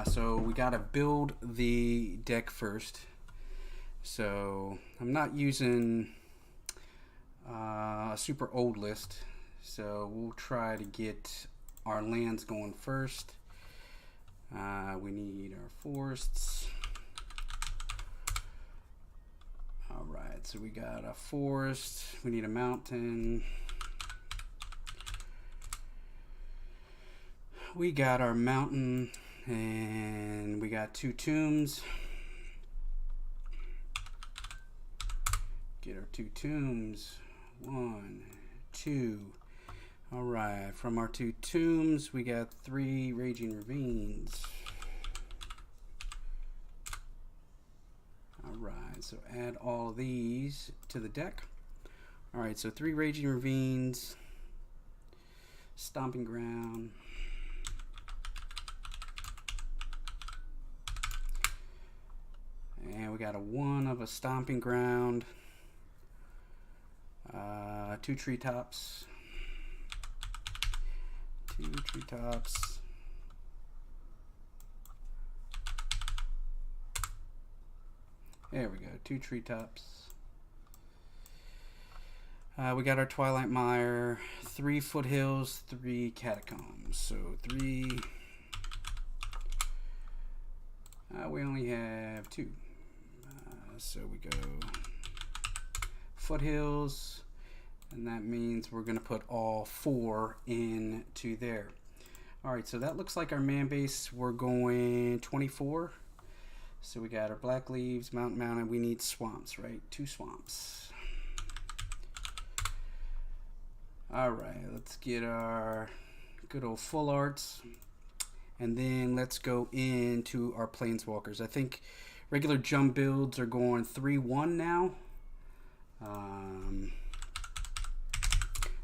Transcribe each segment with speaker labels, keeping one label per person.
Speaker 1: So we gotta build the deck first. So I'm not using a super old list. So we'll try to get our lands going first. We need our forests. Alright, so we got a forest. We need a mountain. We got our mountain. And we got 2 tombs. Get our 2 tombs. 1, 2. Alright, from our 2 tombs, we got 3 raging ravines. Alright, so add all these to the deck. Alright, so 3 raging ravines. Stomping ground. And we got a 1 of a stomping ground. 2 treetops. 2 treetops. There we go, 2 treetops. We got our Twilight Mire, 3 foothills, 3 catacombs. So 3. We only have 2. So we go foothills, and that means we're going to put all 4 into there. Alright, so that looks like our man base. We're going 24. So we got our black leaves, mountain, we need swamps, right? 2 swamps. Alright, let's get our good old full arts. And then let's go into our planeswalkers. I think regular jump builds are going 3-1 now.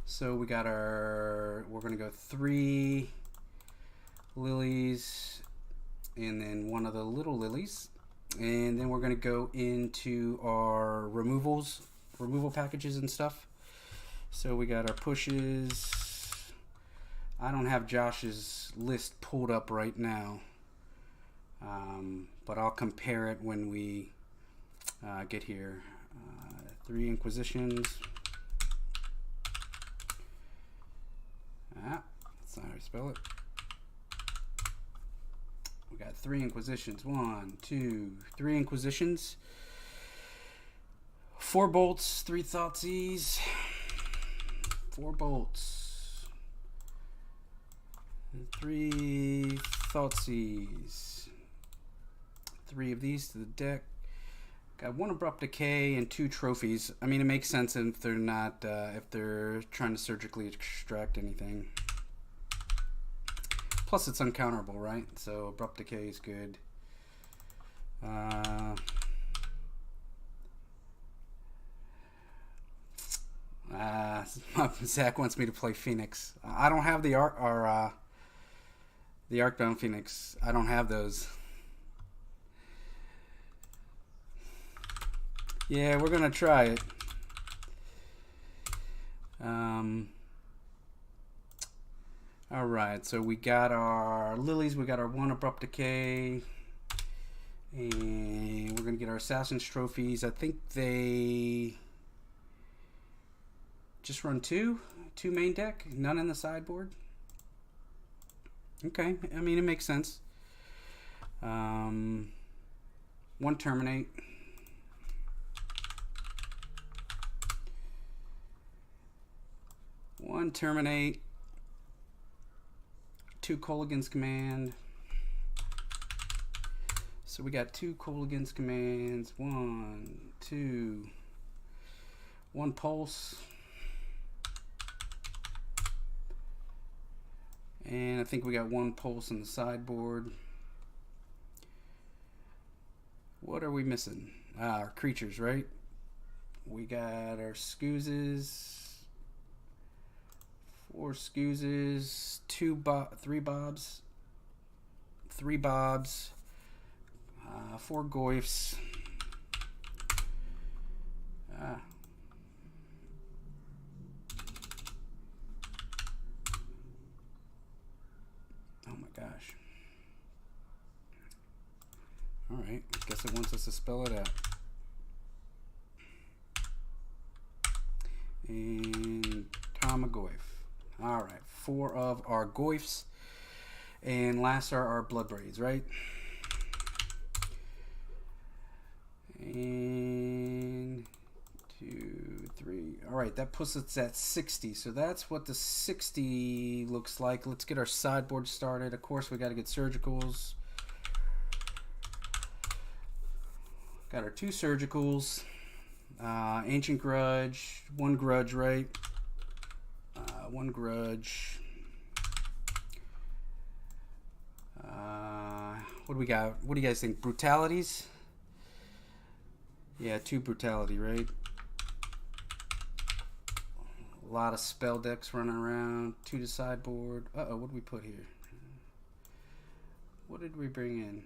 Speaker 1: So we got our, we're going to go 3 lilies and then 1 of the little lilies. And then we're going to go into our removal packages and stuff. So we got our pushes. I don't have Josh's list pulled up right now, but I'll compare it when we get here. 3 Inquisitions. That's not how you spell it. We got 3 Inquisitions. 1, 2, 3 Inquisitions. 4 bolts, 3 Thoughtseize. 4 bolts. 3 Thoughtseize. 3 of these to the deck. Got 1 Abrupt Decay and 2 trophies. I mean, it makes sense if they're not, if they're trying to surgically extract anything. Plus, it's uncounterable, right? So Abrupt Decay is good. Zach wants me to play Phoenix. I don't have the Arcbound Phoenix. I don't have those. Yeah, we're gonna try it. Alright, so we got our lilies, we got our 1 Abrupt Decay, and we're gonna get our Assassin's Trophies. I think they just run 2 main deck, none in the sideboard. Okay, I mean, it makes sense. 1 Terminate. 1 Terminate. 2 Kolaghan's Command. So we got 2 Kolaghan's Commands. 1, 2. 1 Pulse. And I think we got 1 Pulse in the sideboard. What are we missing? Our creatures, right? We got our Scoozes. 4 Scoozes, 3 Bobs, 3 Bobs, 4 Goyfs. Oh my gosh. Alright, I guess it wants us to spell it out. And Tamagoyf. Alright, 4 of our goyfs. And last are our blood braids, right? And 2, 3. Alright, that puts us at 60. So that's what the 60 looks like. Let's get our sideboard started. Of course, we got to get surgicals. Got our 2 surgicals. Ancient Grudge. 1 grudge, right? 1 grudge. What do we got? What do you guys think? Brutalities? Yeah, 2 brutality, right? A lot of spell decks running around. 2 to sideboard. Uh-oh, what did we put here? What did we bring in?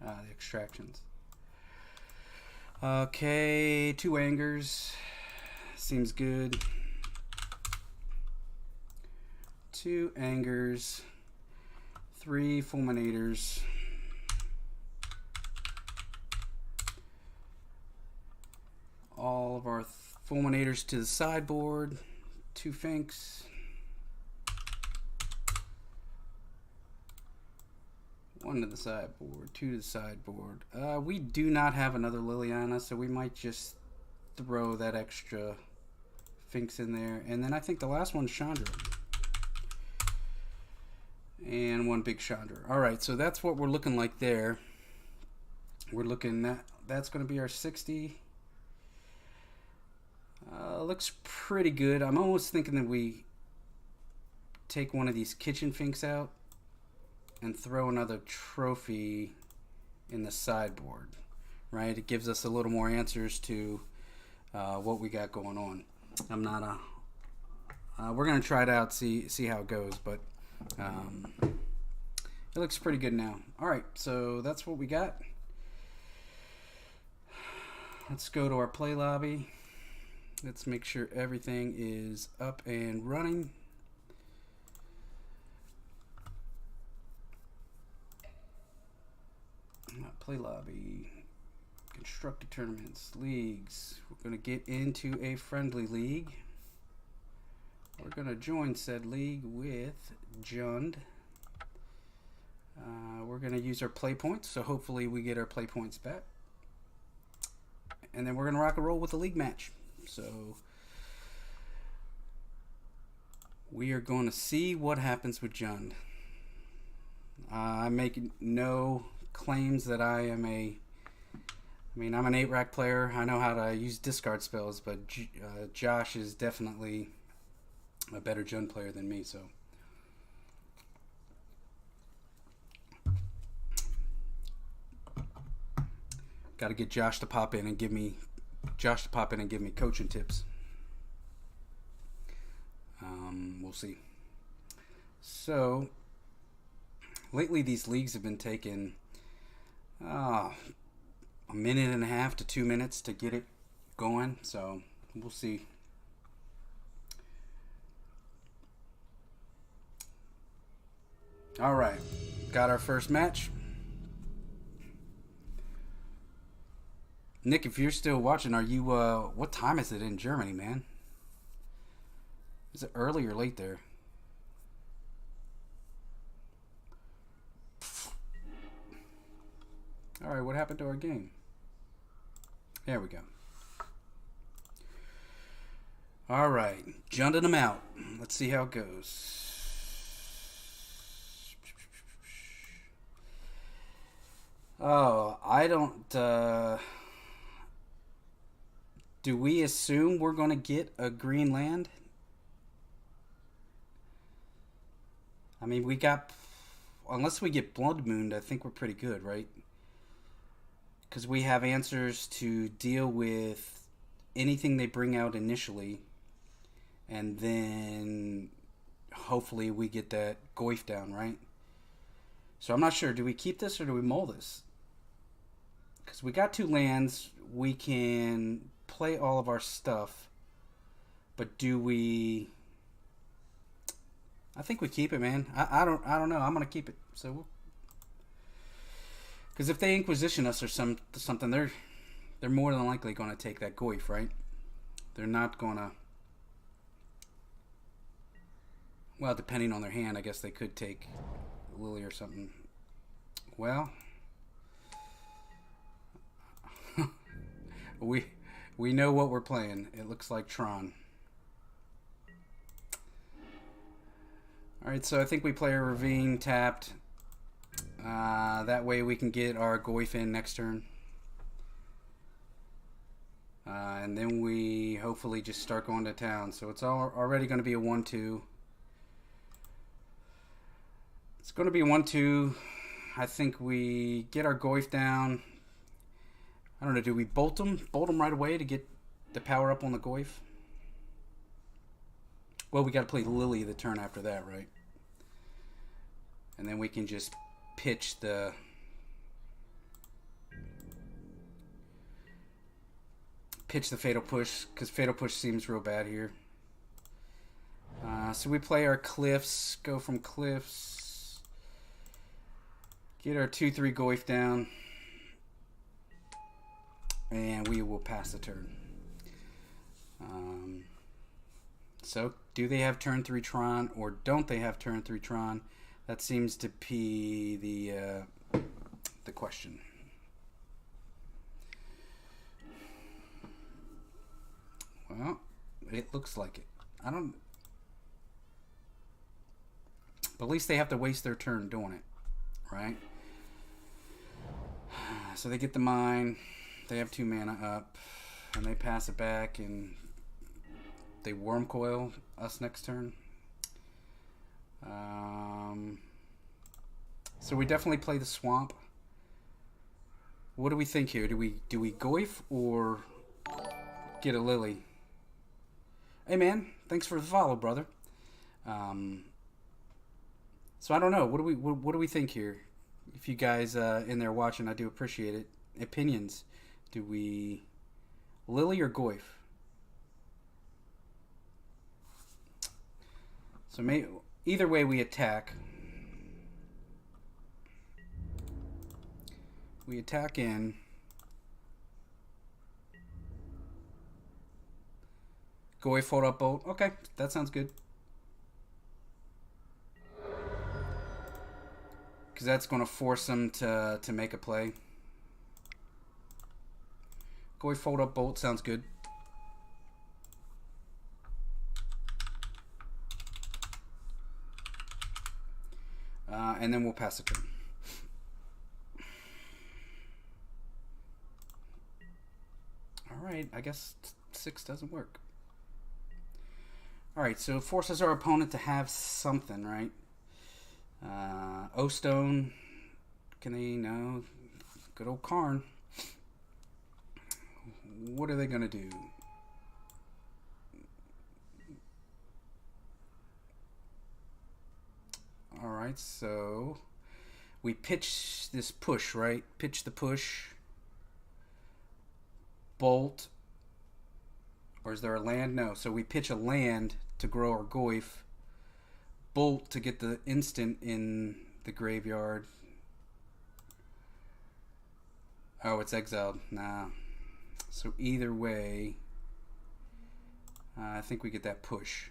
Speaker 1: The extractions. Okay, 2 angers. Seems good. 2 angers. 3 fulminators. All of our fulminators to the sideboard. 2 finks. 1 to the sideboard. 2 to the sideboard. We do not have another Liliana, so we might just throw that extra finks in there. And then I think the last one's Chandra. And 1 big Chandra. Alright, so that's what we're looking like there. We're looking at, that's going to be our 60. Looks pretty good. I'm almost thinking that we take one of these kitchen finks out and throw another trophy in the sideboard, right? It gives us a little more answers to what we got going on. I'm not we're gonna try it out, see how it goes, but it looks pretty good now. All right, so that's what we got. Let's go to our play lobby. Let's make sure everything is up and running. Play lobby, constructed tournaments, leagues. We're going to get into a friendly league. We're going to join said league with JUND. We're going to use our play points, so hopefully we get our play points back. And then we're going to rock and roll with the league match. So we are going to see what happens with JUND. I'm making no claims that I am I'm an 8-rack player. I know how to use discard spells, but Josh is definitely a better JUND player than me, so. Got to get Josh to pop in and give me coaching tips. We'll see. So lately these leagues have been taking a minute and a half to 2 minutes to get it going, so we'll see. All right, got our first match. Nick, if you're still watching, are you what time is it in Germany, man? Is it early or late there? All right, what happened to our game? There we go. All right, JUNDem'out. Let's see how it goes. Oh, I don't. Do we assume we're going to get a green land? I mean, we got. Unless we get Blood Moon, I think we're pretty good, right? Because we have answers to deal with anything they bring out initially, and then hopefully we get that Goyf down, right? So I'm not sure. Do we keep this or do we mull this? Because we got 2 lands. We can play all of our stuff, but do we? I think we keep it, man. I don't know. I'm gonna keep it. So Because if they Inquisition us or something, they're more than likely going to take that Goyf, right? They're not going to... Well, depending on their hand, I guess they could take Lily or something. Well... we know what we're playing. It looks like Tron. Alright, so I think we play a Ravine tapped. That way we can get our Goyf in next turn. And then we hopefully just start going to town. So it's already going to be a 1-2. It's going to be a 1-2. I think we get our Goyf down. I don't know, do we bolt them? Bolt them right away to get the power up on the Goyf? Well, we got to play Lily the turn after that, right? And then we can just pitch the... Fatal Push, because Fatal Push seems real bad here. So we play our Cliffs, go from Cliffs, get our 2-3 Goyf down, and we will pass the turn. So, do they have turn 3 Tron, or don't they have turn 3 Tron? That seems to be the question. Well, it looks like it. I don't... But at least they have to waste their turn doing it, right? So they get the mine. They have 2 mana up. And they pass it back, and they Worm Coil us next turn. So we definitely play the Swamp. What do we think here? Do we Goyf or get a Lily? Hey man, thanks for the follow, brother. So I don't know. What do we think here? If you guys in there watching, I do appreciate it. Opinions. Do we Lily or Goyf? So either way we attack. We attack in. Goyf, fold up bolt. Okay, that sounds good. Because that's going to force them to make a play. Goyf, fold up bolt sounds good. And then we'll pass it to them. Alright, I guess 6 doesn't work. Alright, so it forces our opponent to have something, right? O-Stone. Can they? No. Good old Karn. What are they going to do? Alright, so we pitch this push, right? Pitch the push. Bolt. Or is there a land? No. So we pitch a land to grow our Goyf. Bolt to get the instant in the graveyard. Oh, it's exiled. Nah. So either way, I think we get that push.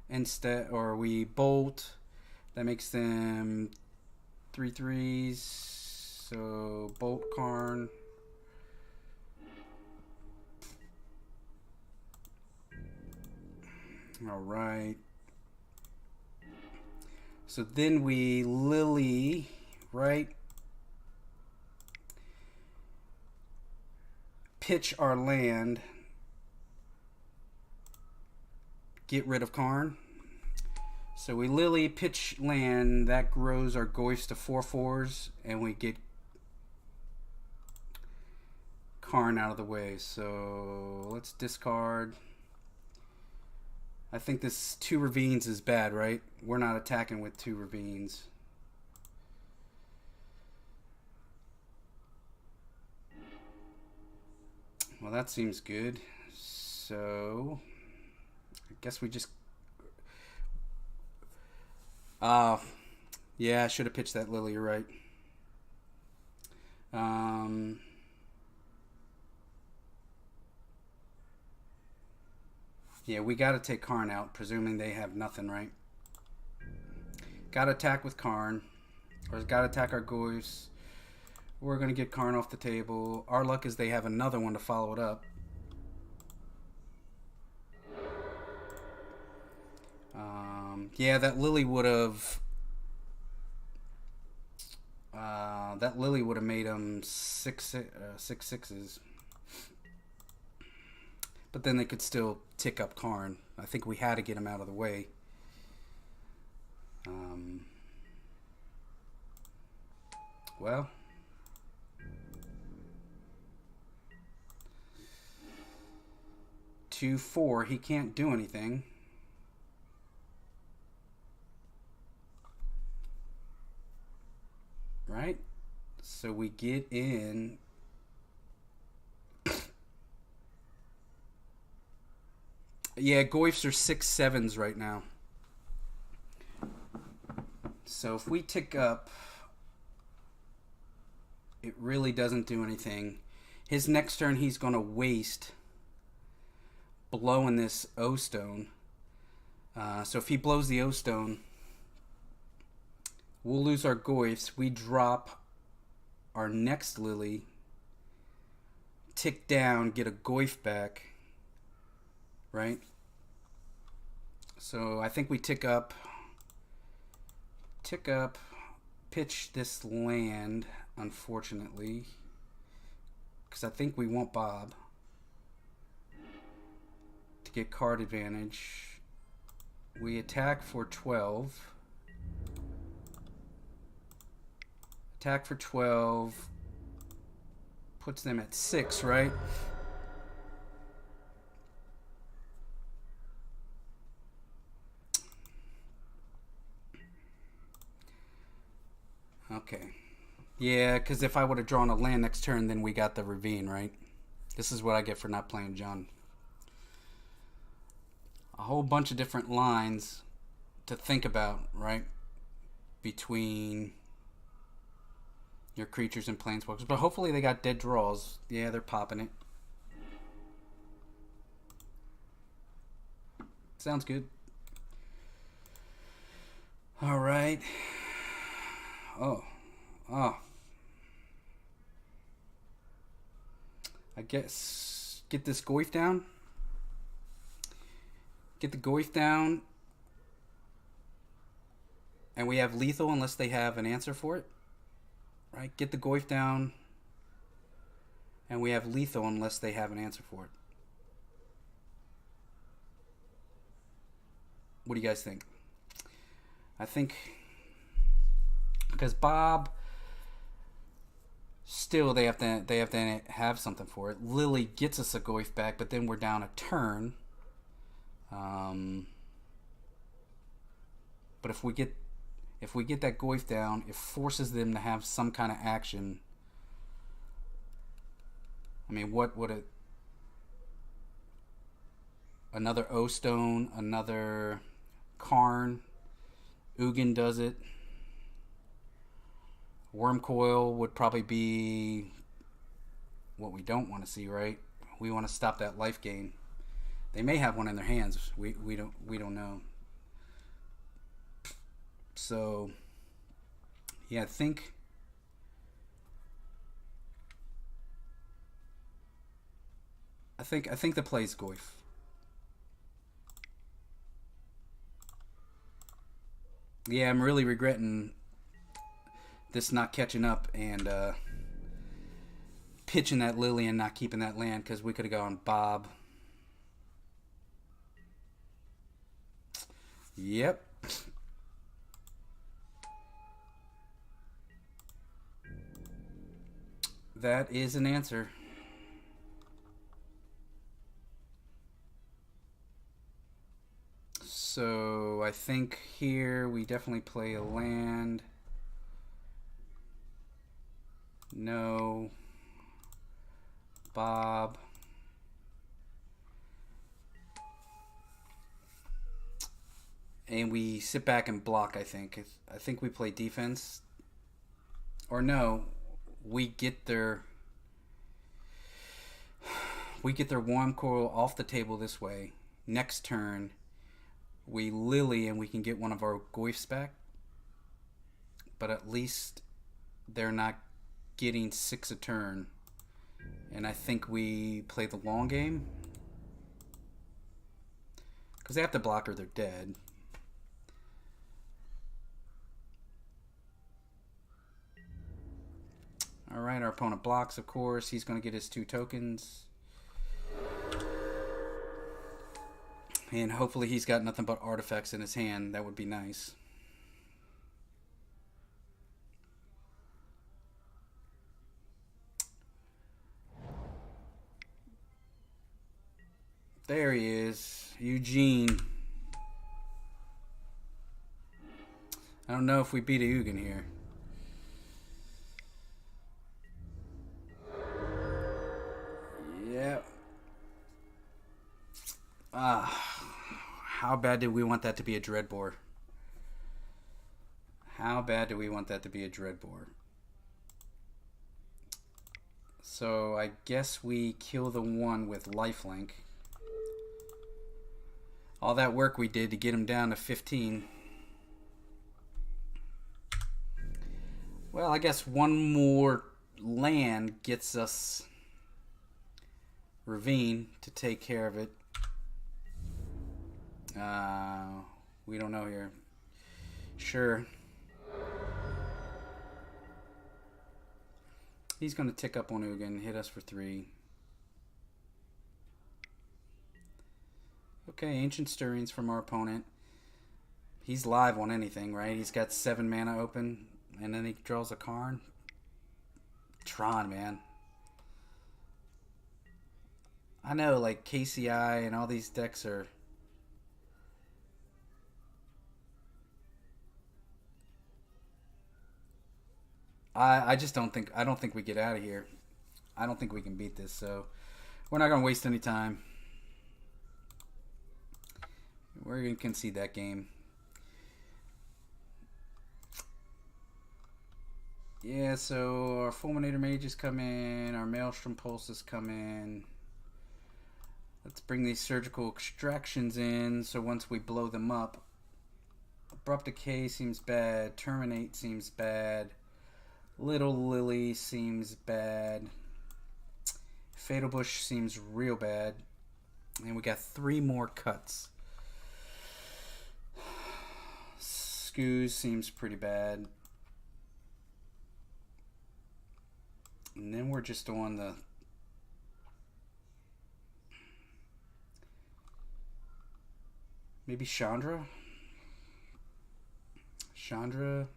Speaker 1: Instead, or we bolt. That makes them 3/3s. So bolt Karn. All right. So then we Lily, right? Pitch our land. Get rid of Karn. So we Lily, pitch land. That grows our Goyfs to 4/4s. And we get Karn out of the way. So let's discard. I think this 2 Ravines is bad, right? We're not attacking with 2 Ravines. Well, that seems good. So, I guess we just... yeah, I should have pitched that Lily, you're right. Um, yeah, we got to take Karn out, presuming they have nothing, right? Got to attack with Karn. Or got to attack our Goyfs. We're going to get Karn off the table. Our luck is they have another one to follow it up. Yeah, that Lily would have... that Lily would have made them six sixes. But then they could still tick up Karn. I think we had to get him out of the way. Well... 2-4, he can't do anything. Right? So we get in. Yeah, Goyfs are 6-7s right now. So if we tick up, it really doesn't do anything. His next turn, he's going to waste blowing this O stone. So if he blows the O stone, we'll lose our Goyfs. We drop our next Lily, tick down, get a Goyf back, right? So I think we tick up, pitch this land, unfortunately, because I think we want Bob to get card advantage. We attack for 12. Attack for 12 puts them at 6, right? Okay. Yeah, because if I would have drawn a land next turn, then we got the ravine, right? This is what I get for not playing Jund. A whole bunch of different lines to think about, right? Between your creatures and planeswalkers. But hopefully they got dead draws. Yeah, they're popping it. Sounds good. Alright. Oh. I guess get this Goyf down. Get the Goyf down. And we have lethal unless they have an answer for it. Right? Get the Goyf down. And we have lethal unless they have an answer for it. What do you guys think? I think... because Bob... still, they have to have something for it. Lily gets us a Goyf back, but then we're down a turn. But if we get that Goyf down, it forces them to have some kind of action. I mean, what would it? Another O stone, another Karn. Ugin does it. Wormcoil would probably be what we don't want to see, right? We want to stop that life gain. They may have one in their hands. We don't know. So yeah, I think the play's Goyf. Yeah, I'm really regretting this not catching up and pitching that Lily and not keeping that land, because we could have gone Bob. Yep. That is an answer. So I think here we definitely play a land. No. Bob. And we sit back and block, I think. I think we play defense. Or no. we get their Worm Coil off the table this way. Next turn, we Lily and we can get one of our Goyfs back. But at least they're not getting 6 a turn. And I think we play the long game. Because they have to block or they're dead. Alright, our opponent blocks, of course. He's going to get his 2 tokens. And hopefully he's got nothing but artifacts in his hand. That would be nice. There he is. Eugene. I don't know if we beat a Ugin here. Yeah. How bad did we want that to be a Dreadbore? How bad do we want that to be a Dreadbore? So I guess we kill the one with lifelink. All that work we did to get him down to 15. Well, I guess one more land gets us Ravine to take care of it. We don't know here. Sure. He's going to tick up on Ugin, hit us for 3. Okay, Ancient Stirrings from our opponent. He's live on anything, right? He's got 7 mana open, and then he draws a Karn. Tron, man. I know, like, KCI and all these decks are... I just don't think... I don't think we get out of here. I don't think we can beat this, so... We're not going to waste any time. We're going to concede that game. Yeah, so our Fulminator Mages come in. Our Maelstrom Pulses come in. Let's bring these Surgical Extractions in, so once we blow them up... Abrupt Decay seems bad. Terminate seems bad. Little Lily seems bad. Fatal Bush seems real bad. And we got 3 more cuts. Scoos seems pretty bad. And then we're just on the... Maybe Chandra? Chandra?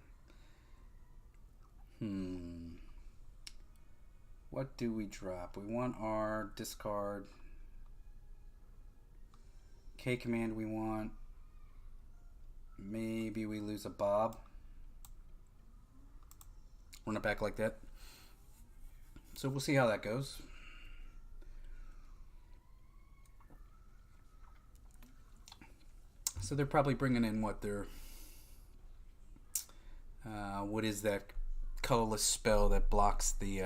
Speaker 1: What do we drop? We want our discard. K command we want. Maybe we lose a Bob. Run it back like that. So we'll see how that goes. So they're probably bringing in what their... what is that colorless spell that blocks the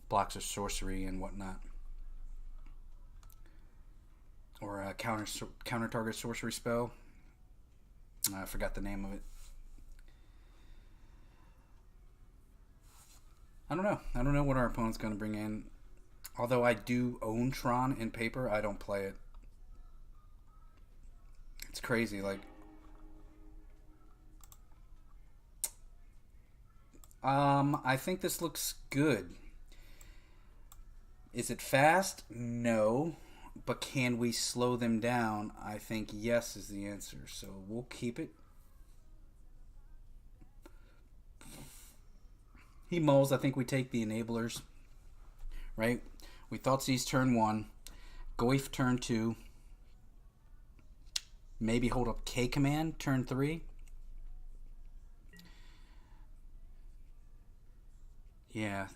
Speaker 1: blocks a sorcery and whatnot, or a counter target sorcery spell. I forgot the name of it. I don't know. I don't know what our opponent's going to bring in. Although I do own Tron in paper, I don't play it. It's crazy. Like, I think this looks good. Is it fast? No. But can we slow them down? I think yes is the answer. So we'll keep it. He mulls. I think we take the enablers. Right? We Thoughtseize turn 1. Goyf turn 2. Maybe hold up K command turn 3. Yeah.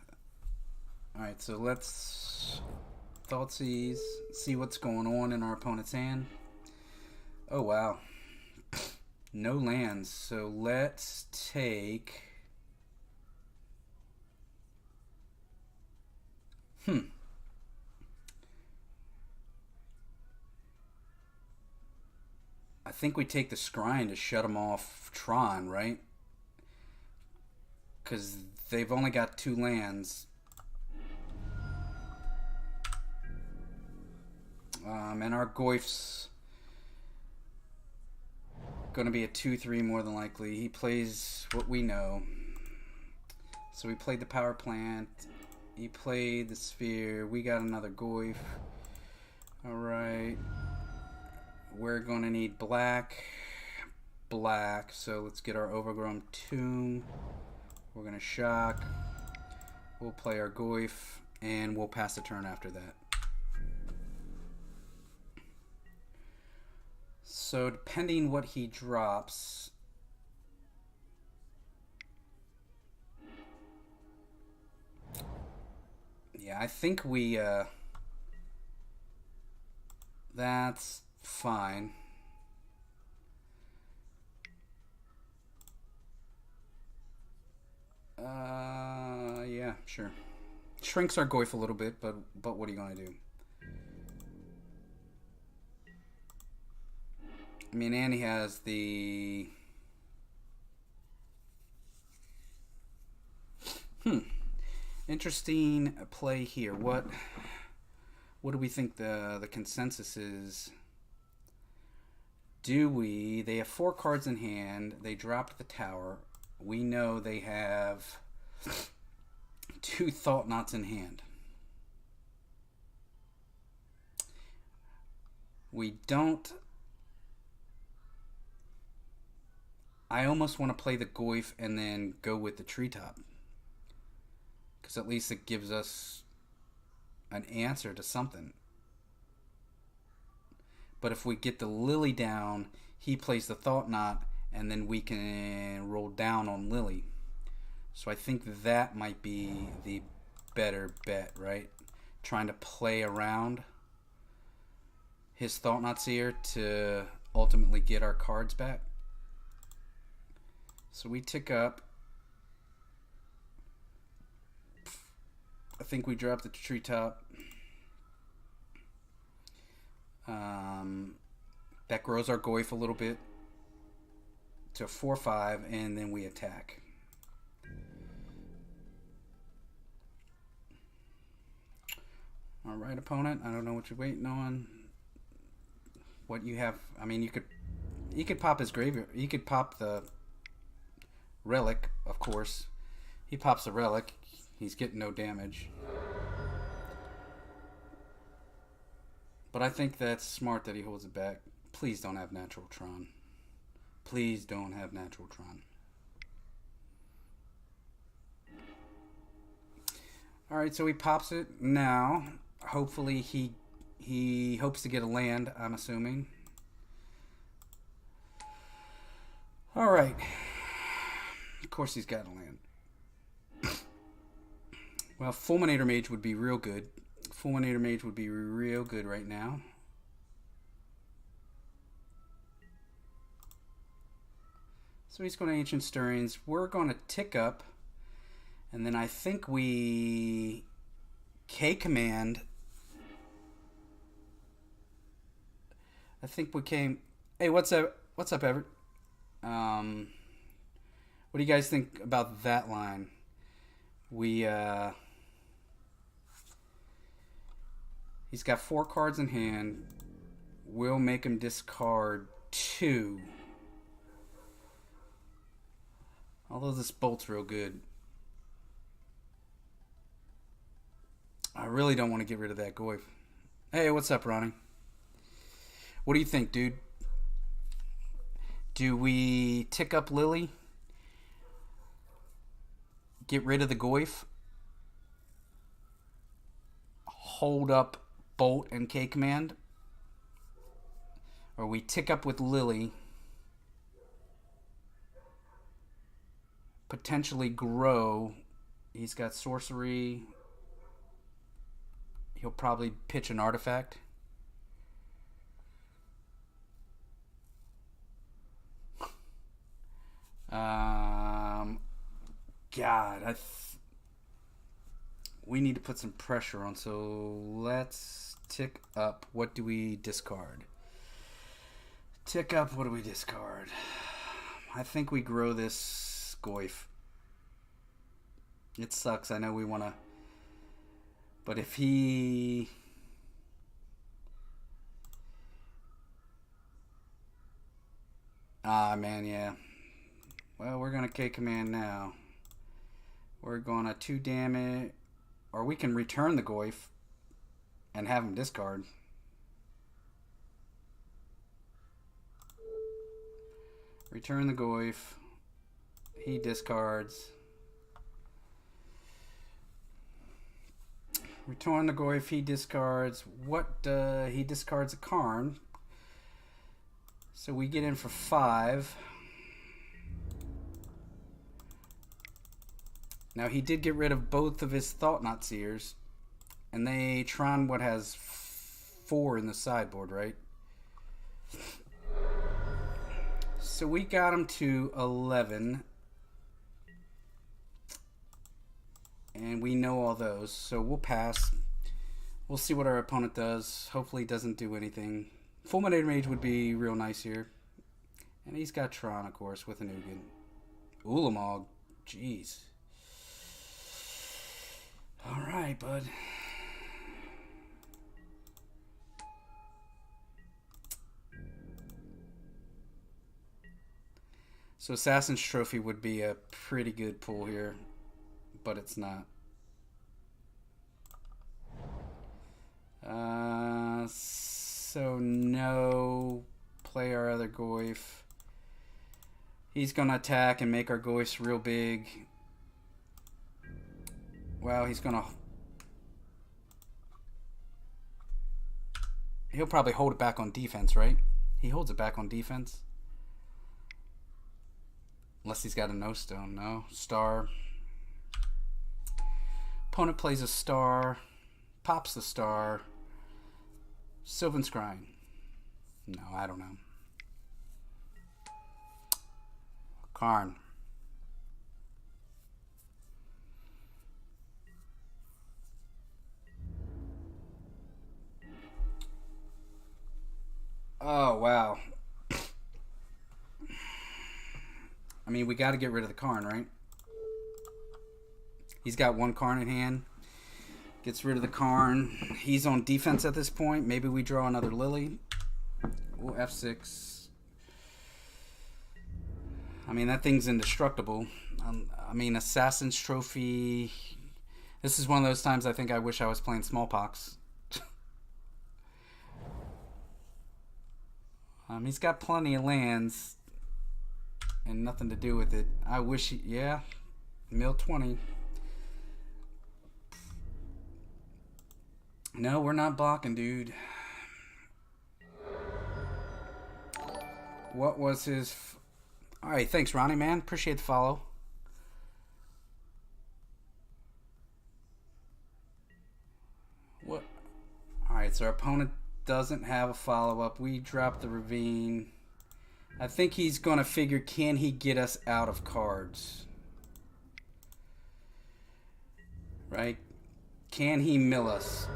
Speaker 1: Alright, so let's Thoughtseize, see what's going on in our opponent's hand. Oh, wow. No lands. So let's take Hmm. I think we take the scrying to shut him off Tron, right? Because they've only got 2 lands. And our Goif's going to be a 2/3 more than likely. He plays what we know. So we played the power plant. He played the sphere. We got another Goif. Alright. We're going to need black. Black. So let's get our overgrown tomb. We're going to shock. We'll play our Goif. And we'll pass the turn after that. So depending what he drops, yeah, I think we that's fine. Yeah, sure. Shrinks our Goif a little bit, but what are you gonna do? I mean, and he has the... Interesting play here. What do we think the consensus is? They have 4 cards in hand. They dropped the tower. We know they have 2 Thought Knots in hand. We don't... I almost want to play the Goif and then go with the Treetop. Because at least it gives us an answer to something. But if we get the Lily down, he plays the Thought Knot, and then we can roll down on Lily. So I think that might be the better bet, right? Trying to play around his Thought Knots here to ultimately get our cards back. So we tick up. I think we drop the Treetop. That grows our Goif a little bit to 4/5, and then we attack. All right, opponent. I don't know what you're waiting on. What you have? I mean, you could pop his graveyard. You could pop the relic, of course. He pops the relic. He's getting no damage. But I think that's smart that he holds it back. Please don't have natural Tron. Please don't have natural Tron. Alright, so he pops it. Now, hopefully he hopes to get a land, I'm assuming. Alright. Of course he's got a land. Well, Fulminator Mage would be real good. Fulminator Mage would be real good right now. So he's going to Ancient Stirrings. We're going to tick up. And then I think we K-Command. I think we came... Hey, what's up? What's up, Everett? What do you guys think about that line? He's got 4 cards in hand. We'll make him discard 2. Although this bolt's real good. I really don't want to get rid of that Goif. Hey, what's up, Ronnie? What do you think, dude? Do we tick up Lily? Get rid of the Goif? Hold up Bolt and K-Command? Or we tick up with Lily, potentially grow. He's got sorcery. He'll probably pitch an artifact. God, we need to put some pressure on. So let's tick up. What do we discard? Tick up. What do we discard? I think we grow this Goyf. It sucks. I know we want to. But if he... Ah, man, yeah. Well, we're going to K-command now. We're going to 2 it. Or we can return the Goyf and have him discard. Return the Goyf. He discards. Return the Goyf. He discards. He discards a Karn. So we get in for 5. Now he did get rid of both of his Thought-Knot Seers. And they Tron what has 4 in the sideboard, right? So we got him to 11. And we know all those. So we'll pass. We'll see what our opponent does. Hopefully he doesn't do anything. Fulminator Mage would be real nice here. And he's got Tron, of course, with an Ugin. Ulamog. Jeez. Alright, bud. So Assassin's Trophy would be a pretty good pull here. But it's not. So no. Play our other Goyf. He's going to attack and make our Goyfs real big. Well, he's going to... He'll probably hold it back on defense, right? He holds it back on defense. Unless he's got a no stone. No. Star. Opponent plays a star. Pops the star. Sylvan Scrying. No, I don't know. Karn. Oh, wow. I mean, we got to get rid of the Karn, right? He's got 1 Karn in hand. Gets rid of the Karn. He's on defense at this point. Maybe we draw another Lily. Ooh, F6. I mean, that thing's indestructible. I mean, Assassin's Trophy. This is one of those times I think I wish I was playing Smallpox. He's got plenty of lands and nothing to do with it. I wish he, yeah, mill 20. No, we're not blocking, dude. What was his... Alright, thanks, Ronnie, man. Appreciate the follow. What? Alright, so our opponent doesn't have a follow-up. We drop the Ravine. I think he's going to figure, can he get us out of cards? Right? Can he mill us?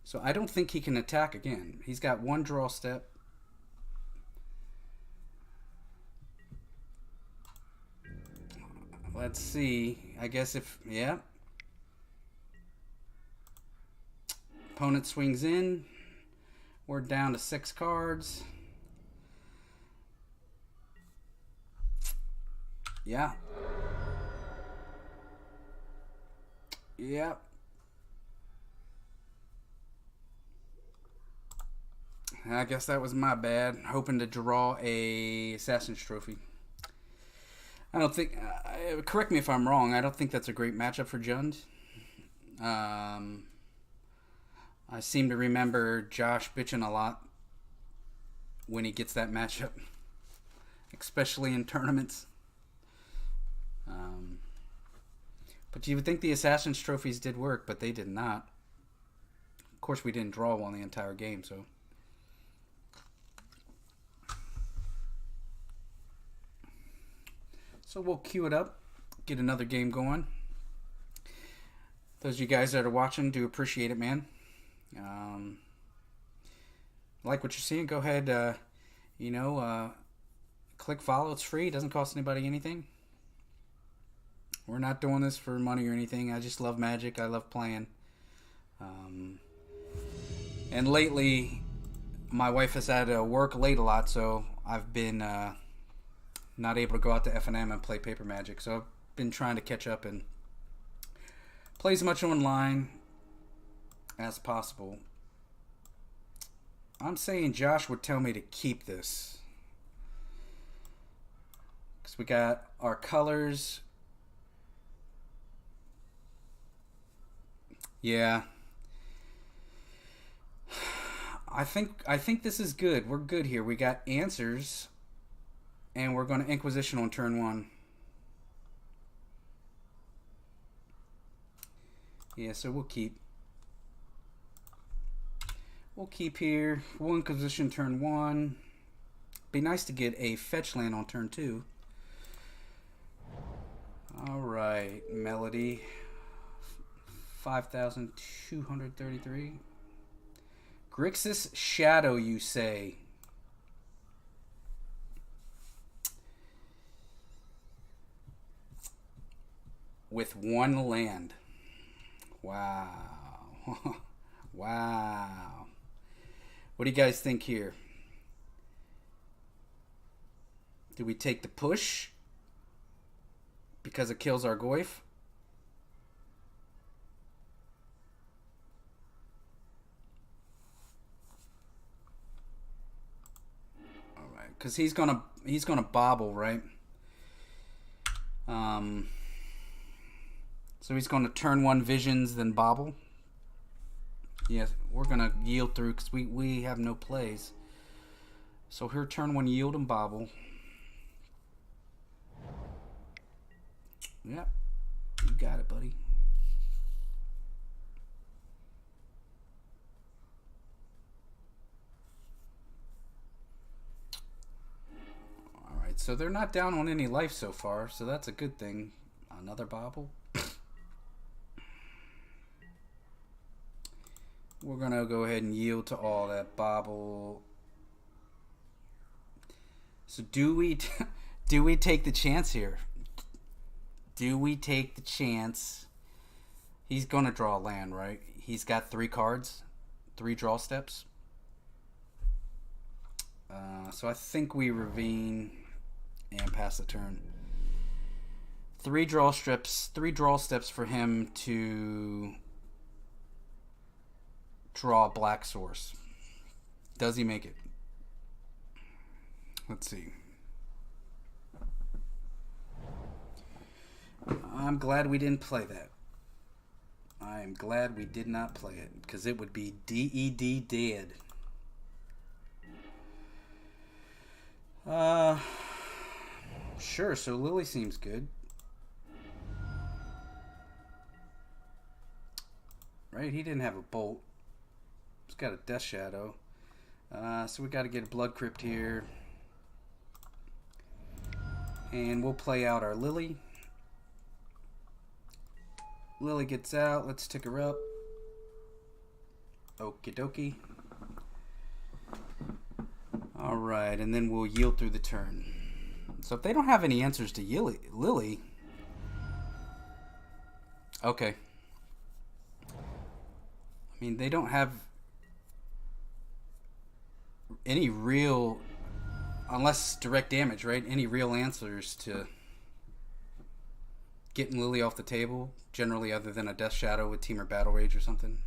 Speaker 1: So I don't think he can attack again. He's got 1 draw step. Let's see. I guess if... Yeah. Opponent swings in. We're down to 6 cards. Yeah. Yep. I guess that was my bad. Hoping to draw a Assassin's Trophy. I don't think... correct me if I'm wrong. I don't think that's a great matchup for Jund. I seem to remember Josh bitching a lot when he gets that matchup. Especially in tournaments. But you would think the Assassin's Trophies did work, but they did not. Of course, we didn't draw one the entire game, so... So we'll queue it up, get another game going. Those of you guys that are watching, do appreciate it, man. Like what you're seeing, go ahead, click follow. It's free. It doesn't cost anybody anything. We're not doing this for money or anything. I just love Magic. I love playing. And lately, my wife has had to work late a lot, so I've been not able to go out to F&M and play Paper Magic. So I've been trying to catch up and play as much online as possible. I'm saying Josh would tell me to keep this, because we got our colors. Yeah. I think this is good. We're good here. We got answers, and we're going to Inquisition on turn 1. Yeah, so we'll keep. We'll keep here. We'll Inquisition turn 1. Be nice to get a fetch land on turn 2. Alright, Melody. 5,233. Grixis Shadow, you say? With 1 land. Wow. Wow. What do you guys think here? Do we take the push because it kills our Goyf? All right, because he's gonna bobble, right? So he's gonna turn 1 visions, then bobble. Yes, we're gonna yield through because we have no plays. So here, turn 1 yield and bobble. Yep, you got it, buddy. All right, so they're not down on any life so far, so that's a good thing. Another bobble. We're going to go ahead and yield to all that bobble. So do we take the chance here? Do we take the chance? He's going to draw a land, right? He's got 3 cards, 3 draw steps. So I think we ravine and pass the turn. 3 draw steps for him to draw a black source. Does he make it? Let's see. I'm glad we didn't play that. I am glad we did not play it, because it would be DED dead. Sure, so Lily seems good. Right, he didn't have a bolt. He's got a Death Shadow. So we got to get a Blood Crypt here. And we'll play out our Lily. Lily gets out. Let's tick her up. Okie dokie. Alright, and then we'll yield through the turn. So if they don't have any answers to Lily... Okay. I mean, they don't have any real... Unless direct damage, right? Any real answers to getting Lily off the table, generally, other than a Death Shadow with Team or Battle Rage or something.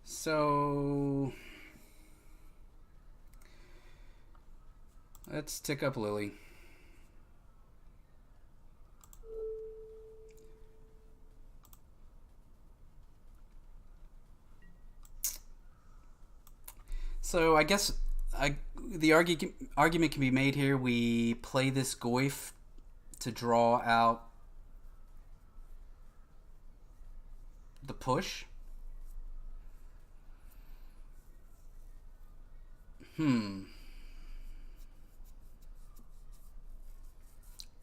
Speaker 1: So let's tick up Lily. So I guess the argument can be made here. We play this Goyf to draw out the push.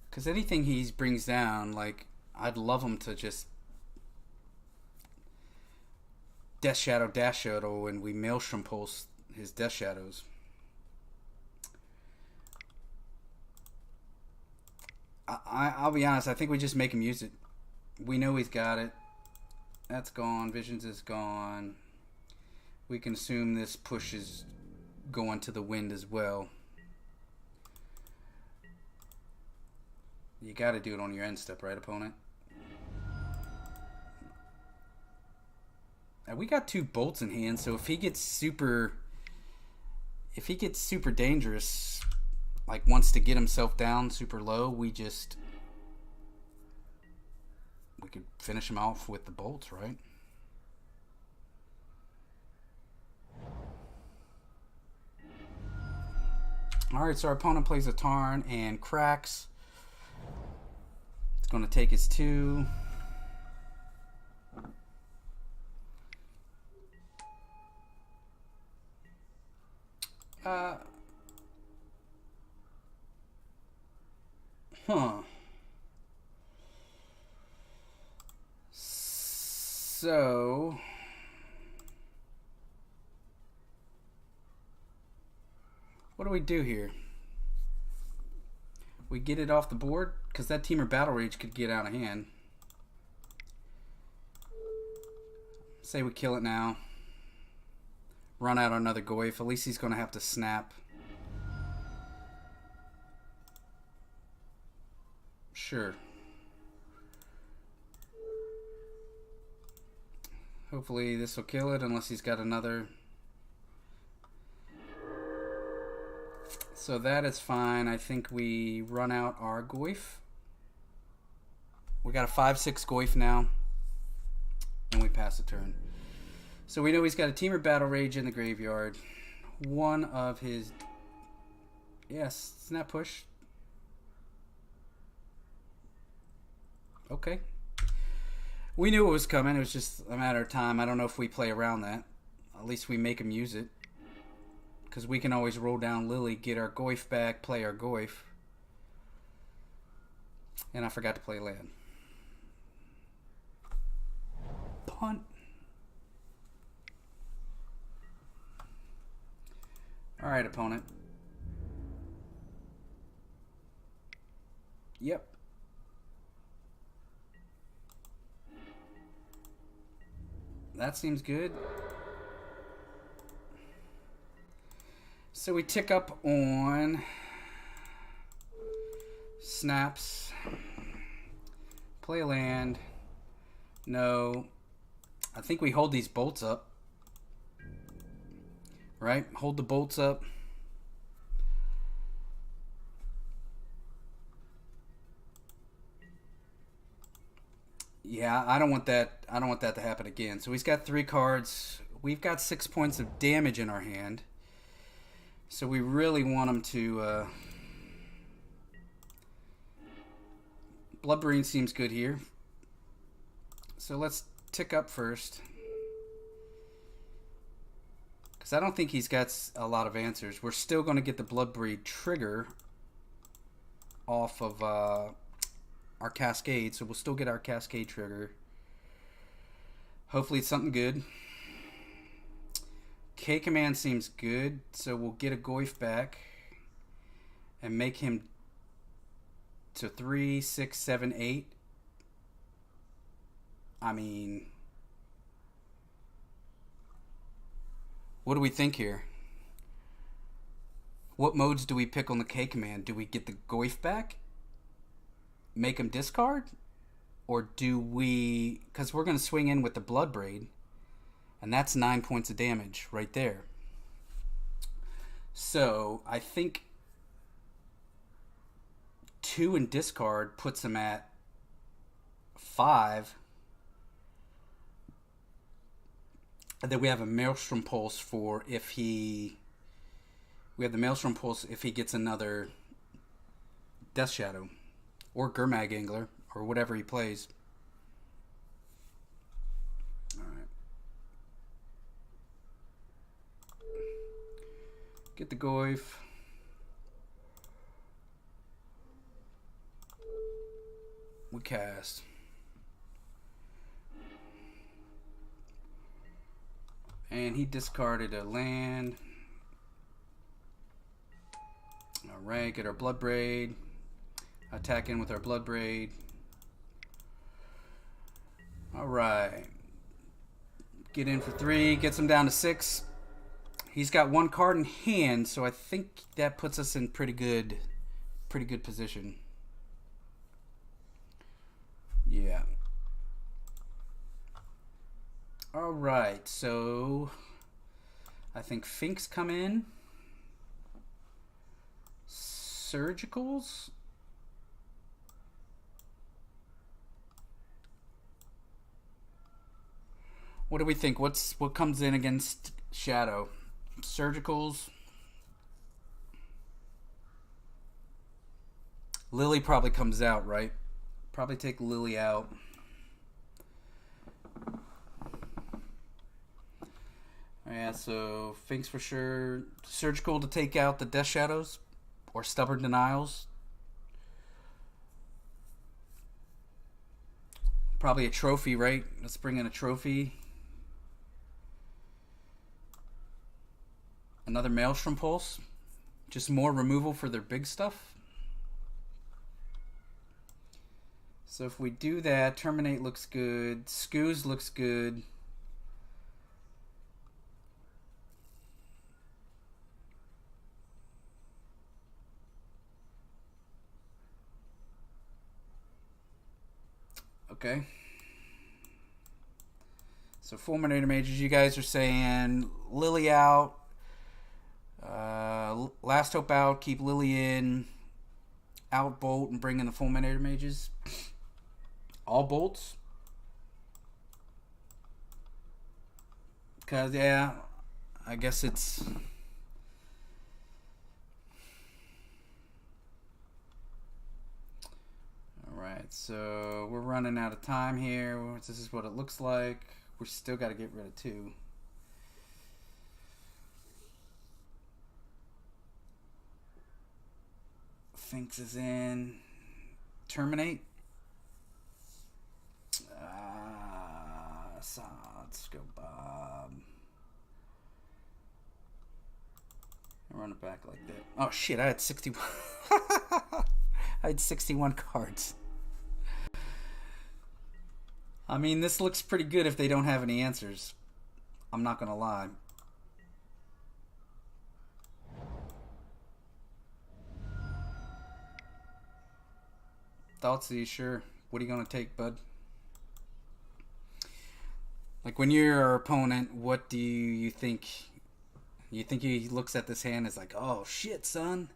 Speaker 1: Because anything he brings down, like, I'd love him to just Death Shadow, Dash Shadow, and we Maelstrom Pulse his Death Shadows. I'll be honest, I think we just make him use it. We know he's got it. That's gone. Visions is gone. We can assume this push is going to the wind as well. You got to do it on your end step, right, opponent? And we got 2 bolts in hand, so if he gets super dangerous, like wants to get himself down super low, we could finish him off with the bolts, right? Alright, so our opponent plays a Tarn and cracks. It's going to take his 2. So what do we do here? We get it off the board because that Teamer Battle Rage could get out of hand. Say we kill it now. Run out another Goyf. At least he's going to have to snap. Sure. Hopefully this will kill it unless he's got another. So that is fine. I think we run out our Goyf. We got a 5/6 Goyf now. And we pass the turn. So we know he's got a Teamer Battle Rage in the graveyard. One of his... Yes, snap push. Okay. We knew it was coming. It was just a matter of time. I don't know if we play around that. At least we make him use it. Because we can always roll down Lily, get our Goyf back, play our Goyf. And I forgot to play land. Punt. Alright, opponent. Yep. That seems good. So we tick up on snaps. Play a land. No. I think we hold these bolts up. Right? Hold the bolts up. Yeah, I don't want that. I don't want that to happen again. So he's got 3 cards. We've got 6 points of damage in our hand. So we really want him to... Bloodbrain seems good here. So let's tick up first. Because I don't think he's got a lot of answers. We're still going to get the Bloodbraid trigger off of our Cascade. So we'll still get our Cascade trigger. Hopefully it's something good. K-Command seems good. So we'll get a Goyf back. And make him to 3, 6, 7, 8. I mean... What do we think here? What modes do we pick on the K-Command? Do we get the Goyf back? Make him discard? Or do we... Because we're going to swing in with the Bloodbraid. And that's 9 points of damage right there. So, I think 2 in discard puts him at 5. And then we have a Maelstrom Pulse for if he... We have the Maelstrom Pulse if he gets another Death Shadow. Or Gurmag Angler. Or whatever he plays. Alright. Get the Goyf. We cast. And he discarded a land. Alright, get our Blood Braid. Attack in with our Blood Braid. Alright. Get in for 3. Gets him down to 6. He's got 1 card in hand, so I think that puts us in pretty good position. Yeah. Alright, so I think Finks come in. Surgicals? What do we think? What comes in against Shadow? Surgicals. Lily probably comes out, right? Probably take Lily out. Yeah, so Finks for sure. Surgical to take out the Death Shadows or Stubborn Denials. Probably a trophy, right? Let's bring in a trophy. Another Maelstrom Pulse. Just more removal for their big stuff. So if we do that, Terminate looks good. Scooz looks good. Okay. So Fulminator Mages, you guys are saying Lily out. Last Hope out, keep Lily in, out Bolt, and bring in the Fulminator Mages. All bolts. Because, yeah, I guess it's... Alright, so we're running out of time here. This is what it looks like. We still got to get rid of 2. Finks is in. Terminate. Let's go Bob. And run it back like that. Oh shit, I had 61. I had 61 cards. I mean, this looks pretty good if they don't have any answers. I'm not gonna lie. Thoughtsy, sure. What are you gonna take, bud? Like, when you're your opponent, what do you think? You think he looks at this hand as like, oh shit, son?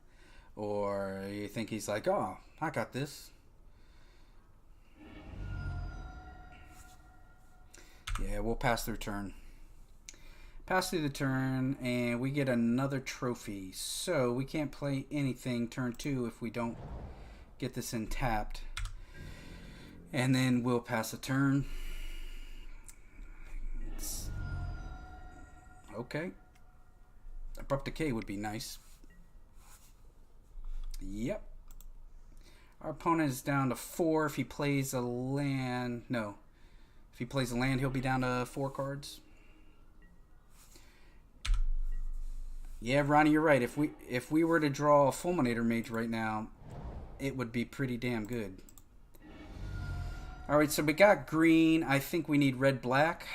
Speaker 1: Or you think he's like, oh, I got this? Yeah, we'll pass through turn. Pass through the turn, and we get another trophy. So we can't play anything turn 2 if we don't get this in tapped. And then we'll pass a turn. Okay. Abrupt Decay would be nice. Yep. Our opponent is down to 4 if he plays a land. No. If he plays a land, he'll be down to 4 cards. Yeah, Ronnie, you're right. If we were to draw a Fulminator Mage right now, it would be pretty damn good. Alright, so we got green. I think we need red, black.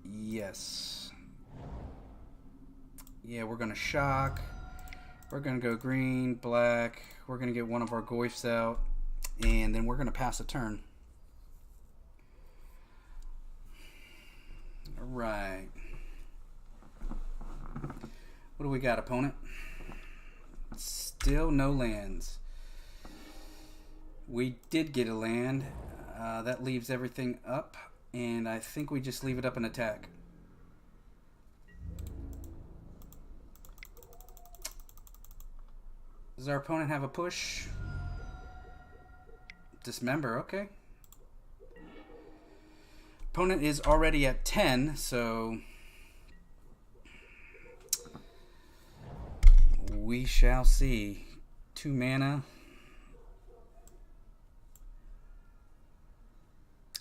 Speaker 1: Yes. Yeah, we're going to shock. We're going to go green, black. We're going to get one of our Goyfs out. And then we're going to pass a turn. Alright. What do we got, opponent? Still no lands. We did get a land. That leaves everything up. And I think we just leave it up and attack. Does our opponent have a push? Dismember, okay. Opponent is already at 10, so We shall see. 2 mana.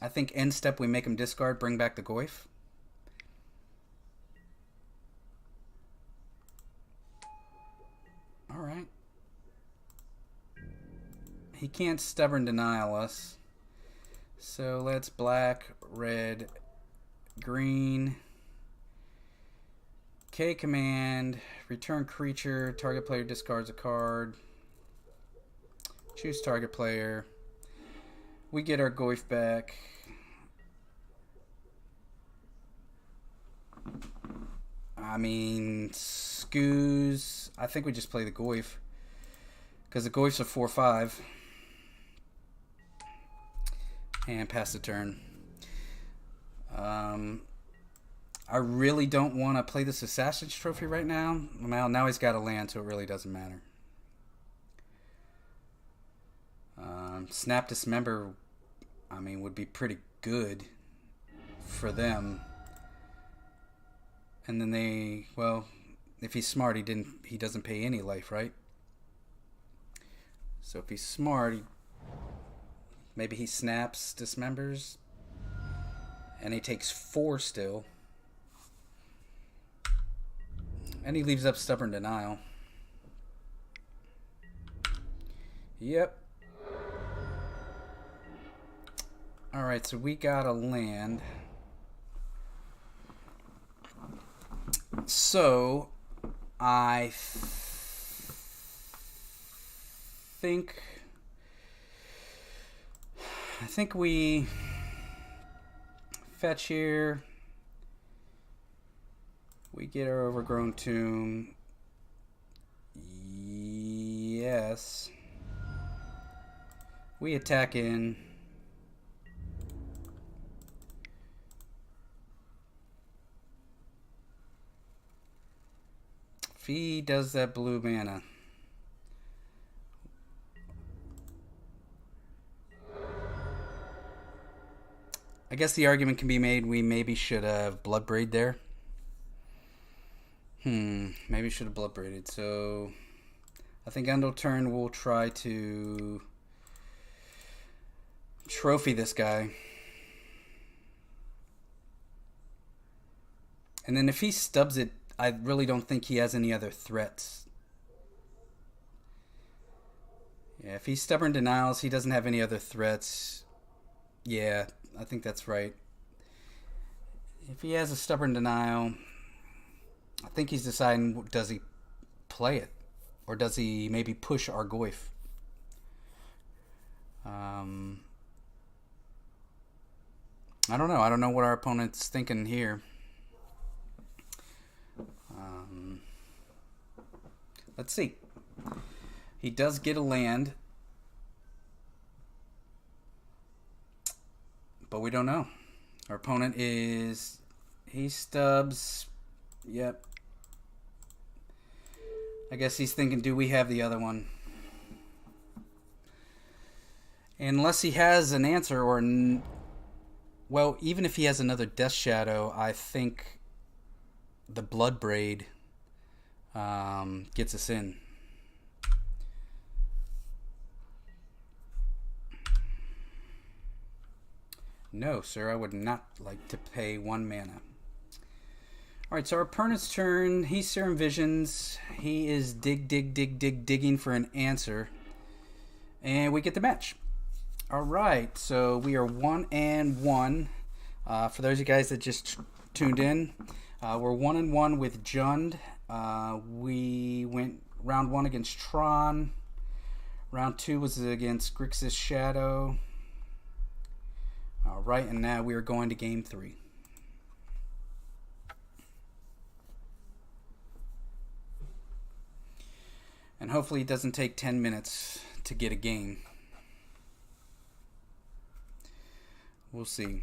Speaker 1: I think end step we make him discard, bring back the Goyf. Alright. He can't stubborn denial us. So let's black, red, green. K command, return creature, target player discards a card. Choose target player. We get our Goyf back. I mean, Scoos. I think we just play the Goyf. Because the Goyf's a 4/5. And pass the turn. I really don't want to play this Assassin's Trophy right now. Well, now he's got a land, so it really doesn't matter. Snap Dismember, I mean, would be pretty good for them. And then they, well, if he's smart, he doesn't pay any life, right? So if he's smart, maybe he snaps Dismembers, and he takes 4 still. And he leaves up Stubborn Denial. Yep. Alright, so we got a land. So, I think we fetch here. We get our Overgrown Tomb. Yes. We attack in. If he does that blue mana. I guess the argument can be made we maybe should have Bloodbraid there. Maybe should have Bloodbraided. So I think end of turn we'll try to trophy this guy. And then if he stubs it, I really don't think he has any other threats. Yeah, if he's Stubborn Denials, he doesn't have any other threats. Yeah, I think that's right. If he has a Stubborn Denial, I think he's deciding, does he play it? Or does he maybe push our Goyf? I don't know. I don't know what our opponent's thinking here. Let's see. He does get a land. But we don't know. Our opponent is... He stubs. Yep. I guess he's thinking, do we have the other one? Unless he has an answer or... Well, even if he has another Death Shadow, I think the Bloodbraid gets us in. No, sir, I would not like to pay 1 mana. Alright, so our opponent's turn. He Serum Visions. He is digging for an answer. And we get the match. Alright, so we are 1-1. For those of you guys that just tuned in, we're 1-1 with JUND. We went round 1 against Tron. Round 2 was against Grixis Shadow. Alright, and now we are going to game 3. And hopefully it doesn't take 10 minutes to get a game. We'll see.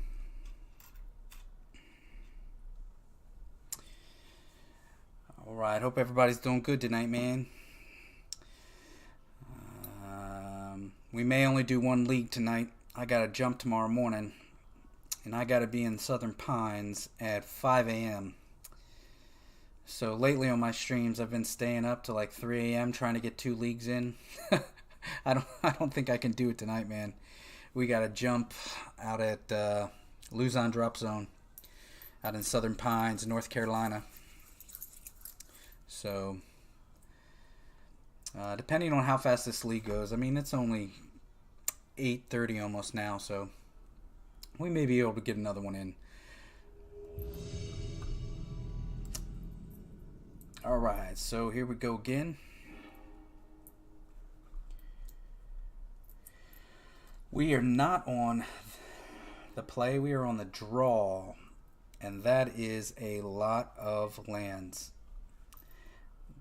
Speaker 1: Alright, hope everybody's doing good tonight, man. We may only do 1 league tonight. I gotta jump tomorrow morning, and I gotta be in Southern Pines at 5 a.m. So lately on my streams, I've been staying up to like 3 a.m. trying to get 2 leagues in. I don't think I can do it tonight, man. We got a jump out at Luzon Drop Zone out in Southern Pines, North Carolina. So depending on how fast this league goes, I mean, it's only 8:30 almost now, so we may be able to get another one in. Alright, so here we go again. We are not on the play, we are on the draw. And that is a lot of lands.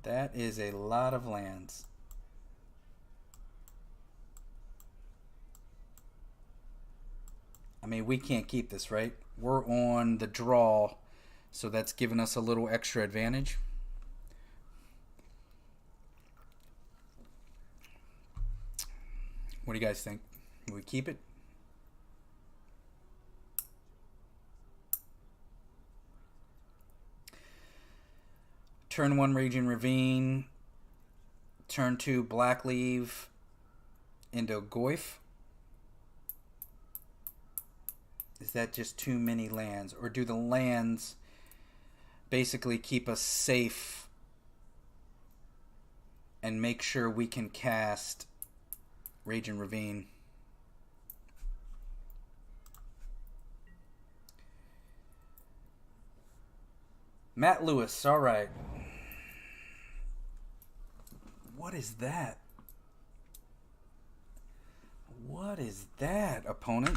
Speaker 1: That is a lot of lands. I mean, we can't keep this, right? We're on the draw, so that's giving us a little extra advantage. What do you guys think? Will we keep it? Turn 1, Raging Ravine. Turn 2, Blackleaf into Goyf. Is that just too many lands? Or do the lands basically keep us safe and make sure we can cast Raging Ravine? Matt Lewis, alright. What is that? What is that, opponent?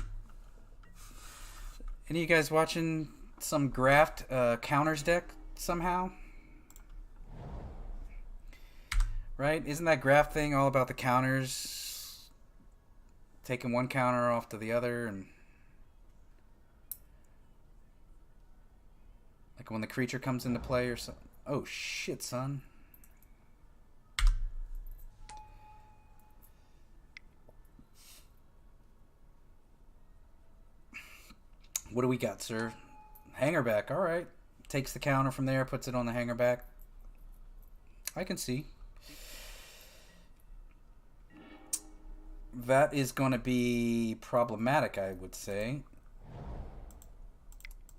Speaker 1: Any of you guys watching some Graft counters deck somehow? Right? Isn't that Graft thing all about the counters? Taking one counter off to the other, and like when the creature comes into play or something. Oh shit, son. What do we got, sir? Hangerback, alright. Takes the counter from there, puts it on the hangerback. I can see. That is going to be problematic, I would say.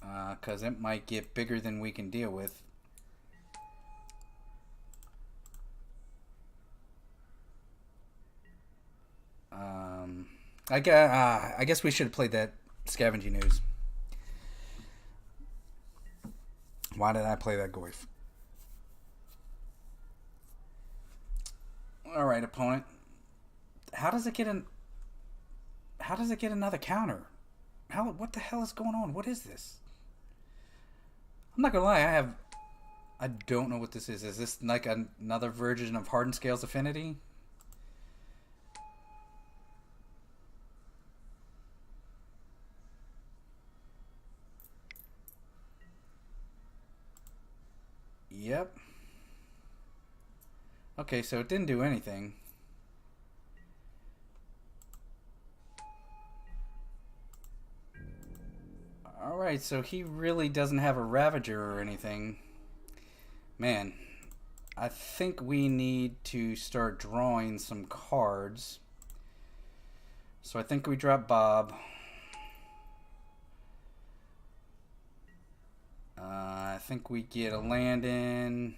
Speaker 1: Because it might get bigger than we can deal with. I guess we should have played that Scavenging Ooze. Why did I play that Goyf? All right, opponent. How does it get another counter? What the hell is going on? What is this? I'm not gonna lie. I don't know what this is. Is this like another version of Hardened Scales Affinity? Yep. Okay, so it didn't do anything. Alright, so he really doesn't have a Ravager or anything. Man, I think we need to start drawing some cards. So I think we drop Bob. I think we get a land in.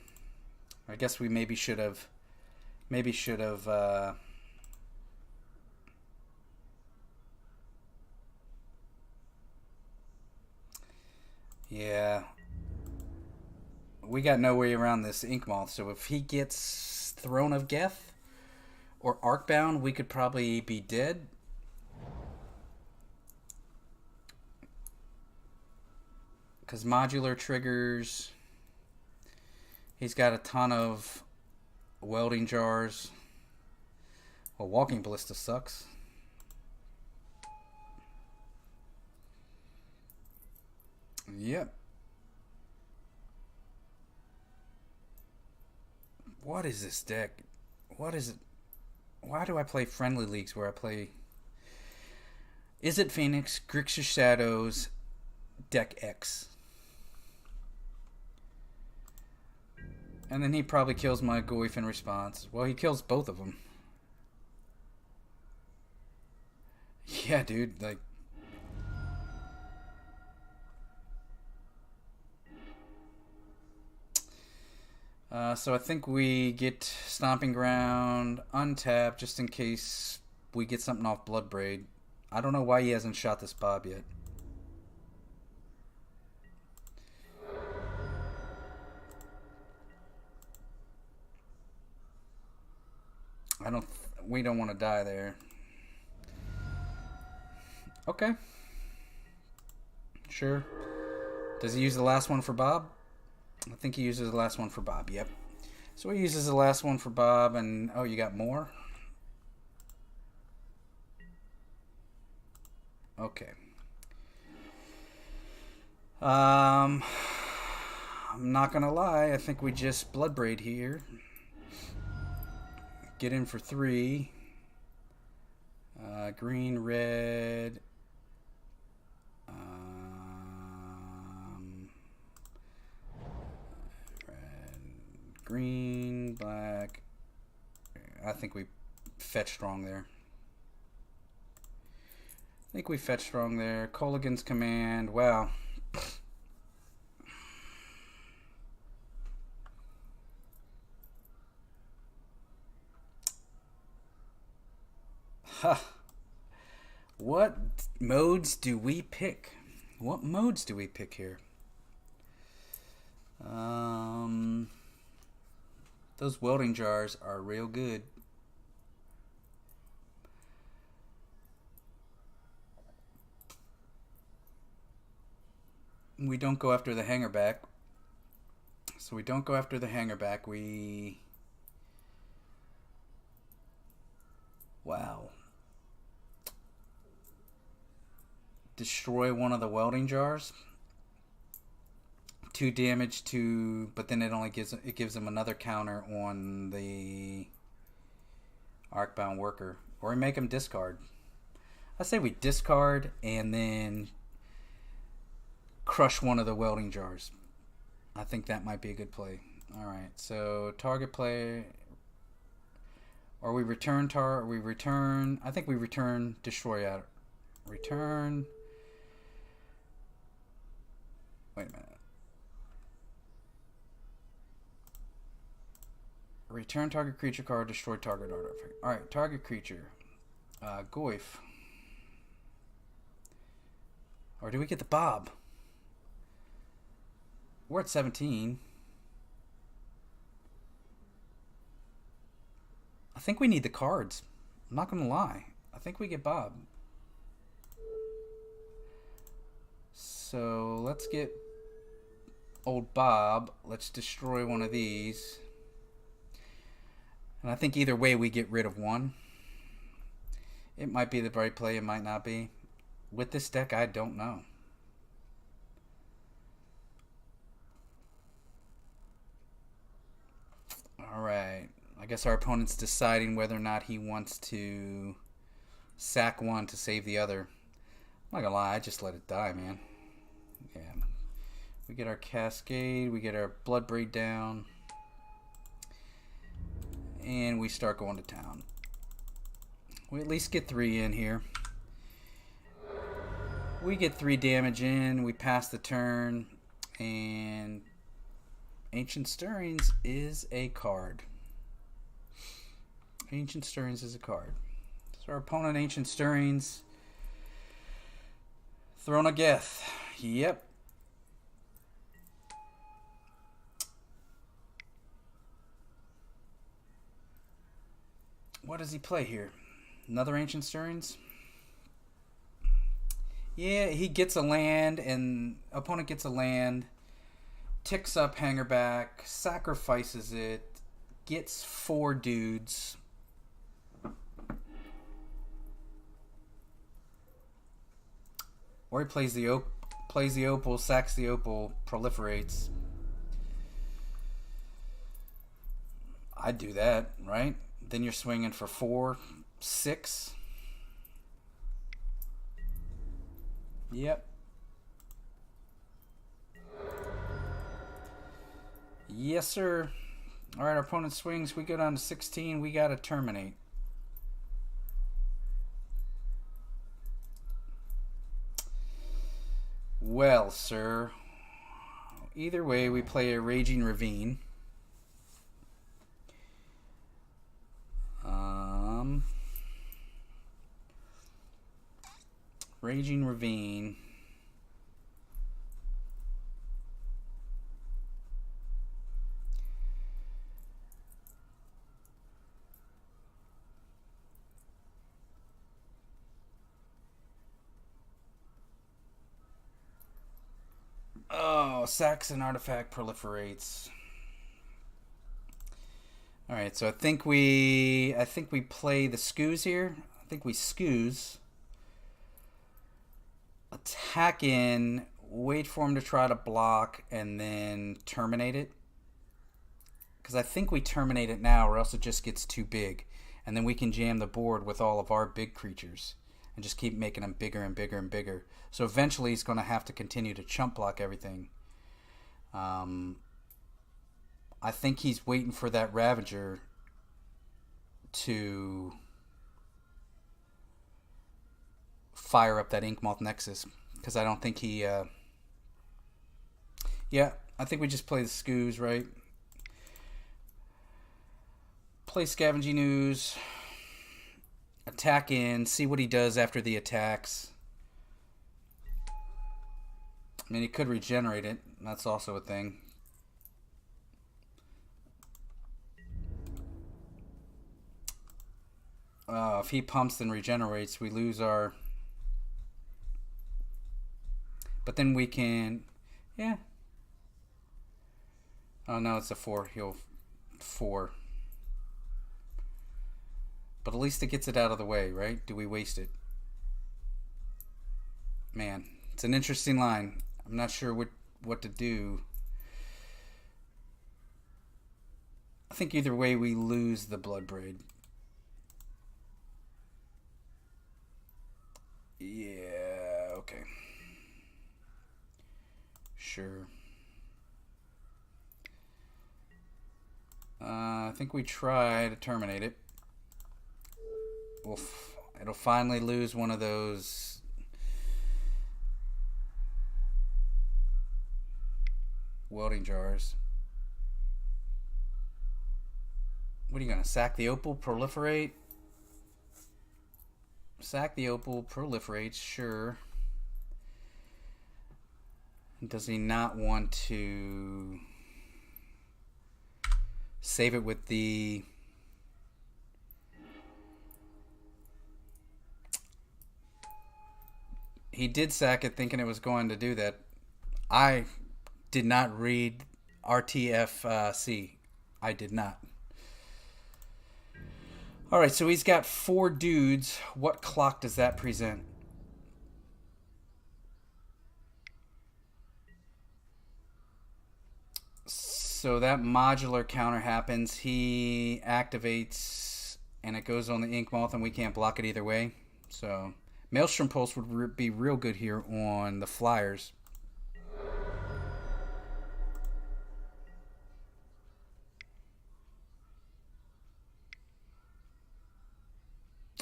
Speaker 1: I guess we maybe should have. Yeah. We got no way around this Ink Moth, so if he gets Throne of Geth or Arcbound, we could probably be dead. Because modular triggers. He's got a ton of welding jars. Well, Walking Ballista sucks. Yep. What is this deck? What is it? Why do I play friendly leagues where I play... Is it Phoenix, Grixis Shadows, Deck X? And then he probably kills my Goif in response. Well, he kills both of them. Yeah, dude, like... so I think we get Stomping Ground, untap, just in case we get something off Bloodbraid. I don't know why he hasn't shot this Bob yet. We don't want to die there. Okay. Sure. Does he use the last one for Bob? I think he uses the last one for Bob, yep. So he uses the last one for Bob, and... Oh, you got more? Okay. I'm not gonna lie, I think we just Bloodbraid here. Get in for 3. Green, red... Green, black. I think we fetch strong there. Colligan's command. Wow. Ha. What modes do we pick? What modes do we pick here? Those welding jars are real good. We don't go after the hanger back. So we don't go after the hanger back. We... Wow. Destroy one of the welding jars. 2 damage to, but then it gives them another counter on the Arcbound Worker, or we make them discard. I say we discard and then crush one of the welding jars. I think that might be a good play. All right, so target play, or we return I think we return destroy out. Return. Wait a minute. Return target creature card, destroy target artifact. Alright, target creature. Goif. Or do we get the Bob? We're at 17. I think we need the cards. I'm not gonna lie. I think we get Bob. So let's get old Bob. Let's destroy one of these. And I think either way we get rid of one. It might be the right play, it might not be. With this deck, I don't know. Alright. I guess our opponent's deciding whether or not he wants to sack one to save the other. I'm not gonna lie, I just let it die, man. Yeah. We get our Cascade, we get our Bloodbraid down. And we start going to town. We at least get 3 in here. We get 3 damage in. We pass the turn. And Ancient Stirrings is a card. Ancient Stirrings is a card. So our opponent, Ancient Stirrings. Throne of Geth. Yep. What does he play here? Another Ancient Stirrings? Yeah, he gets a land, and opponent gets a land, ticks up Hangerback, sacrifices it, gets 4 dudes. Or he plays the Opal, sacks the Opal, proliferates. I'd do that, right? Then you're swinging for 4, 6. Yep. Yes, sir. All right, our opponent swings. We go down to 16. We got to terminate. Well, sir. Either way, we play a Raging Ravine. Raging Ravine. Oh, Saxon artifact proliferates. All right, so I think we play the Scoos here. I think we Scoos. Attack in, wait for him to try to block, and then terminate it. Because I think we terminate it now, or else it just gets too big. And then we can jam the board with all of our big creatures. And just keep making them bigger and bigger and bigger. So eventually he's going to have to continue to chump block everything. I think he's waiting for that Ravager to fire up that Inkmoth Nexus. Because I don't think he... Yeah, I think we just play the Scoos, right? Play Scavenging Ooze. Attack in, see what he does after the attacks. I mean, he could regenerate it. That's also a thing. If he pumps and regenerates, we lose our... But then we can... Yeah. Oh, no, it's a 4. He'll... 4. But at least it gets it out of the way, right? Do we waste it? Man, it's an interesting line. I'm not sure what to do. I think either way we lose the Bloodbraid. Yeah, okay. Sure. I think we try to terminate it. It'll finally lose one of those welding jars. What are you gonna sack the opal? Proliferate? Sack the opal, proliferates, sure. Does he not want to save it with the... He did sack it thinking it was going to do that. I did not read RTFC. I did not. Alright, so he's got 4 dudes. What clock does that present? So that modular counter happens. He activates, and it goes on the Inkmoth, and we can't block it either way. So... Maelstrom Pulse would be real good here on the Flyers.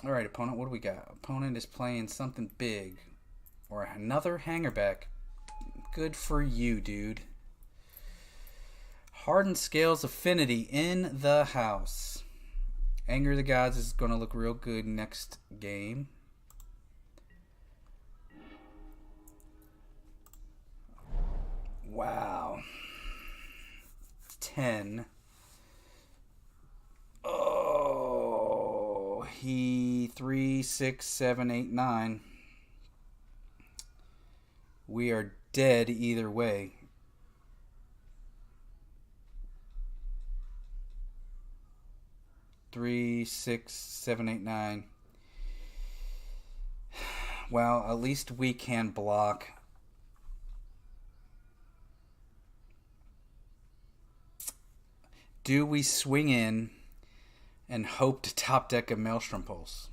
Speaker 1: Alright, opponent, what do we got? Opponent is playing something big. Or another Hangerback. Good for you, dude. Hardened Scales Affinity in the house. Anger of the Gods is going to look real good next game. Wow. 10. Oh, he 3, 6, 7, 8, 9. We are dead either way. Three, 6, 7, 8, 9. Well, at least we can block. Do we swing in and hope to top deck a Maelstrom Pulse?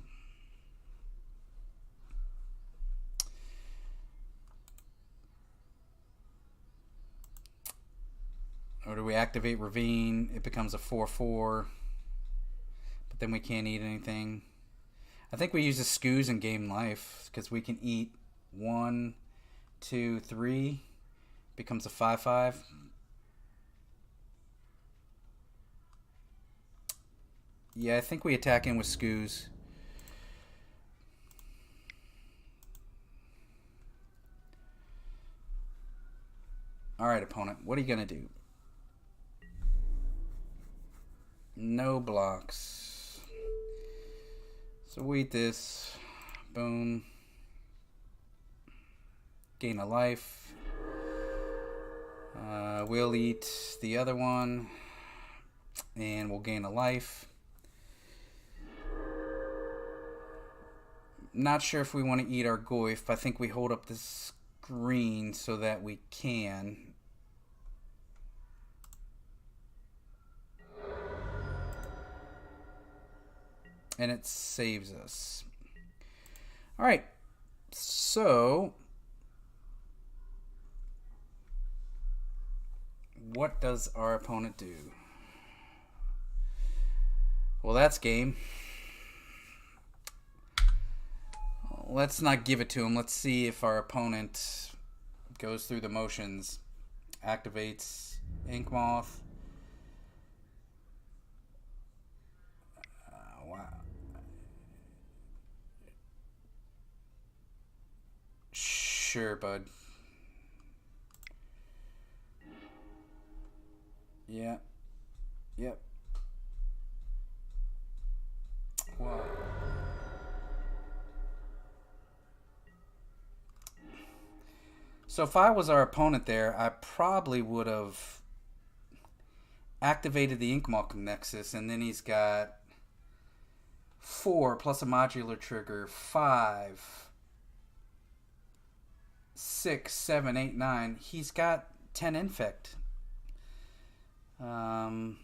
Speaker 1: Or do we activate Ravine, it becomes a 4/4. But then we can't eat anything. I think we use the Scoos and gain life because we can eat 1, 2, 3. Becomes a 5/5. Yeah, I think we attack in with Scoos. Alright, opponent. What are you going to do? No blocks. So we eat this. Boom. Gain a life. We'll eat the other one. And we'll gain a life. Not sure if we want to eat our Goyf. I think we hold up the screen so that we can. And it saves us. Alright. So, what does our opponent do? Well, that's game. Let's not give it to him. Let's see if our opponent goes through the motions. Activates Ink Moth. Wow. Sure, bud. Yeah. Yep. Wow. So if I was our opponent there, I probably would have activated the Inkmoth Nexus, and then he's got 4 plus a modular trigger, 5, 6, 7, 8, 9. He's got 10 infect. Wow,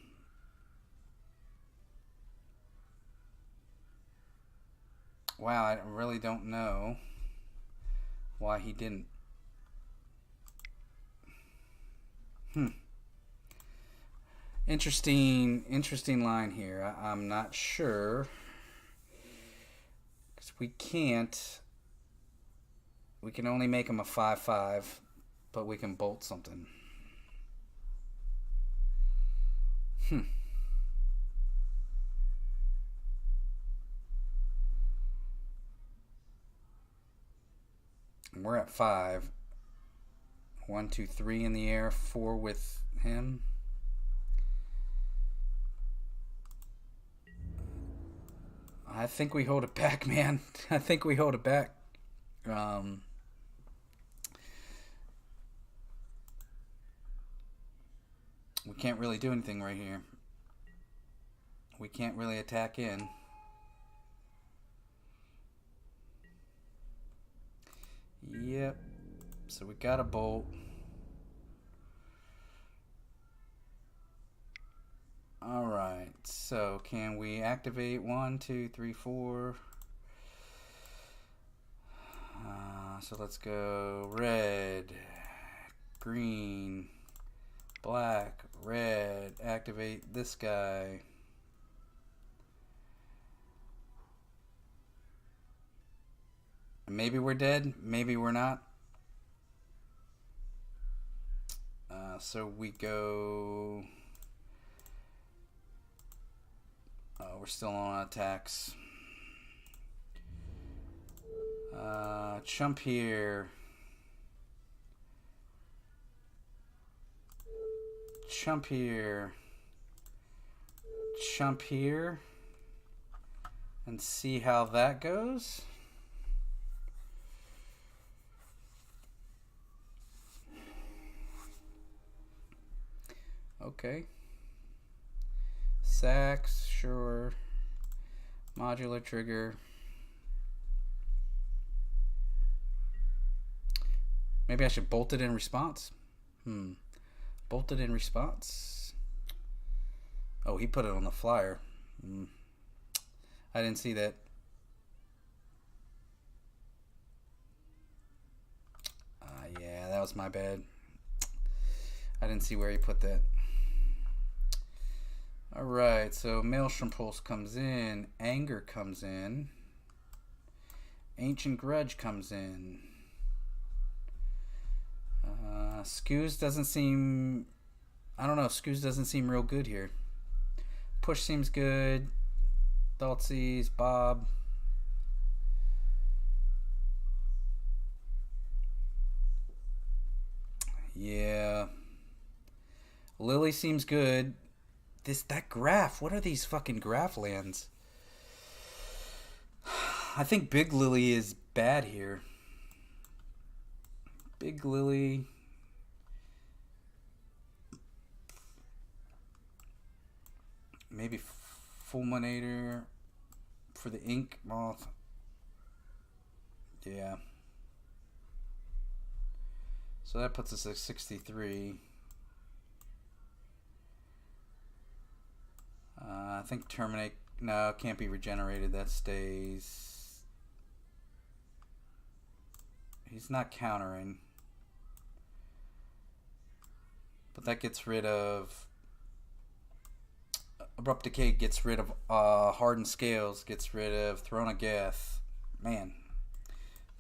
Speaker 1: I really don't know why he didn't. Interesting line here. I'm not sure. Because we can only make him a 5/5, but we can bolt something. We're at 5. 1, 2, 3 in the air, 4 with him. I think we hold it back, man. I think we hold it back. We can't really do anything right here. We can't really attack in. Yep. So we got a bolt. Alright, so can we activate 1, 2, 3, 4? So let's go red, green, black, red. Activate this guy. Maybe we're dead, maybe we're not. So we go... we're still on attacks. Chump here. Chump here. Chump here. And see how that goes. Okay. Sax, sure. Modular trigger. Maybe I should bolt it in response. Bolted in response. Oh, he put it on the flyer. I didn't see that. Yeah, that was my bad. I didn't see where he put that. Alright, so Maelstrom Pulse comes in, Anger comes in, Ancient Grudge comes in. Scoos doesn't seem... I don't know, Scoos doesn't seem real good here. Push seems good. Thoughtseize, Bob. Yeah. Lily seems good. That graph, what are these fucking graph lands? I think Big Lily is bad here. Big Lily. Maybe Fulminator for the Ink Moth. Yeah. So that puts us at 63. I think Terminate. No, it can't be regenerated. That stays. He's not countering. But that gets rid of... Abrupt Decay gets rid of Hardened Scales, gets rid of Throne of Gath. Man.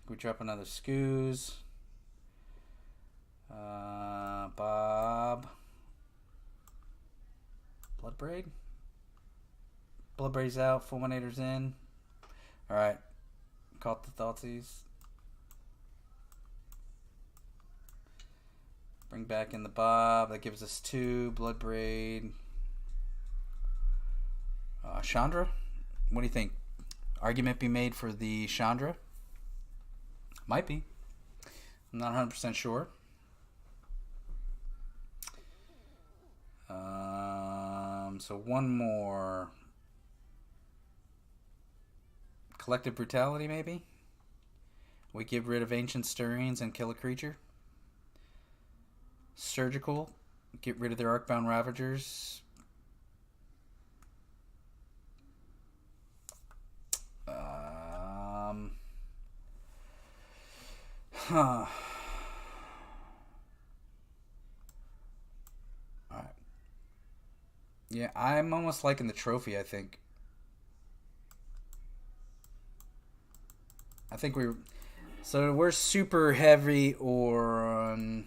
Speaker 1: We drop another Scoos. Bob. Bloodbraid? Bloodbraid's out, Fulminator's in. Alright. Caught the Thoughtseize. Bring back in the Bob. That gives us 2. Bloodbraid. Chandra? What do you think? Argument be made for the Chandra? Might be. I'm not 100% sure. So one more. Collective Brutality, maybe? We get rid of Ancient Stirrings and kill a creature. Surgical. Get rid of their Arcbound Ravagers. Alright. Yeah, I'm almost liking the trophy, I think. I think we're... So we're super heavy on...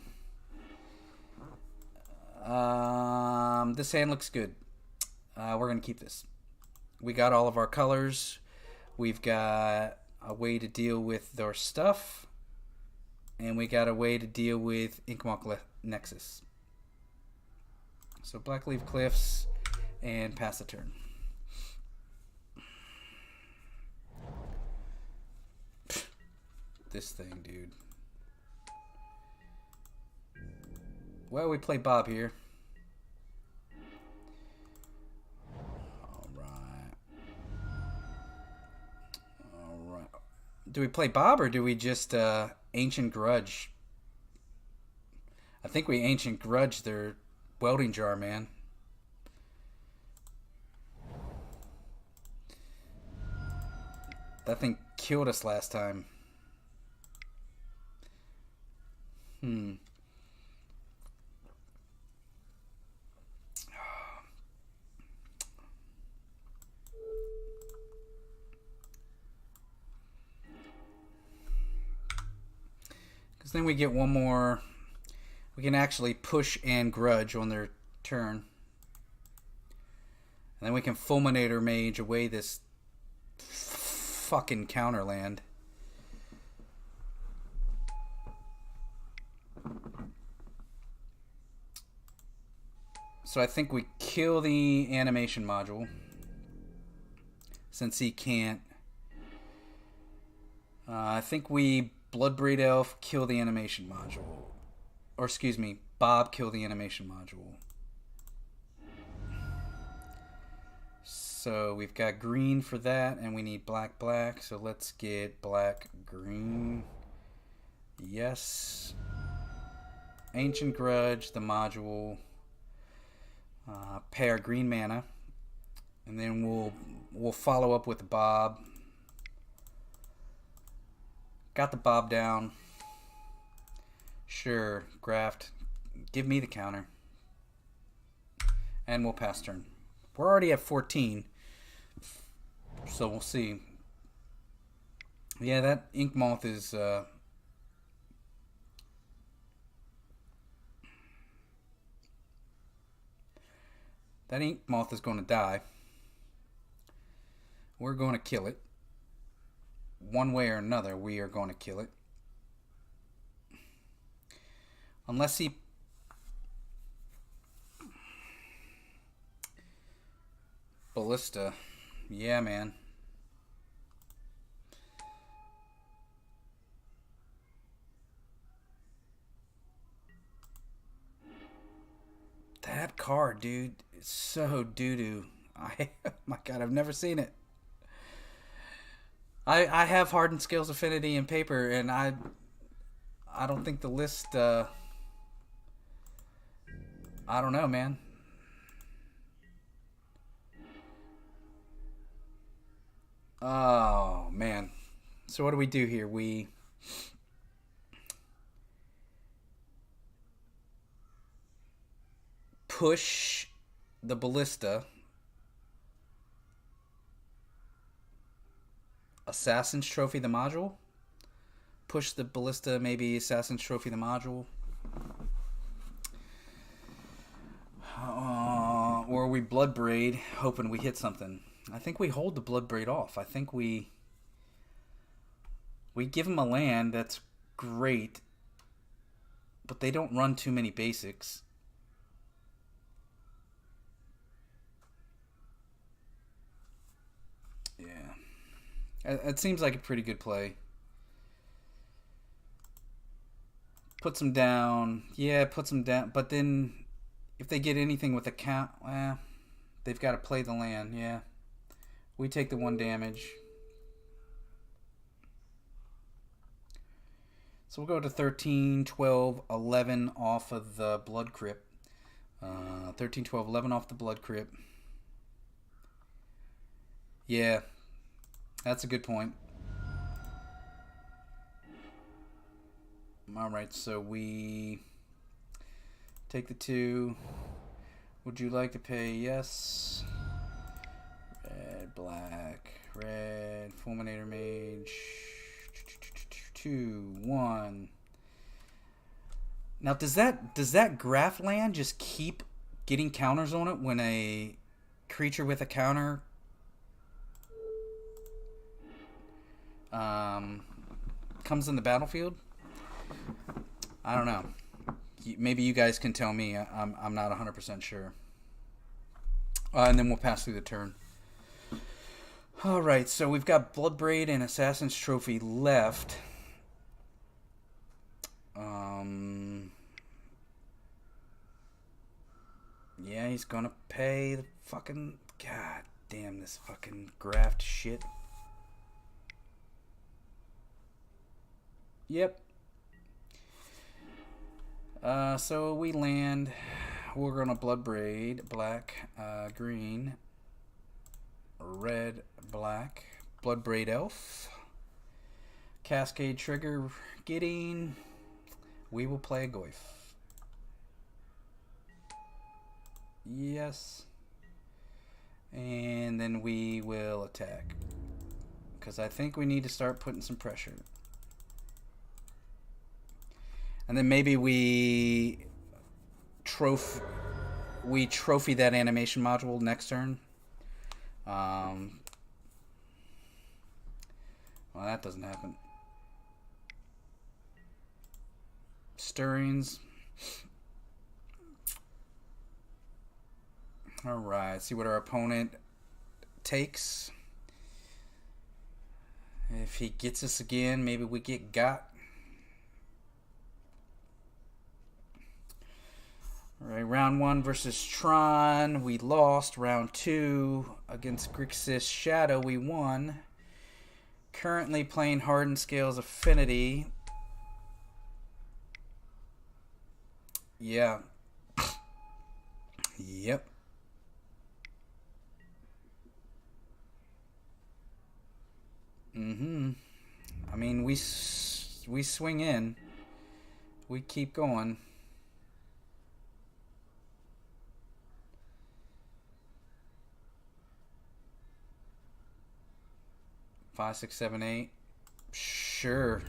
Speaker 1: this hand looks good. We're going to keep this. We got all of our colors. We've got a way to deal with our stuff. And we got a way to deal with Inkmoth Nexus. So Blackleaf Cliffs and pass the turn. This thing, dude. Well, we play Bob here. Alright. Do we play Bob or do we just Ancient Grudge? I think we Ancient Grudge their welding jar, man. That thing killed us last time. Because then we get one more. We can actually push and grudge on their turn. And then we can Fulminator Mage away this fucking counterland. So I think we kill the animation module. Since he can't. I think we Bloodbraid Elf, kill the animation module. Or excuse me, Bob, kill the animation module. So we've got green for that, and we need black, black. So let's get black, green. Yes. Ancient Grudge, the module. Pay our green mana. And then we'll follow up with Bob. Got the Bob down. Sure, Graft. Give me the counter. And we'll pass turn. We're already at 14. So we'll see. Yeah, that ink moth is... that ink moth is going to die. We're going to kill it. One way or another, we are going to kill it. Unless he... Ballista. Yeah, man. That card, dude, is so doo-doo. Oh my God, I've never seen it. I have Hardened Scales Affinity in paper, and I don't think the list, I don't know, man. Oh, man. So what do we do here? We push the Ballista. Assassin's Trophy the module. Push the Ballista, maybe Assassin's Trophy the module. Or we Blood Braid, hoping we hit something. I think we hold the Blood Braid off. I think we give them a land that's great, but they don't run too many basics. Yeah. It seems like a pretty good play. Puts them down. Yeah, puts them down. But then if they get anything with a count, they've got to play the land. Yeah. We take the 1 damage. So we'll go to 13, 12, 11 off of the Blood Crypt. 13, 12, 11 off the Blood Crypt. Yeah. That's a good point. Alright, so we take the 2. Would you like to pay? Yes. Red, black, red, Fulminator Mage. 2, 1. Now, does that Graph land just keep getting counters on it when a creature with a counter comes in the battlefield? I don't know. Maybe you guys can tell me. I'm not 100% sure. And then we'll pass through the turn. Alright, so we've got Blood Braid and Assassin's Trophy left. Yeah, he's gonna pay the fucking... God damn this fucking graft shit. Yep. So we land. We're gonna Blood Braid, black, green, red, black, Blood Braid Elf, Cascade Trigger getting. We will play a Goyf. Yes. And then we will attack. Because I think we need to start putting some pressure. And then maybe we trophy that animation module next turn. Well, that doesn't happen. Stirrings. Alright, see what our opponent takes. If he gets us again, maybe we get got. Alright, round 1 versus Tron, we lost. Round 2 against Grixis Shadow, we won. Currently playing Hardened Scales Affinity. Yeah. Yep. I mean, we swing in. We keep going. 5, 6, 7, 8. Sure.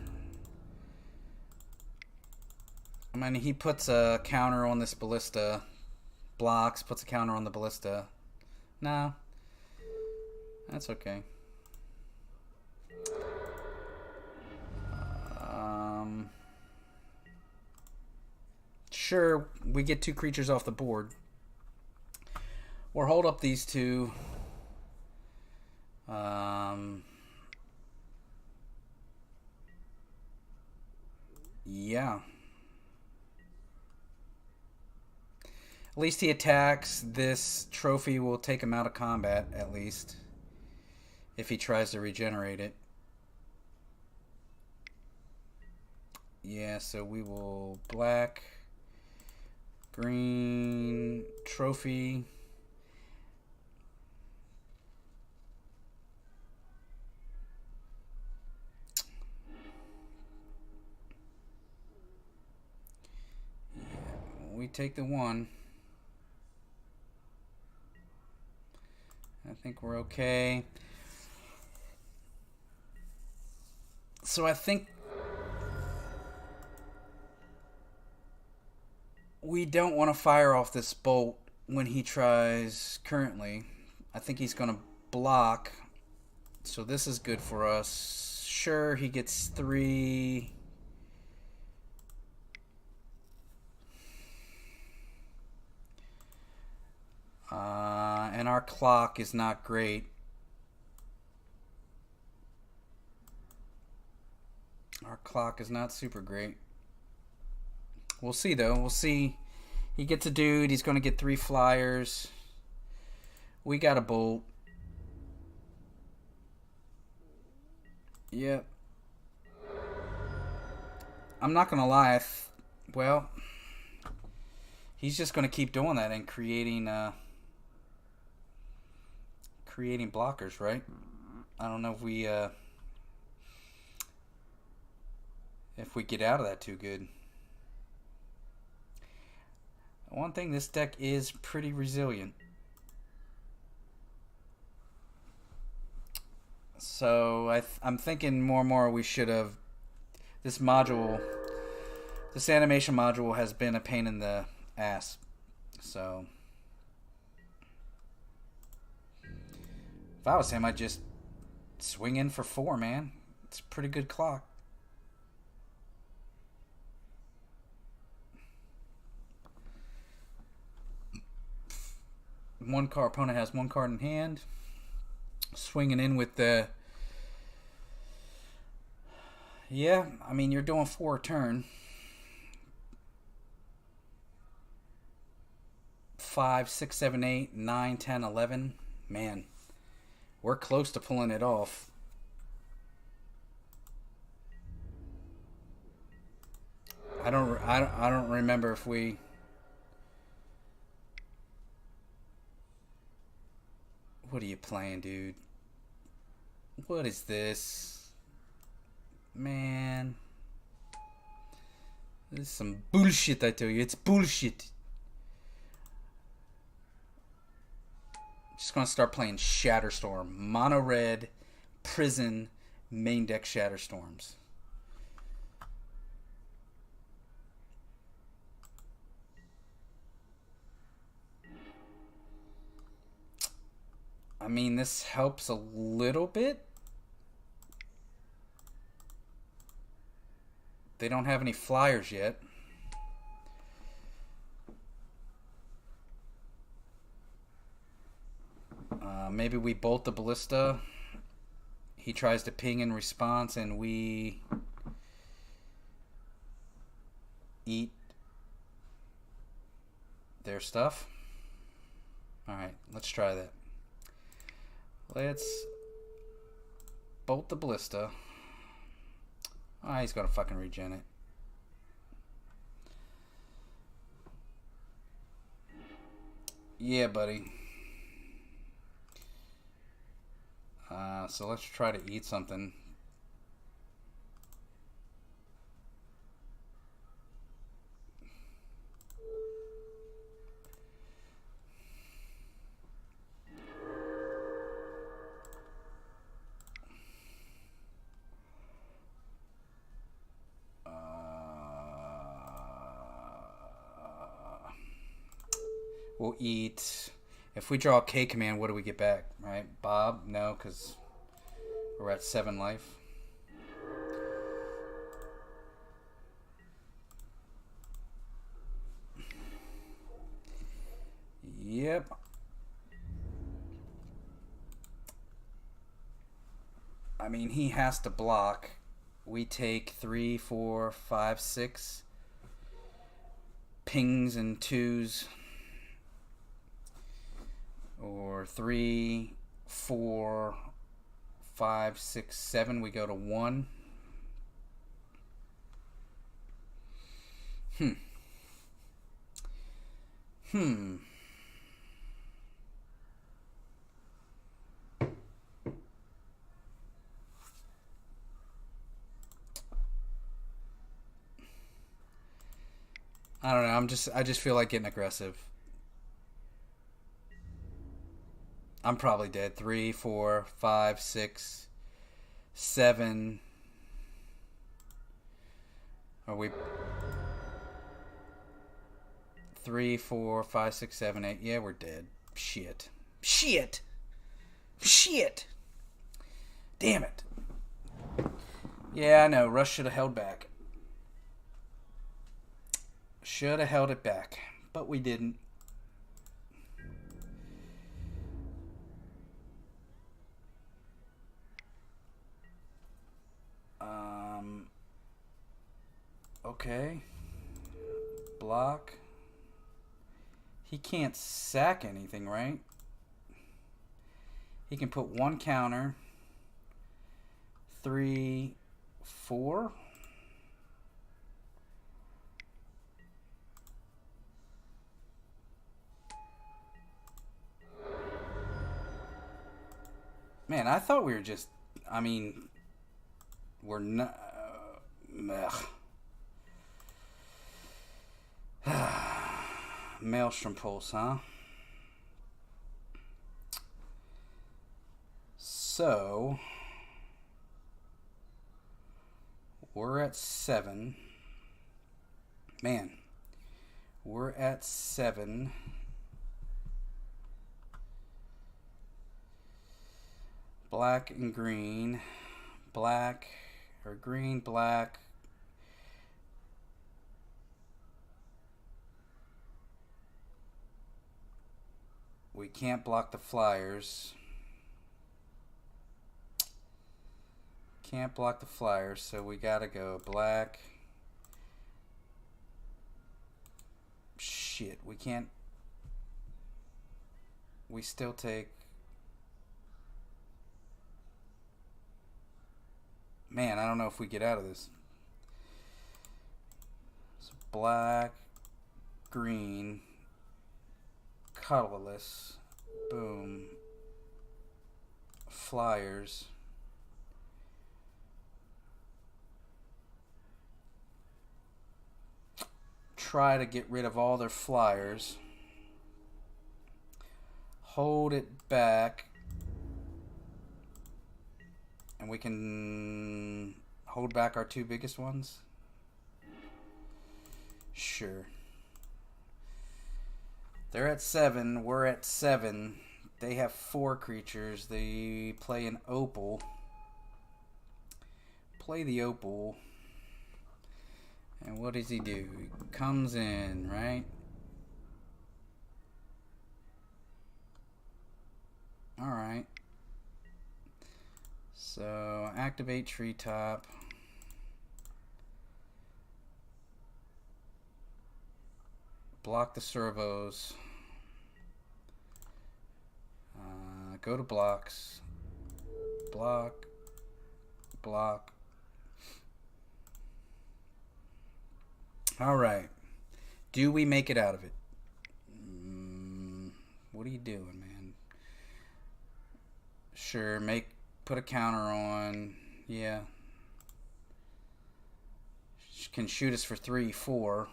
Speaker 1: I mean, he puts a counter on this ballista. Blocks, puts a counter on the ballista. No. That's okay. Sure, we get 2 creatures off the board. Or hold up these 2. Yeah. At least he attacks. This trophy will take him out of combat, at least. If he tries to regenerate it. Yeah, so we will black, green, trophy. Yeah, we take the 1. I think we're okay. So I think we don't want to fire off this bolt when he tries currently. I think he's going to block. So this is good for us. Sure, he gets 3. And our clock is not great. Our clock is not super great. We'll see, though. We'll see. He gets a dude. He's going to get 3 flyers. We got a bolt. Yep. I'm not going to lie. Well, he's just going to keep doing that and creating blockers, right? I don't know if we get out of that too good. One thing, this deck is pretty resilient. So I'm thinking more and more we should have... This animation module has been a pain in the ass. So... If I was him, I'd just swing in for 4, man. It's a pretty good clock. Opponent has 1 card in hand. Swinging in with the... Yeah, I mean, you're doing 4 a turn. 5, 6, 7, 8, 9, 10, 11. Man, we're close to pulling it off. I don't remember if we... What are you playing, dude? What is this? Man. This is some bullshit, I tell you. It's bullshit. Just gonna start playing Shatterstorm. Mono red, prison, main deck Shatterstorms. I mean, this helps a little bit. They don't have any flyers yet. Maybe we bolt the ballista. He tries to ping in response, and we eat their stuff. Alright, let's try that. Let's bolt the ballista. Ah, he's gonna fucking regen it. Yeah, buddy. So let's try to eat something. We'll eat. If we draw a K command, what do we get back? Right? Bob? No, because we're at 7 life. Yep. I mean, he has to block. We take 3, 4, 5, 6 pings and 2s. Or 3, 4, 5, 6, 7. We go to 1. I don't know. I just feel like getting aggressive. I'm probably dead. 3, 4, 5, 6, 7. Are we 3, 4, 5, 6, 7, 8? Yeah, we're dead. Shit. Shit. Shit. Damn it. Yeah, I know. Rush should have held back. Should have held it back, but we didn't. Okay. Block. He can't sack anything, right? He can put 1 counter. 3, 4. Man, I thought we were just... I mean... We're not... Maelstrom Pulse, huh? So... We're at 7. Man. We're at 7. Black and green. Black or green, black. We can't block the flyers. Can't block the flyers, so we gotta go black. Shit, we can't. We still take. Man, I don't know if we get out of this. So black, green, colorless, boom, flyers. Try to get rid of all their flyers. Hold it back. And we can hold back our 2 biggest ones. Sure. They're at 7. We're at 7. They have 4 creatures. They play an opal. Play the opal. And what does he do? He comes in, right? Alright. So, activate treetop. Block the servos. Go to blocks. Block. Block. Alright. Do we make it out of it? What are you doing, man? Sure, put a counter on. Yeah. Can shoot us for 3, 4.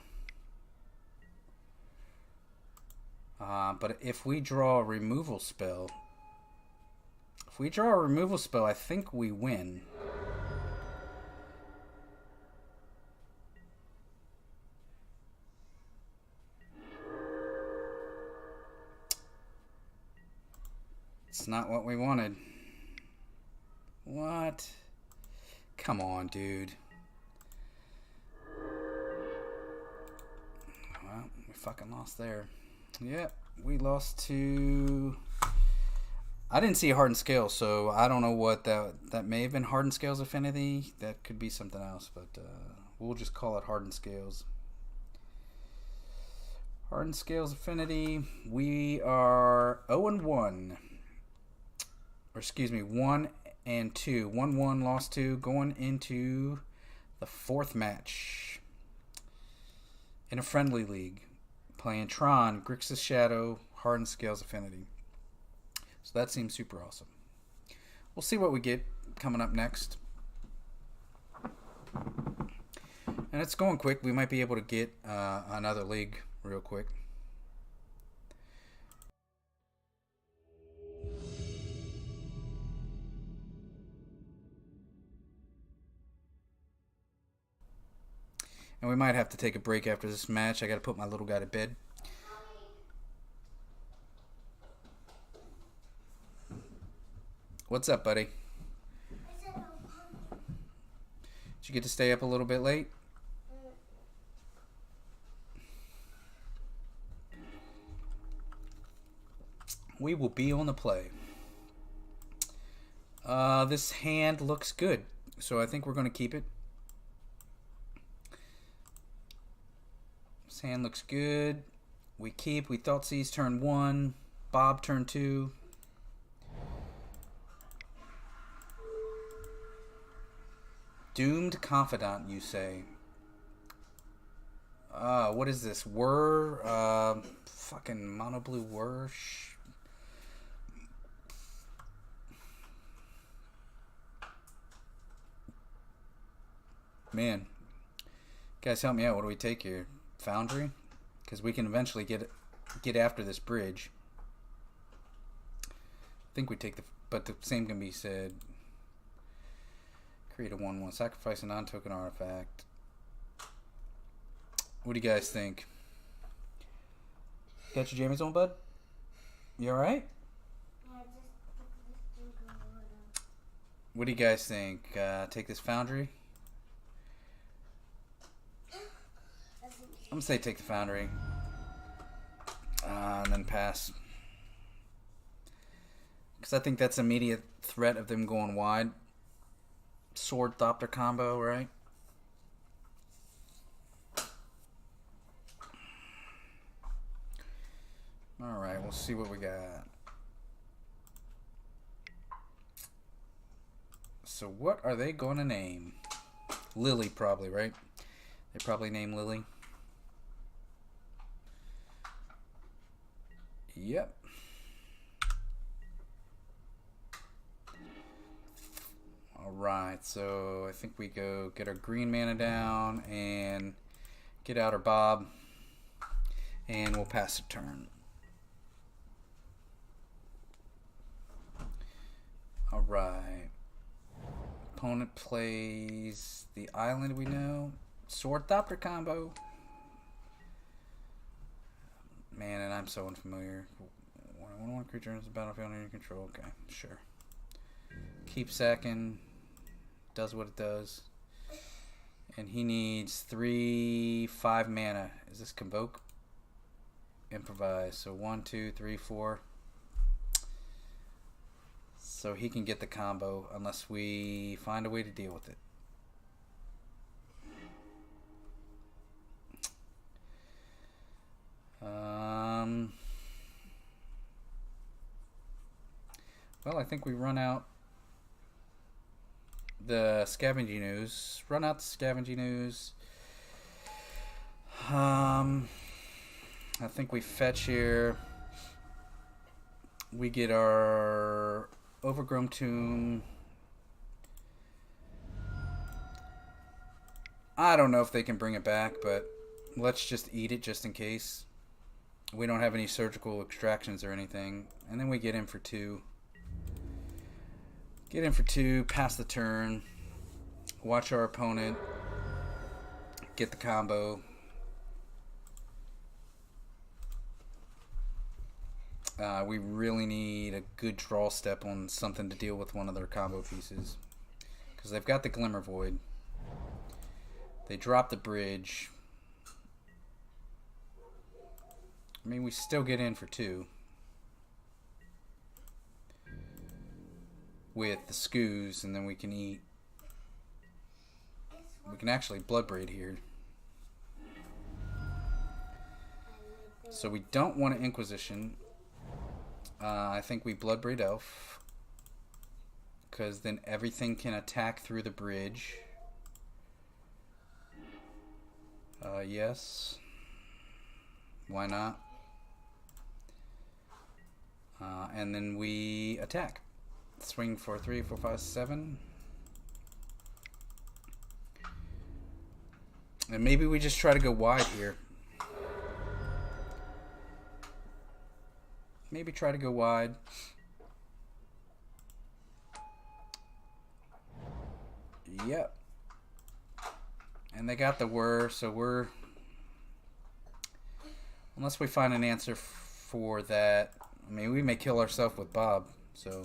Speaker 1: But if we draw a removal spell... If we draw a removal spell, I think we win. It's not what we wanted. What? Come on, dude. Well, we fucking lost there. Yep, we lost to... I didn't see Hardened Scales, so I don't know what that may have been. Hardened Scales Affinity. That could be something else, but we'll just call it Hardened Scales. Hardened Scales Affinity. We are 0-1. Or excuse me, 1-2. 1-1, lost 2. Going into the 4th match in a friendly league, playing Tron, Grixis Shadow, Hardened Scales Affinity. So that seems super awesome. We'll see what we get coming up next. And it's going quick. We might be able to get another league real quick. And we might have to take a break after this match. I got to put my little guy to bed. What's up, buddy? Did you get to stay up a little bit late? We will be on the play. This hand looks good, so I think we're going to keep it. This hand looks good. We keep. We Thoughtseize turn 1. Bob turn 2. Doomed Confidant, you say? What is this? Fucking mono blue whir. Man, guys, help me out. What do we take here? Foundry, because we can eventually get after this bridge. I think we take but the same can be said. Create a 1/1. Sacrifice a non-token artifact. What do you guys think? Got your jammies on, bud? You alright? Yeah, just what do you guys think? Take this Foundry? I'm going to say take the Foundry. And then pass. Because I think that's immediate threat of them going wide. Sword Thopter combo, right? Alright, we'll see what we got. So what are they going to name? Lily, probably, right? They probably name Lily. Yep. Alright, so I think we go get our green mana down and get out our Bob, and we'll pass a turn. Alright. Opponent plays the island we know. Sword Thopter combo. Man, and I'm so unfamiliar. One creature enters the battlefield under your control. Okay, sure. Keep sacking. Does what it does. And he needs 3/5 mana. Is this Convoke? Improvise. So 1, 2, 3, 4. So he can get the combo unless we find a way to deal with it. Well, I think we run out the scavenging ooze. Run out the scavenging ooze. I think we fetch here. We get our Overgrown Tomb. I don't know if they can bring it back, but let's just eat it just in case. We don't have any surgical extractions or anything. And then we get in for 2. Get in for 2, pass the turn. Watch our opponent get the combo. We really need a good draw step on something to deal with one of their combo pieces. Because they've got the Glimmer Void. They drop the bridge. I mean, we still get in for 2. With the Scoos, and then we can eat. We can actually Blood Braid here. So we don't want an Inquisition. I think we Blood Braid Elf. Because then everything can attack through the bridge. Yes. Why not? And then we attack. Swing for 3, 4, 5, 7. And maybe we just try to go wide here. Maybe try to go wide. Yep. And they got the whir, so we're... Unless we find an answer for that. I mean, we may kill ourselves with Bob, so...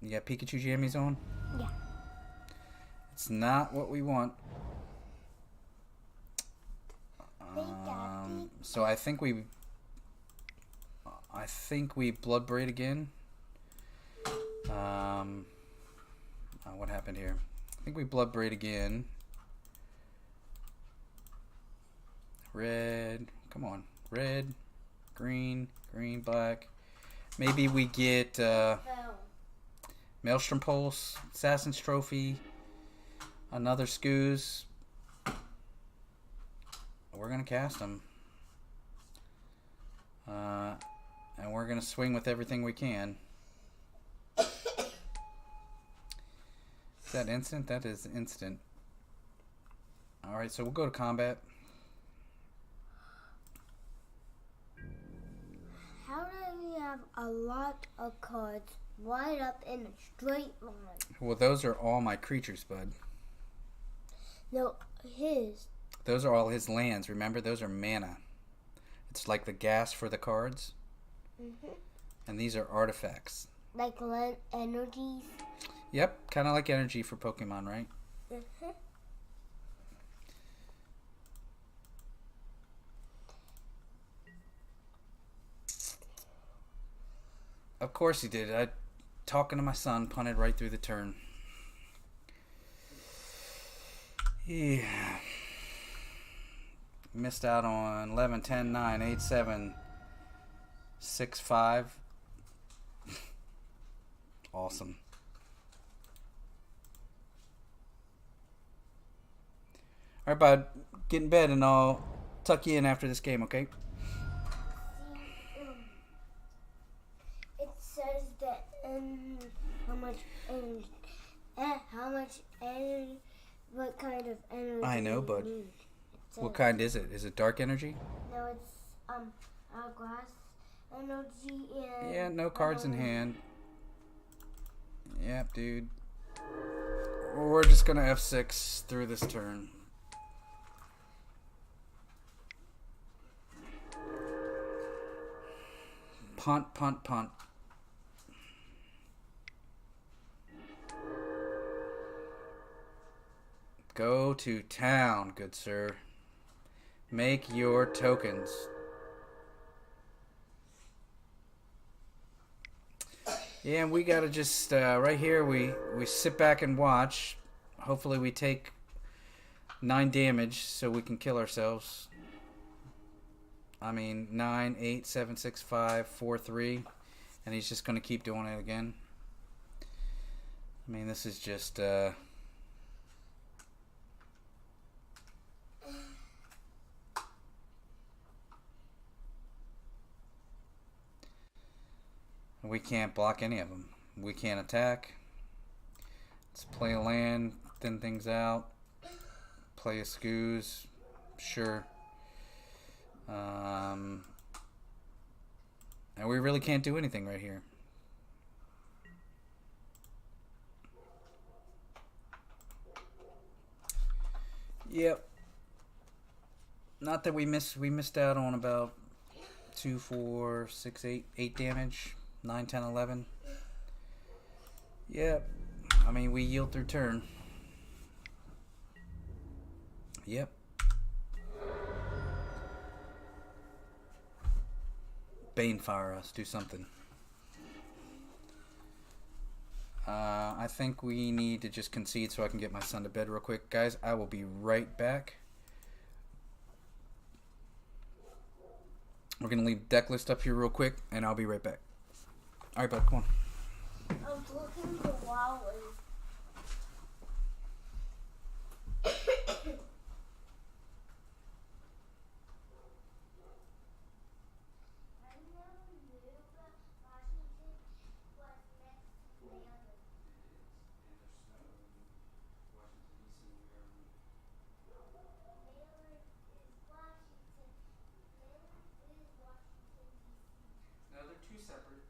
Speaker 1: You got Pikachu jammies on?
Speaker 2: Yeah.
Speaker 1: It's not what we want. So I think we Blood Braid again. What happened here? I think we Blood Braid again. Red, come on, red, green, green, black. Maybe we get Maelstrom Pulse, Assassin's Trophy, another Scoos. We're gonna cast them. And we're going to swing with everything we can. Is that instant? That is instant. Alright, so we'll go to combat.
Speaker 2: How do we have a lot of cards right up in a straight line?
Speaker 1: Well, those are all my creatures, bud.
Speaker 2: No, his.
Speaker 1: Those are all his lands. Remember, those are mana. It's like the gas for the cards. Mm-hmm. And these are artifacts.
Speaker 2: Like energies?
Speaker 1: Yep, kind of like energy for Pokemon, right?
Speaker 2: Mm-hmm.
Speaker 1: Of course he did. Talking to my son, punted right through the turn. Yeah. Missed out on 11, 10, 9, 8, 7, 6, 5. Awesome. Alright, bud. Get in bed and I'll tuck you in after this game, okay?
Speaker 2: It says that how much energy, what kind of energy.
Speaker 1: I know, bud. What kind is it? Is it dark energy?
Speaker 2: No, it's grass energy and.
Speaker 1: Yeah, no cards in hand. Yep, dude. We're just gonna F6 through this turn. Punt, punt, punt. Go to town, good sir. Make your tokens. Yeah, and we gotta just right here. We sit back and watch. Hopefully, we take 9 damage so we can kill ourselves. I mean, 9, 8, 7, 6, 5, 4, 3, and he's just gonna keep doing it again. I mean, this is just. We can't block any of them. We can't attack. Let's play a land, thin things out. Play a Scoos. Sure. And we really can't do anything right here. Yep. Not that we missed out on about 2, 4, 6, 8 damage. 9, 10, 11. Yep. I mean, we yield through turn. Yep. Banefire us. Do something. I think we need to just concede so I can get my son to bed real quick. Guys, I will be right back. We're going to leave deck list up here real quick, and I'll be right back. All right, bud, come on.
Speaker 2: I was looking for flowers.
Speaker 1: No, they're two separate.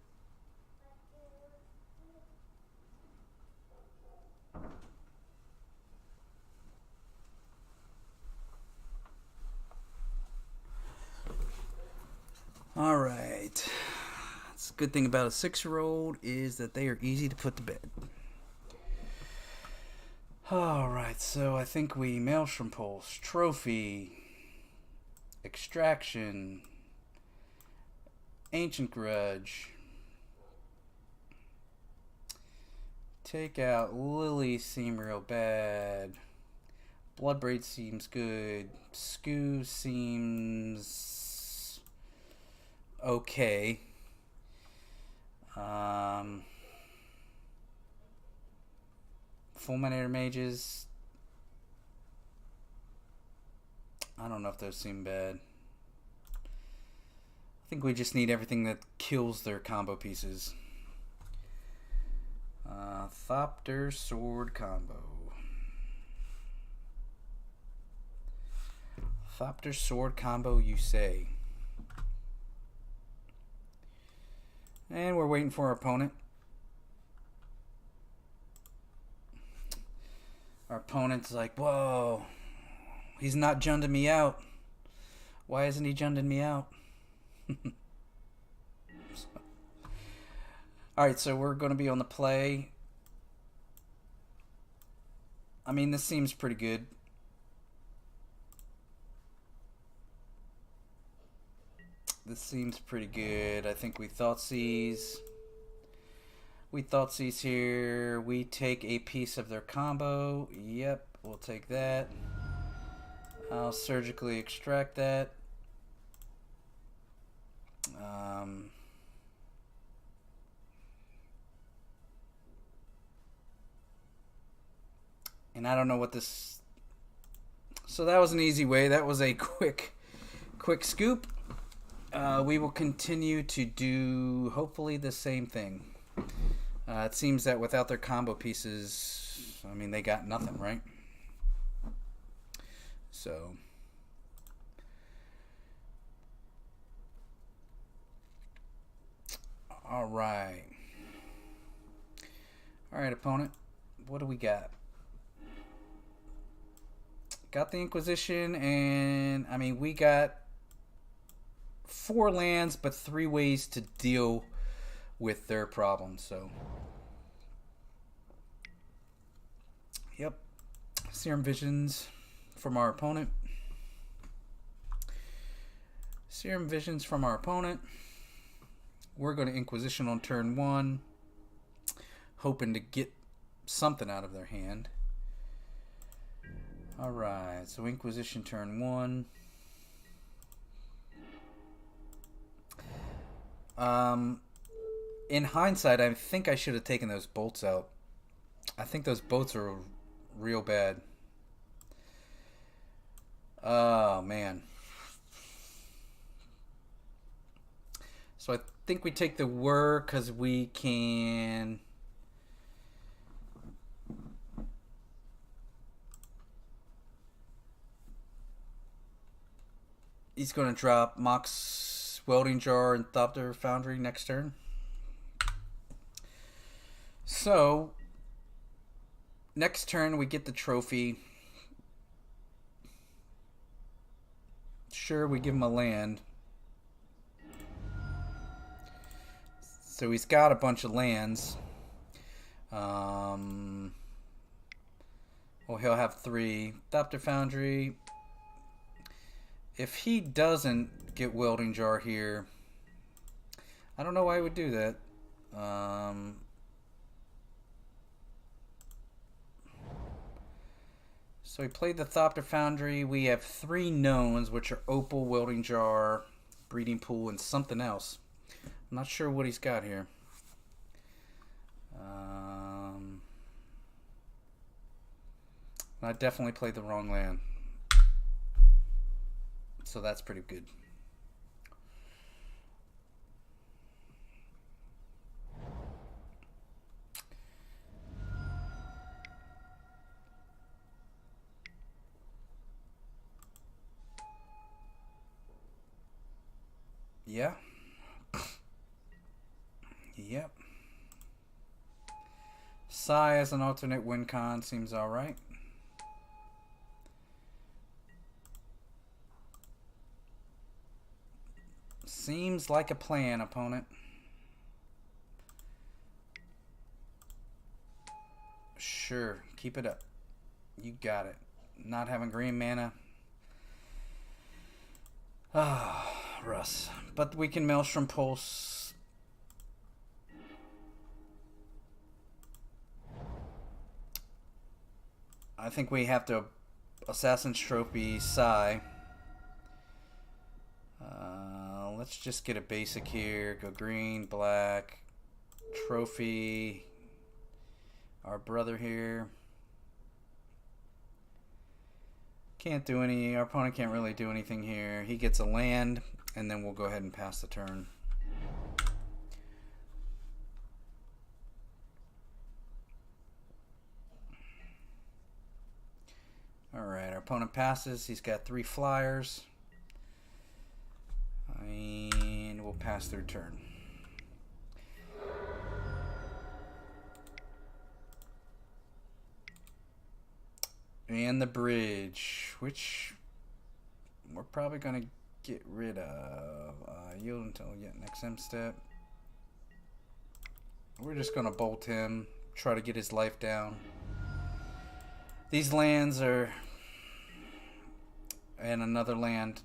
Speaker 1: All right. That's a good thing about a 6-year-old is that they are easy to put to bed. All right, so I think we Maelstrom Pulse, Trophy, Extraction, Ancient Grudge. Take out Lily seem real bad. Bloodbraid seems good. Skoo seems okay. Fulminator Mages. I don't know if those seem bad. I think we just need everything that kills their combo pieces. Thopter Sword combo. Thopter Sword combo, you say. And we're waiting for our opponent. Our opponent's like, whoa, he's not junding me out. Why isn't he junding me out? Alright, so we're going to be on the play. I mean, this seems pretty good. This seems pretty good. I think we Thoughtseize. We Thoughtseize here. We take a piece of their combo. Yep, we'll take that. I'll surgically extract that. And I don't know what this... So that was an easy way. That was a quick scoop. We will continue to do, hopefully, the same thing. It seems that without their combo pieces, I mean, they got nothing, right? So... Alright. Alright, opponent. What do we got? Got the Inquisition, and, I mean, we got 4 lands, but 3 ways to deal with their problems, so. Yep. Serum Visions from our opponent. Serum Visions from our opponent. We're going to Inquisition on turn 1, hoping to get something out of their hand. Alright, so Inquisition turn 1. In hindsight, I think I should have taken those bolts out. I think those bolts are real bad. Oh, man. So I think we take the whir because we can... He's going to drop Mox Welding Jar and Thopter Foundry next turn. So, next turn we get the trophy. Sure, we give him a land. So he's got a bunch of lands. Well, he'll have 3. Adopter Foundry. If he doesn't get Welding Jar here, I don't know why he would do that. So he played the Thopter Foundry. We have 3 knowns, which are Opal, Welding Jar, Breeding Pool, and something else. I'm not sure what he's got here. I definitely played the wrong land. So that's pretty good. Yeah. Yep. Psy as an alternate win con seems alright. Seems like a plan, opponent. Sure, keep it up. You got it. Not having green mana. Ah, Russ. But we can Maelstrom Pulse. I think we have to Assassin's Trophy Psy. Let's just get a basic here. Go green, black, trophy. Our brother here. Can't do any. Our opponent can't really do anything here. He gets a land, and then we'll go ahead and pass the turn. Alright, our opponent passes. He's got 3 flyers. And we'll pass through turn. And the bridge, which we're probably going to get rid of. Yield until yet next M step. We're just going to bolt him, try to get his life down. These lands are... and another land.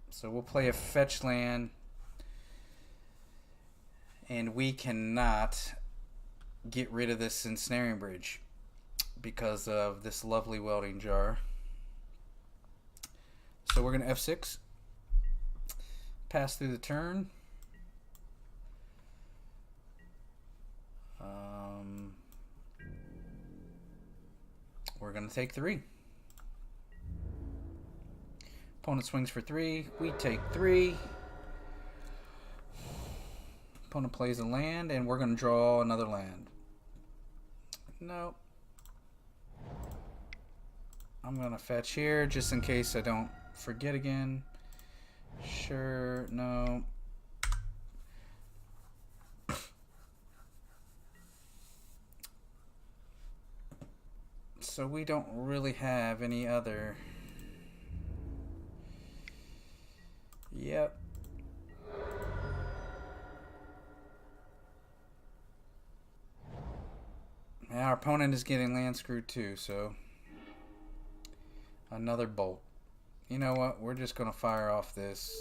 Speaker 1: So we'll play a fetch land. And we cannot get rid of this ensnaring bridge because of this lovely Welding Jar. So we're going to F6. Pass through the turn. We're going to take 3. Opponent swings for 3. We take 3. Opponent plays a land, and we're going to draw another land. Nope. I'm going to fetch here just in case I don't forget again. Sure, no. So we don't really have any other... Yep. Our opponent is getting land screwed too, so... Another bolt. You know what? We're just going to fire off this.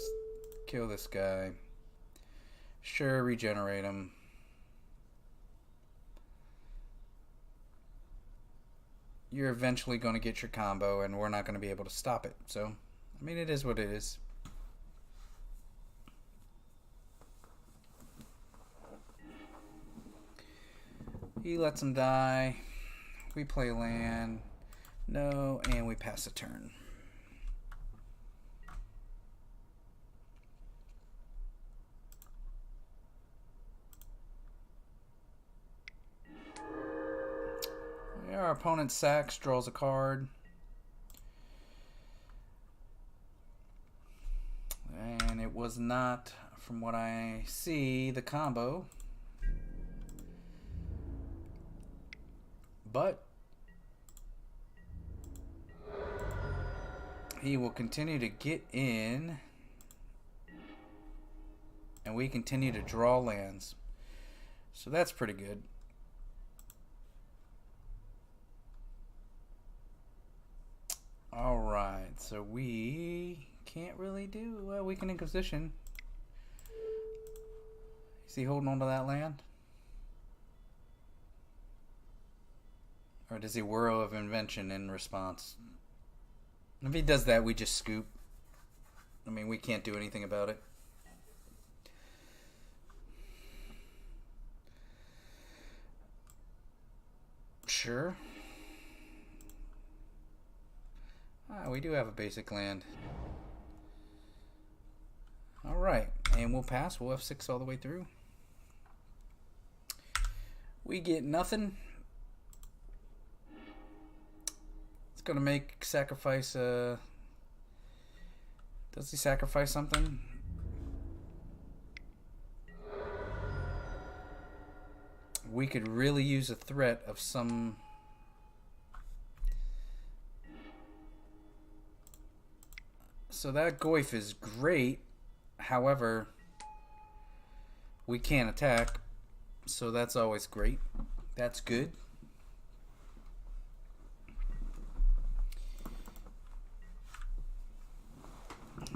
Speaker 1: Kill this guy. Sure, regenerate him. You're eventually going to get your combo, and we're not going to be able to stop it. So, I mean, it is what it is. He lets him die. We play land. No, and we pass a turn. Our opponent sacks, draws a card. And it was not, from what I see, the combo. But he will continue to get in, and we continue to draw lands. So that's pretty good. Alright, so we can't really do, well, we can Inquisition. Is he holding on to that land? Or does he Whirl of Invention in response? If he does that, we just scoop. I mean, we can't do anything about it. Sure. We do have a basic land. Alright, and we'll pass. We'll F6 all the way through. We get nothing. It's gonna make sacrifice. Does he sacrifice something? We could really use a threat of some. So that Goyf is great. However, we can't attack. So that's always great. That's good.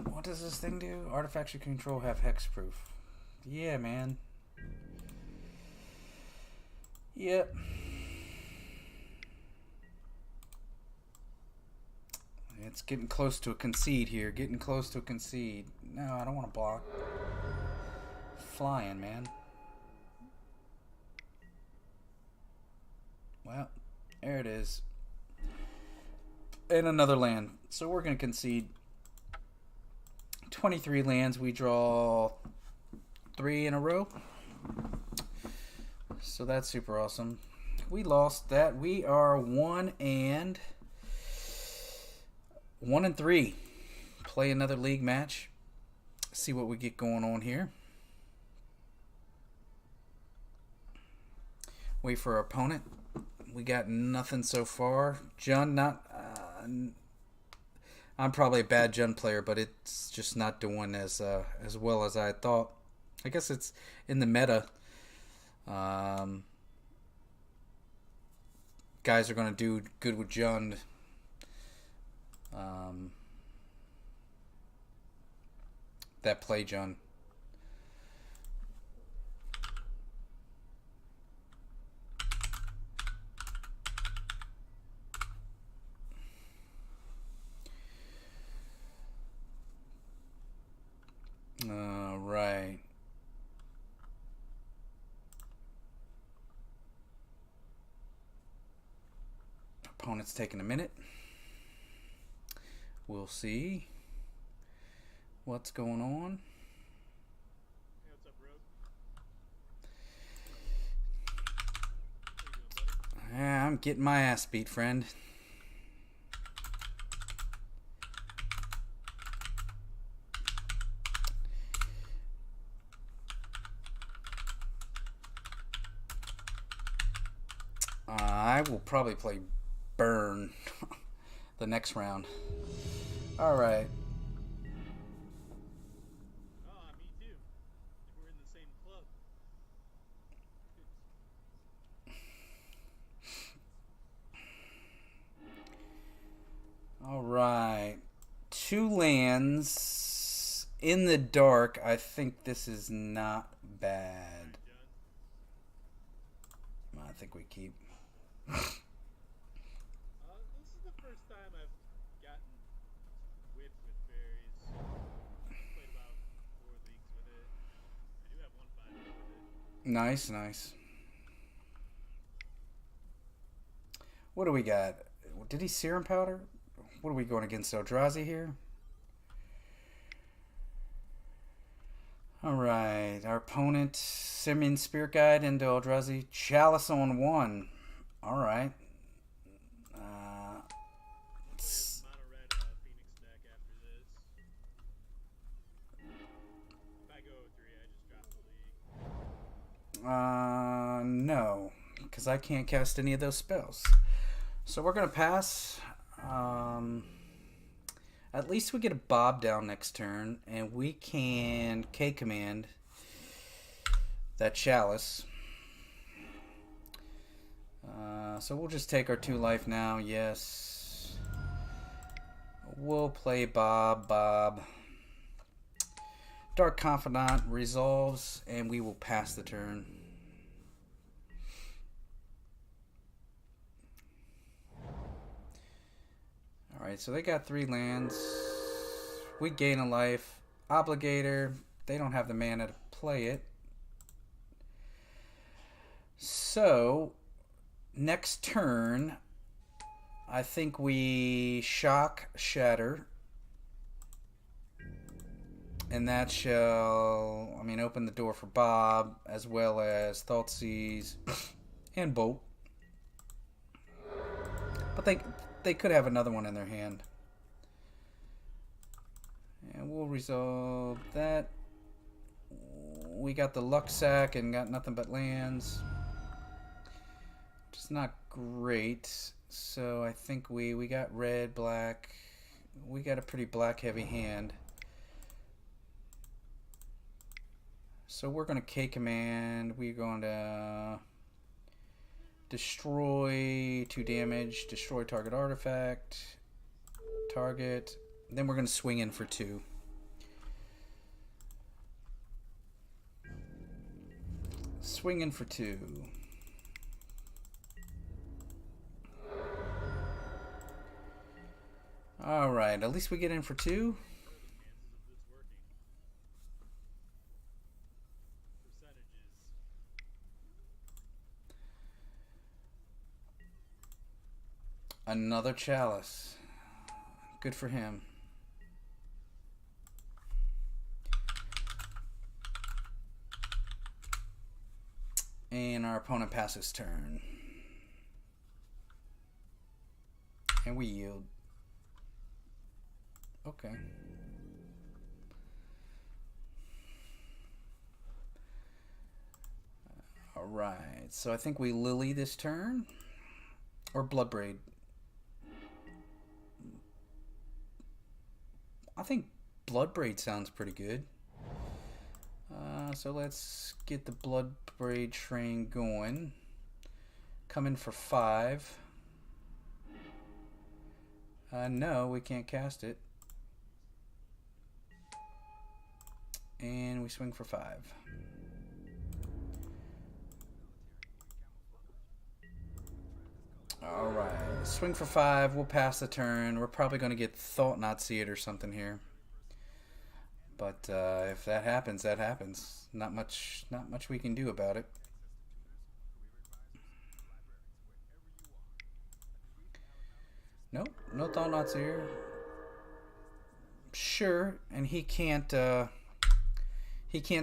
Speaker 1: What does this thing do? Artifacts you control have hexproof. Yeah, man. Yep. It's getting close to a concede here. Getting close to a concede. No, I don't want to block. Flying, man. Well, there it is. And another land. So we're going to concede 23 lands. We draw 3 in a row. So that's super awesome. We lost that. We are 1-3. Play another league match. See what we get going on here. Wait for our opponent. We got nothing so far. JUND, not. I'm probably a bad JUND player, but it's just not doing as well as I thought. I guess it's in the meta. Guys are going to do good with JUND. That play JUND. Right. Opponent's taking a minute. We'll see what's going on.
Speaker 3: Hey, what's up, Rogue? How you doing, buddy?
Speaker 1: Yeah, I'm getting my ass beat, friend. I will probably play Burn the next round. Alright.
Speaker 3: Ah, me too. Like we're in the same club.
Speaker 1: Alright. 2 lands in the dark. I think this is not bad. I think we keep.
Speaker 3: This is the first time I've gotten whipped with berries. Played about 4 leagues with it. I do have 1 5 with it.
Speaker 1: Nice, nice. What do we got? Did he Serum Powder? What are we going against Eldrazi here? Alright, our opponent, Simian Spirit Guide into Eldrazi. Chalice on 1. Alright.
Speaker 3: Play a mono red Phoenix deck after this. If I go 3, I just drop the league.
Speaker 1: No. Because I can't cast any of those spells. So we're going to pass. At least we get a Bob down next turn, and we can K-command that Chalice. So we'll just take our 2 life now. Yes. We'll play Bob. Dark Confidant resolves, and we will pass the turn. Alright, so they got 3 lands. We gain a life. Obligator. They don't have the mana to play it. So, next turn, I think we shock Shatter. And that shall, open the door for Bob, as well as Thoughtseize and Bolt. But they could have another one in their hand. And we'll resolve that. We got the Luck Sack and got nothing but lands. Which is not great. So I think we got red, black. We got a pretty black heavy hand. So we're going to K-command. We're going to destroy 2 damage, destroy target artifact, target. Then we're going to swing in for 2. Swing in for 2. Alright, at least we get in for 2. Another Chalice. Good for him. And our opponent passes turn. And we yield. Okay. Alright, so I think we Lily this turn. Or Bloodbraid. I think Bloodbraid sounds pretty good. So let's get the Bloodbraid train going. Come in for 5. No, we can't cast it. And we swing for 5. Alright, swing for 5. We'll pass the turn. We're probably going to get Thought Not See It or something here. But if that happens, that happens. Not much we can do about it. Nope, no Thought Not See It. Sure, and he can't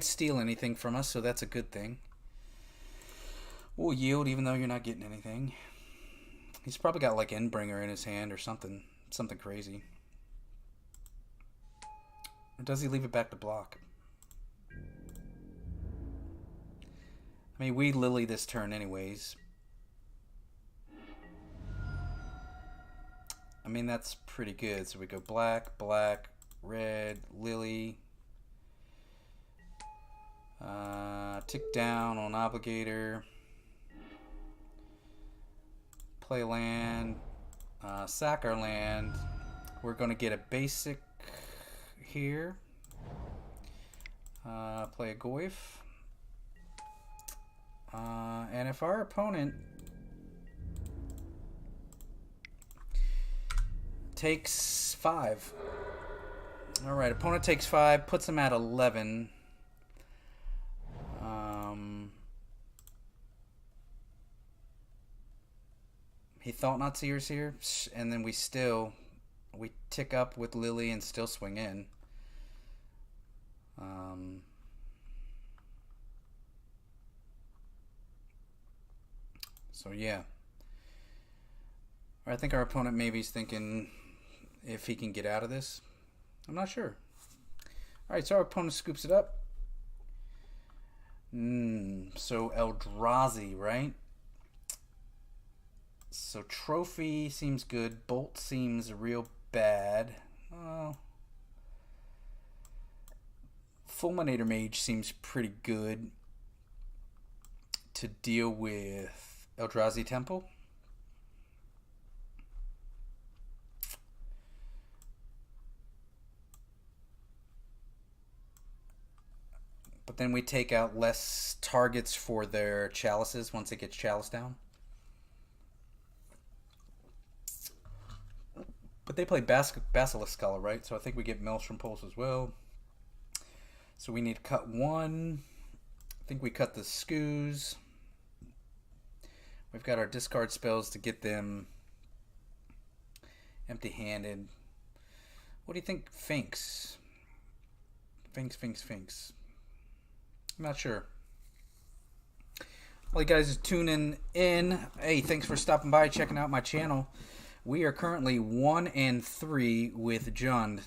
Speaker 1: steal anything from us, so that's a good thing. We'll yield even though you're not getting anything. He's probably got like Endbringer in his hand or something crazy. Or does he leave it back to block? We Lily this turn anyways. That's pretty good. So we go black, black, red, Lily. Tick down on Obligator. Play land. Sack our land. We're going to get a basic here. Play a Goyf. And if our opponent takes 5. Alright, opponent takes 5, puts him at 11. He Thought Not Seers here, and then we tick up with Lily and still swing in. So yeah. I think our opponent maybe is thinking if he can get out of this. I'm not sure. Alright, so our opponent scoops it up. So Eldrazi, right? So Trophy seems good. Bolt seems real bad. Fulminator Mage seems pretty good to deal with Eldrazi Temple. But then we take out less targets for their chalices once it gets chalice down. But they play Basilisk Scholar, right? So I think we get Maelstrom Pulse as well. So we need to cut one. I think we cut the Skoos. We've got our discard spells to get them empty-handed. What do you think, Finks? Finks. I'm not sure. Well, you guys are tuning in. Hey, thanks for stopping by, checking out my channel. We are currently 1-3 with JUND,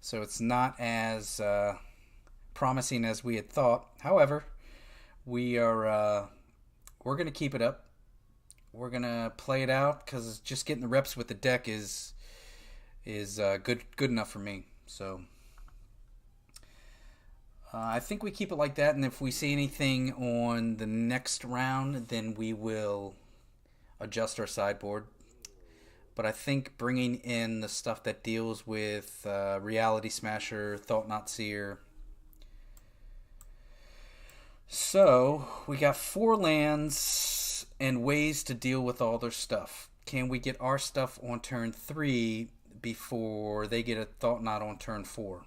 Speaker 1: so it's not as promising as we had thought. However, we're gonna keep it up. We're gonna play it out because just getting the reps with the deck is good enough for me. So I think we keep it like that, and if we see anything on the next round, then we will adjust our sideboard. But I think bringing in the stuff that deals with Reality Smasher, Thought Not Seer. So we got 4 lands and ways to deal with all their stuff. Can we get our stuff on turn 3 before they get a Thought Knot on turn 4?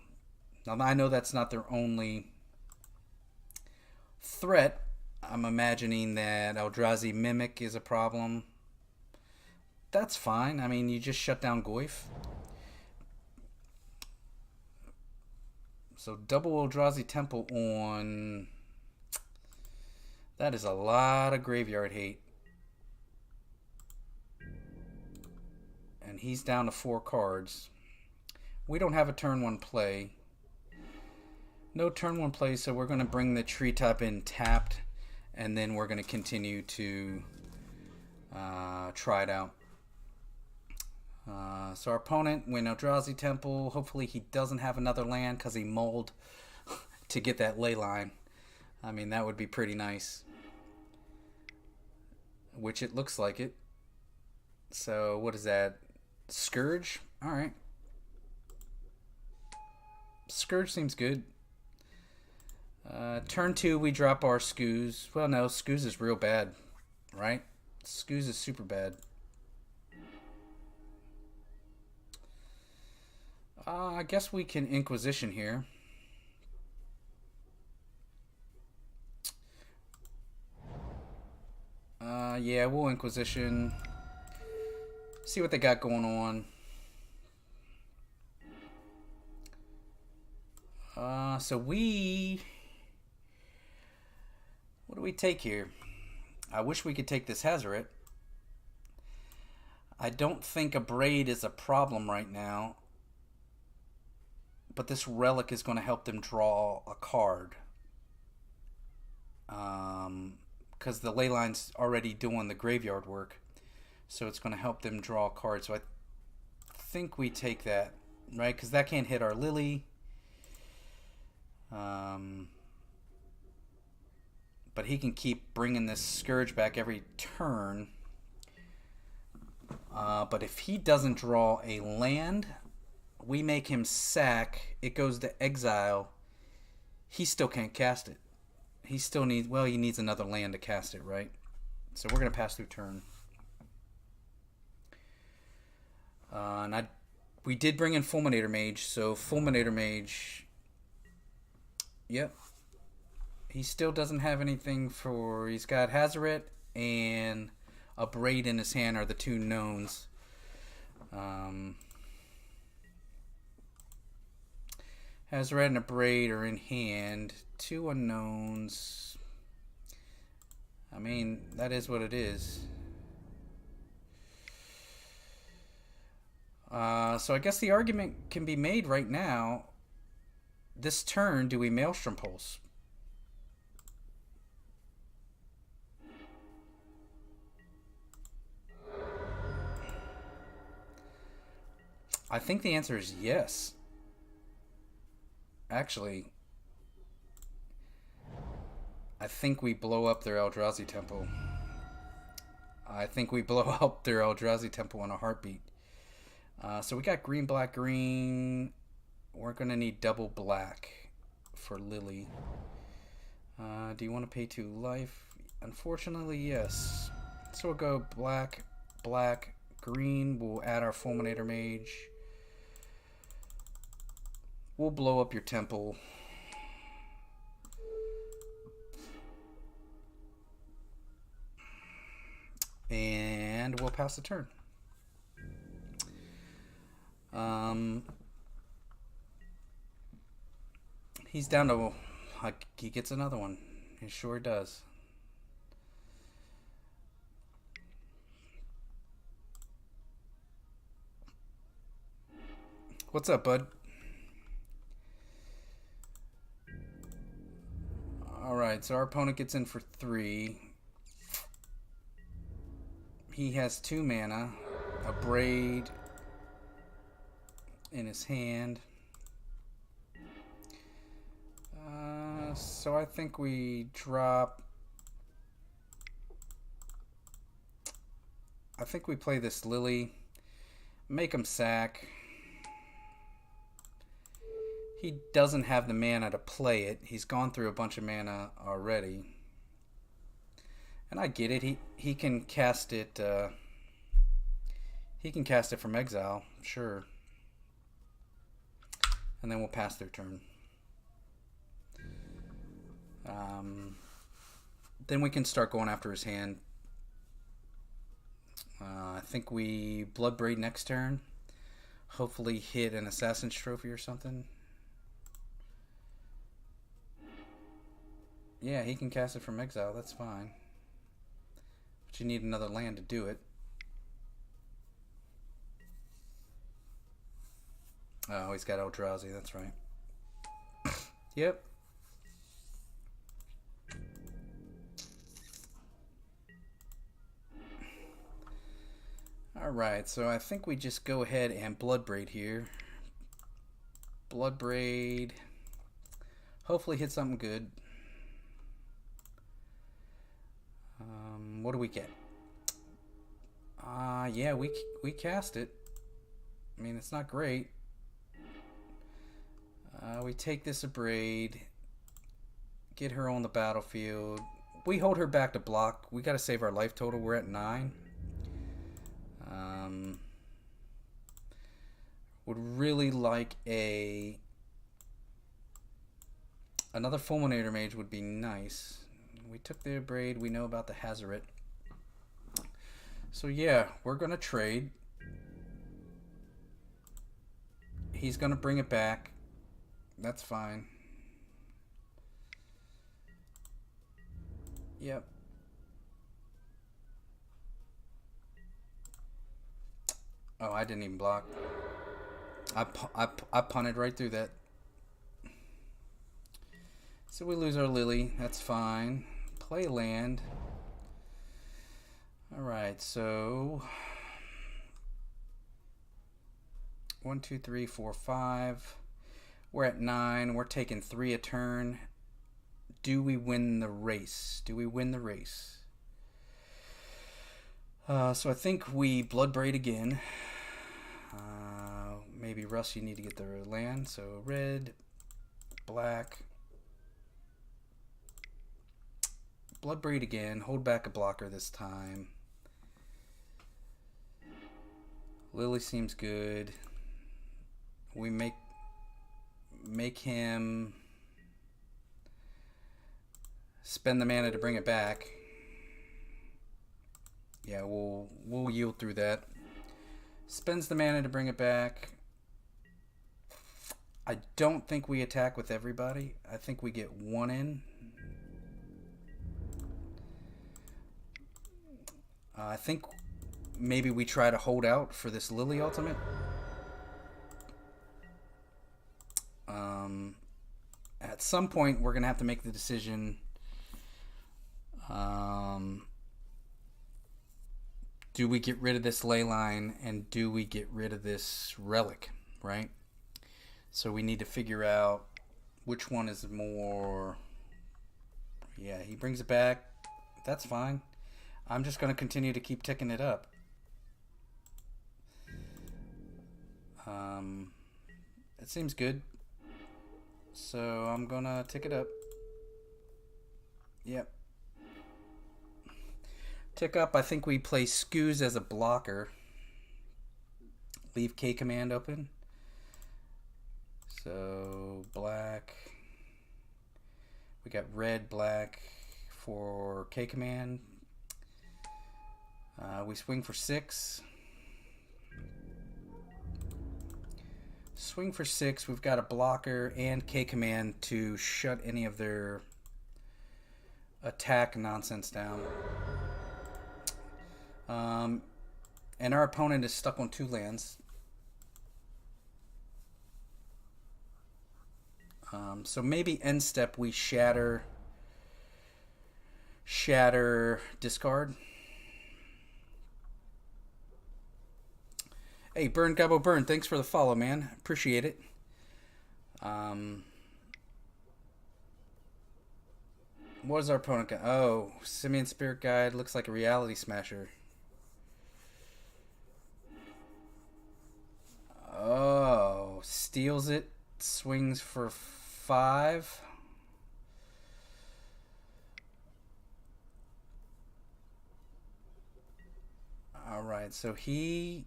Speaker 1: Now I know that's not their only threat. I'm imagining that Eldrazi Mimic is a problem. That's fine. I mean, you just shut down Goyf. So double Eldrazi Temple on... That is a lot of graveyard hate. And he's down to 4 cards. We don't have a turn 1 play. No turn 1 play, so we're going to bring the Treetop in tapped. And then we're going to continue to try it out. So our opponent went Eldrazi Temple. Hopefully he doesn't have another land because he mulled to get that ley line. I mean, that would be pretty nice. Which it looks like it. So what is that? Scourge? Alright. Scourge seems good. Turn 2 we drop our Skoos. Well, no, Skoos is real bad. Right? Skoos is super bad. I guess we can Inquisition here. Yeah, we'll Inquisition. See what they got going on. So we... What do we take here? I wish we could take this Hazoret. I don't think a Braid is a problem right now. But this Relic is going to help them draw a card. Because the Leyline's already doing the graveyard work. So it's going to help them draw a card. So I think we take that, right? Because that can't hit our Lily. But he can keep bringing this Scourge back every turn. But if he doesn't draw a land... We make him sack. It goes to exile. He still can't cast it. He still needs... Well, he needs another land to cast it, right? So we're going to pass through turn. And we did bring in Fulminator Mage. So Fulminator Mage... Yep. He still doesn't have anything for... He's got Hazoret and a Braid in his hand are the 2 knowns. Hazoret and a Braid are in hand. 2 unknowns. I mean, that is what it is. So I guess the argument can be made right now. This turn, do we Maelstrom Pulse? I think the answer is yes. Actually, I think we blow up their Eldrazi temple. I think we blow up their Eldrazi temple in a heartbeat. So we got green, black, green. We're going to need double black for Lily. Do you want to pay 2 life? Unfortunately, yes. So we'll go black, black, green. We'll add our Fulminator Mage. We'll blow up your temple. And we'll pass the turn. He's down to... he gets another one. He sure does. What's up, bud? Alright, so our opponent gets in for 3. He has 2 mana, a Braid in his hand. So I think we drop... I think we play this Lily, make him sack. He doesn't have the mana to play it. He's gone through a bunch of mana already. And I get it. He can cast it. He can cast it from exile, sure. And then we'll pass their turn. Then we can start going after his hand. I think we Bloodbraid next turn. Hopefully hit an Assassin's Trophy or something. Yeah, he can cast it from exile. That's fine. But you need another land to do it. Oh, he's got Eldrazi. That's right. Yep. Alright, so I think we just go ahead and Bloodbraid here. Bloodbraid. Hopefully hit something good. What do we get? Yeah, we cast it. I mean, it's not great. We take this Abrade, get her on the battlefield. We hold her back to block. We got to save our life total. We're at 9. Would really like another Fulminator Mage would be nice. We took the Abrade. We know about the Hazoret. So yeah, we're gonna trade. He's gonna bring it back. That's fine. Yep. Oh, I didn't even block. I punted right through that. So we lose our Lily. That's fine. Play land. Alright, so 1, 2, 3, 4, 5. We're at 9. We're taking 3 a turn. Do we win the race? Do we win the race? So I think we Bloodbraid again. Maybe Russ, you need to get the land. So red, black. Bloodbraid again. Hold back a blocker this time. Lily seems good. We make him spend the mana to bring it back. Yeah, we'll yield through that. Spends the mana to bring it back. I don't think we attack with everybody. I think we get 1 in. I think maybe we try to hold out for this Lily ultimate. At some point, we're going to have to make the decision. do we get rid of this ley line and do we get rid of this relic, right? So we need to figure out which one is more. Yeah, he brings it back. That's fine. I'm just going to continue to keep ticking it up. It seems good. So I'm going to tick it up. Yep. Tick up. I think we play Scoos as a blocker. Leave K command open. So black. We got red, black for K command. We swing for 6. Swing for 6. We've got a blocker and K command to shut any of their attack nonsense down. And our opponent is stuck on 2 lands. So maybe end step we shatter, discard. Hey, Burn Gabo Burn, thanks for the follow, man. Appreciate it. What is our opponent got? Oh, Simian Spirit Guide looks like a Reality Smasher. Oh, steals it, swings for 5. Alright, so he...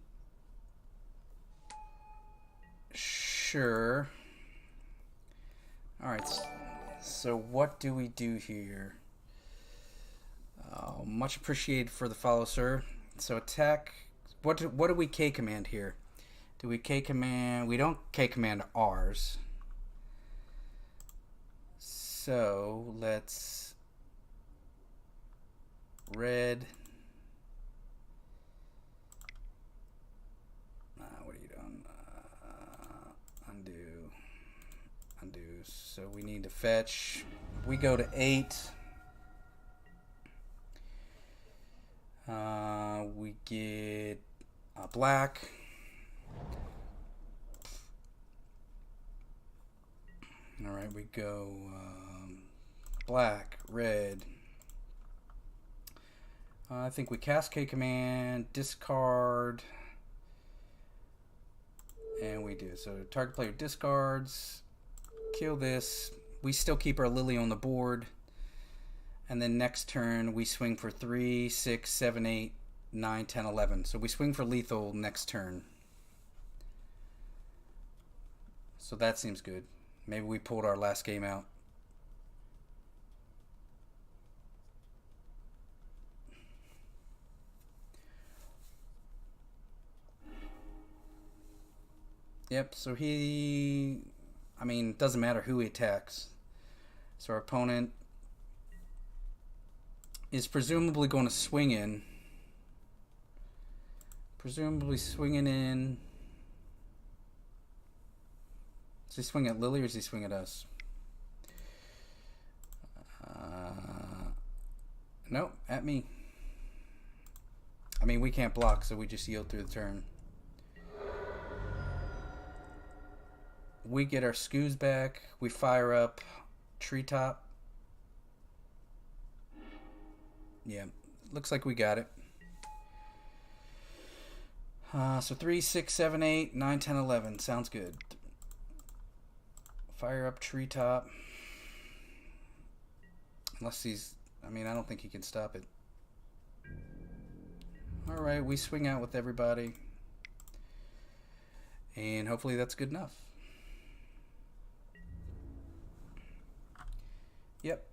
Speaker 1: Sure. Alright, so what do we do here? Much appreciated for the follow, sir. So attack... What do we K command here? Do we K command... We don't K command ours. So let's... Red... what are you doing? Undo. So we need to fetch. We go to 8. We get black. All right, we go black, red. I think we cast K command, discard, and we do. So target player discards, kill this. We still keep our Lily on the board. And then next turn we swing for 3, 6, 7, 8, 9, 10, 11. So we swing for lethal next turn. So that seems good. Maybe we pulled our last game out. Yep, so he... I mean, it doesn't matter who he attacks. So our opponent is presumably going to swing in. Presumably swinging in. Does he swing at Lily or does he swing at us? Nope, at me. I mean, we can't block, so we just yield through the turn. We get our Scoos back. We fire up Treetop. Yeah, looks like we got it. So 3, 6, 7, 8, 9, 10, 11. Sounds good. Fire up Treetop. Unless he's... I mean, I don't think he can stop it. Alright, we swing out with everybody. And hopefully that's good enough. Yep.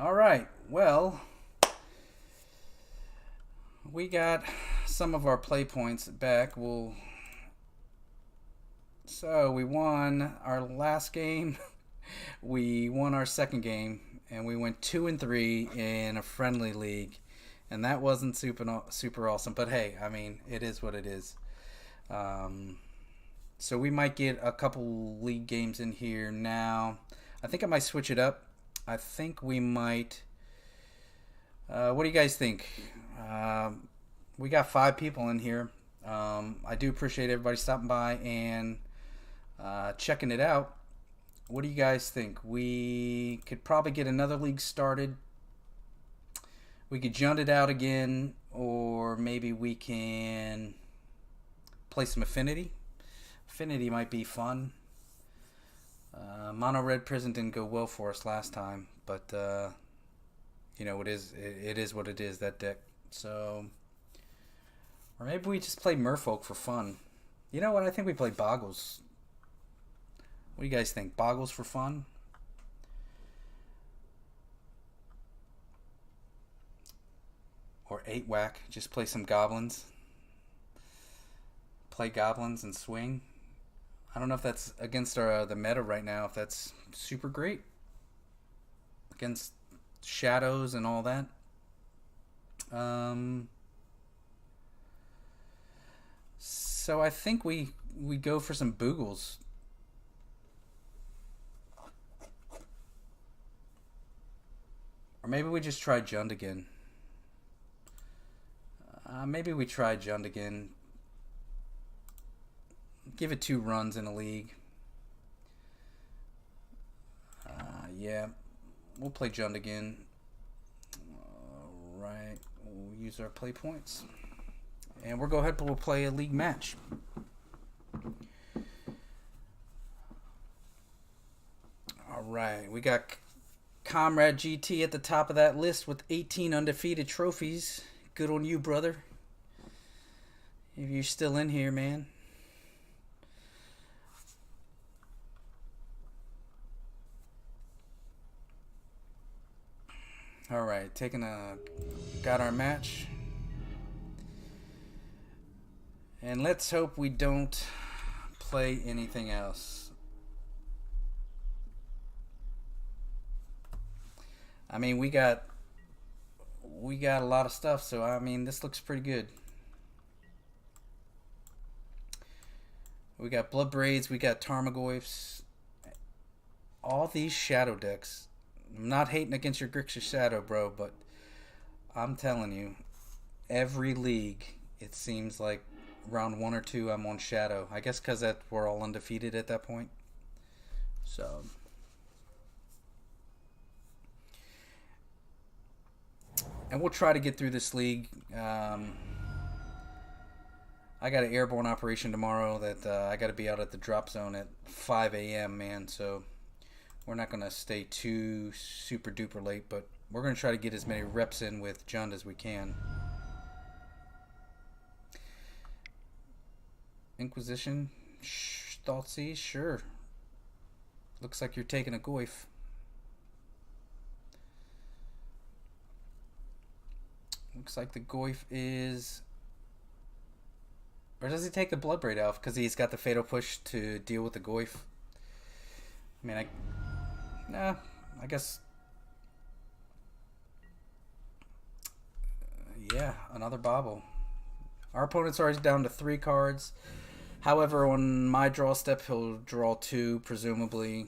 Speaker 1: Alright, well, we got some of our play points back. So we won our last game, we won our second game, and we went 2-3 in a friendly league, and that wasn't super awesome. But hey, I mean, it is what it is. So we might get a couple league games in here now. I think I might switch it up I think we might. What do you guys think? We got 5 people in here. I do appreciate everybody stopping by and checking it out. What do you guys think? We could probably get another league started. We could JUND it out again, or maybe we can play some Affinity. Affinity might be fun. Mono Red Prison didn't go well for us last time, but you know, it is what it is, that deck. So, or maybe we just play Merfolk for fun. You know what? I think we play Boggles. What do you guys think? Boggles for fun? Or 8 whack. Just play some goblins. Play goblins and swing. I don't know if that's against the meta right now, if that's super great. Against shadows and all that. So I think we go for some Boogles. Or maybe we just try JUND again. Maybe we try JUND again. Give it 2 runs in a league. Yeah, we'll play JUND again. Alright, we'll use our play points. And we'll go ahead and we'll play a league match. Alright, we got Comrade GT at the top of that list with 18 undefeated trophies. Good on you, brother. If you're still in here, man. Alright, got our match. And let's hope we don't play anything else. I mean, we got a lot of stuff, so I mean, this looks pretty good. We got Blood Braids, we got Tarmogoyfs. All these shadow decks. I'm not hating against your Grixis Shadow, bro, but I'm telling you, every league, it seems like round 1 or 2 I'm on Shadow. I guess because we're all undefeated at that point. So, and we'll try to get through this league. I got an airborne operation tomorrow that I got to be out at the drop zone at 5 a.m., man, so we're not going to stay too super duper late, but we're going to try to get as many reps in with JUND as we can. Inquisition, Thoughtseize, sure. Looks like you're taking a Goyf. Looks like the Goyf is... Or does he take the Bloodbraid Elf because he's got the Fatal Push to deal with the Goyf? I mean, I guess... yeah, another Bobble. Our opponent's already down to 3 cards. However, on my draw step, he'll draw 2, presumably.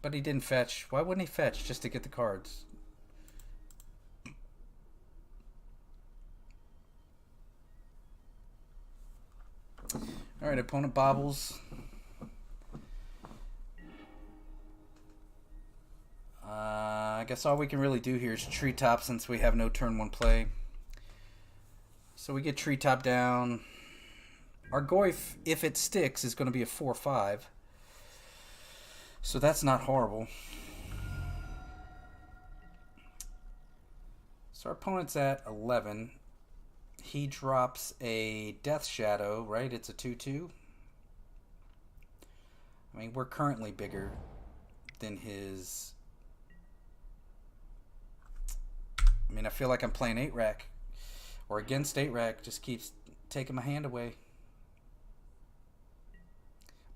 Speaker 1: But he didn't fetch. Why wouldn't he fetch just to get the cards? Alright, opponent bobbles. I guess all we can really do here is Treetop since we have no turn 1 play. So we get Treetop down. Our Goyf, if it sticks, is going to be a 4/5. So that's not horrible. So our opponent's at 11. He drops a Death Shadow, right? It's a 2/2. I mean, we're currently bigger than his... I mean, I feel like I'm playing 8-rack. Or against 8-rack. Just keeps taking my hand away.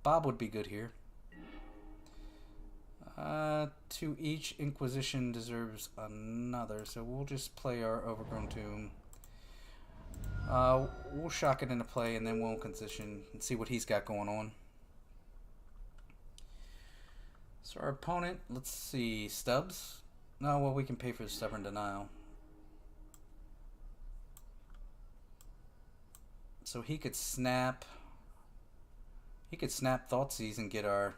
Speaker 1: Bob would be good here. To each Inquisition deserves another. So we'll just play our Overgrown Tomb. We'll shock it into play and then we'll Inquisition and see what he's got going on. So our opponent, let's see, stubs? No, well, we can pay for the stubborn denial. So he could snap. He could snap Thoughtseize and get our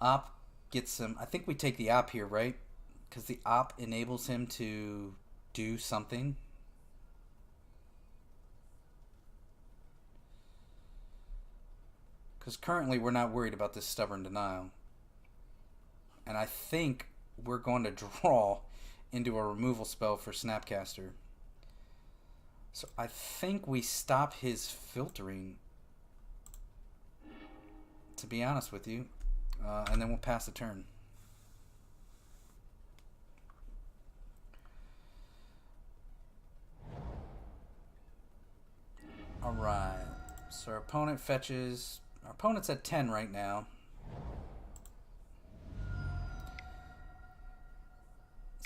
Speaker 1: op. Get some. I think we take the op here, right? Because the op enables him to do something. Because currently we're not worried about this stubborn denial. And I think we're going to draw into a removal spell for Snapcaster. So I think we stop his filtering, to be honest with you. And then we'll pass the turn. Alright. So our opponent fetches. Our opponent's at 10 right now.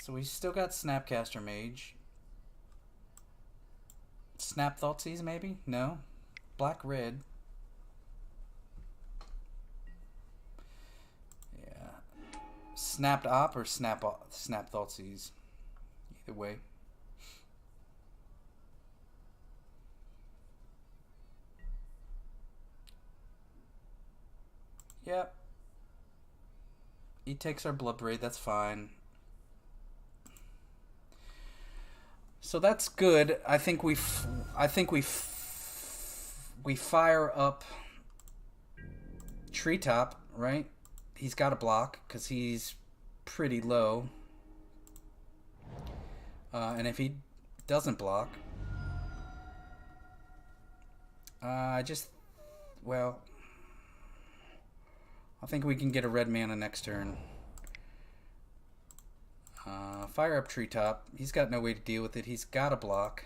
Speaker 1: So we still got Snapcaster Mage. Snap Thoughtseize maybe? No. Black red. Yeah. Snapped Op or Snap Thoughtseize. Either way. Yep. He takes our Blood Braid, that's fine. So that's good. I think we fire up Treetop, right? He's got a block because he's pretty low. And if he doesn't block, I think we can get a red mana next turn. Fire up Treetop. He's got no way to deal with it. He's got a block.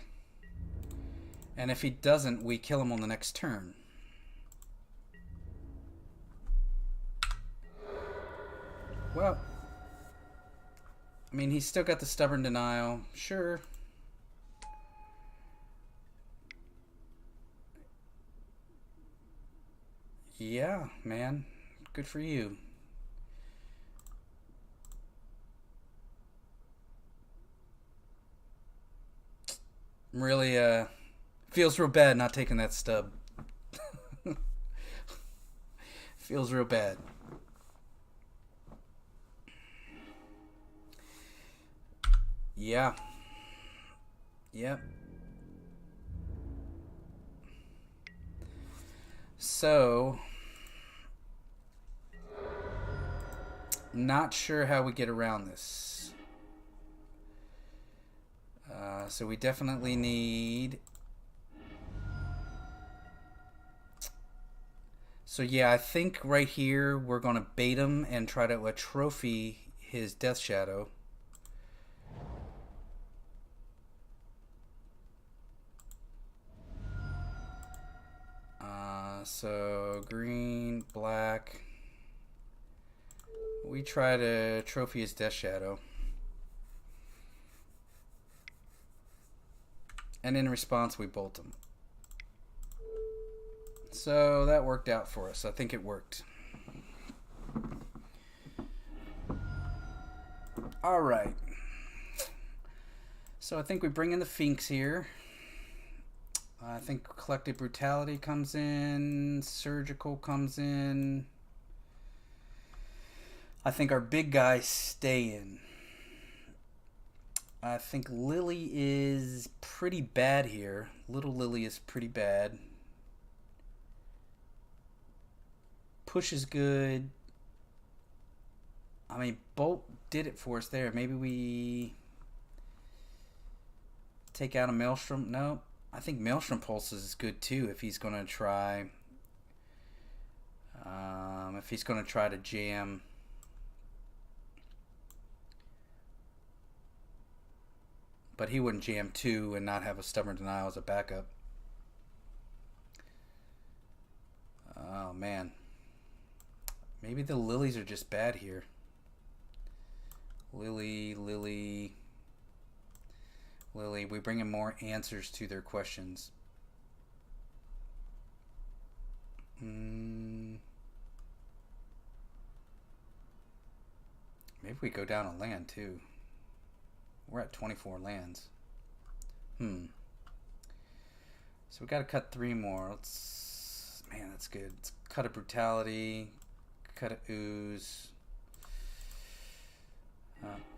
Speaker 1: And if he doesn't, we kill him on the next turn. Well, I mean, he's still got the stubborn denial. Sure. Yeah, man. Good for you. Really, feels real bad not taking that stub. Feels real bad. Yeah. Yep. So, not sure how we get around this. So we definitely need... So yeah, I think right here we're going to bait him and try to atrophy his Death Shadow. So green, black. We try to trophy his Death Shadow. And in response, we bolt him. So that worked out for us. I think it worked. All right. So I think we bring in the Finks here. I think Collective Brutality comes in. Surgical comes in. I think our big guys stay in. I think Lily is pretty bad here. Little Lily is pretty bad. Push is good. I mean, Bolt did it for us there. Maybe we take out a Maelstrom. No, I think Maelstrom Pulse is good too if he's going to try. If he's going to try to jam. But he wouldn't jam 2 and not have a Stubborn Denial as a backup. Oh, man. Maybe the Lilies are just bad here. Lily. We bring in more answers to their questions. if we go down a land too. We're at 24 lands. So we got to cut 3 more. Let's, man, that's good. Let's cut a brutality, cut a ooze.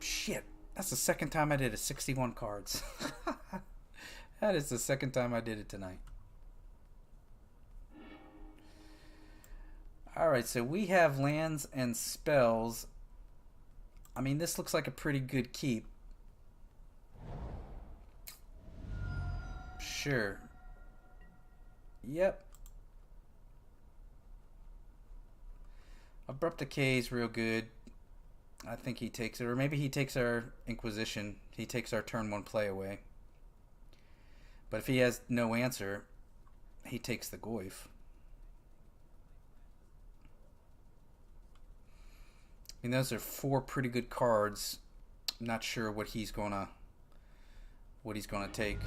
Speaker 1: Shit, that's the second time I did it. 61 cards. That is the second time I did it tonight. Alright, so we have lands and spells. I mean, this looks like a pretty good keep. Sure. Yep. Abrupt Decay is real good. I think he takes it. Or maybe he takes our Inquisition. He takes our turn 1 play away. But if he has no answer, he takes the Goyf. I mean, those are 4 pretty good cards. I'm not sure what he's gonna take.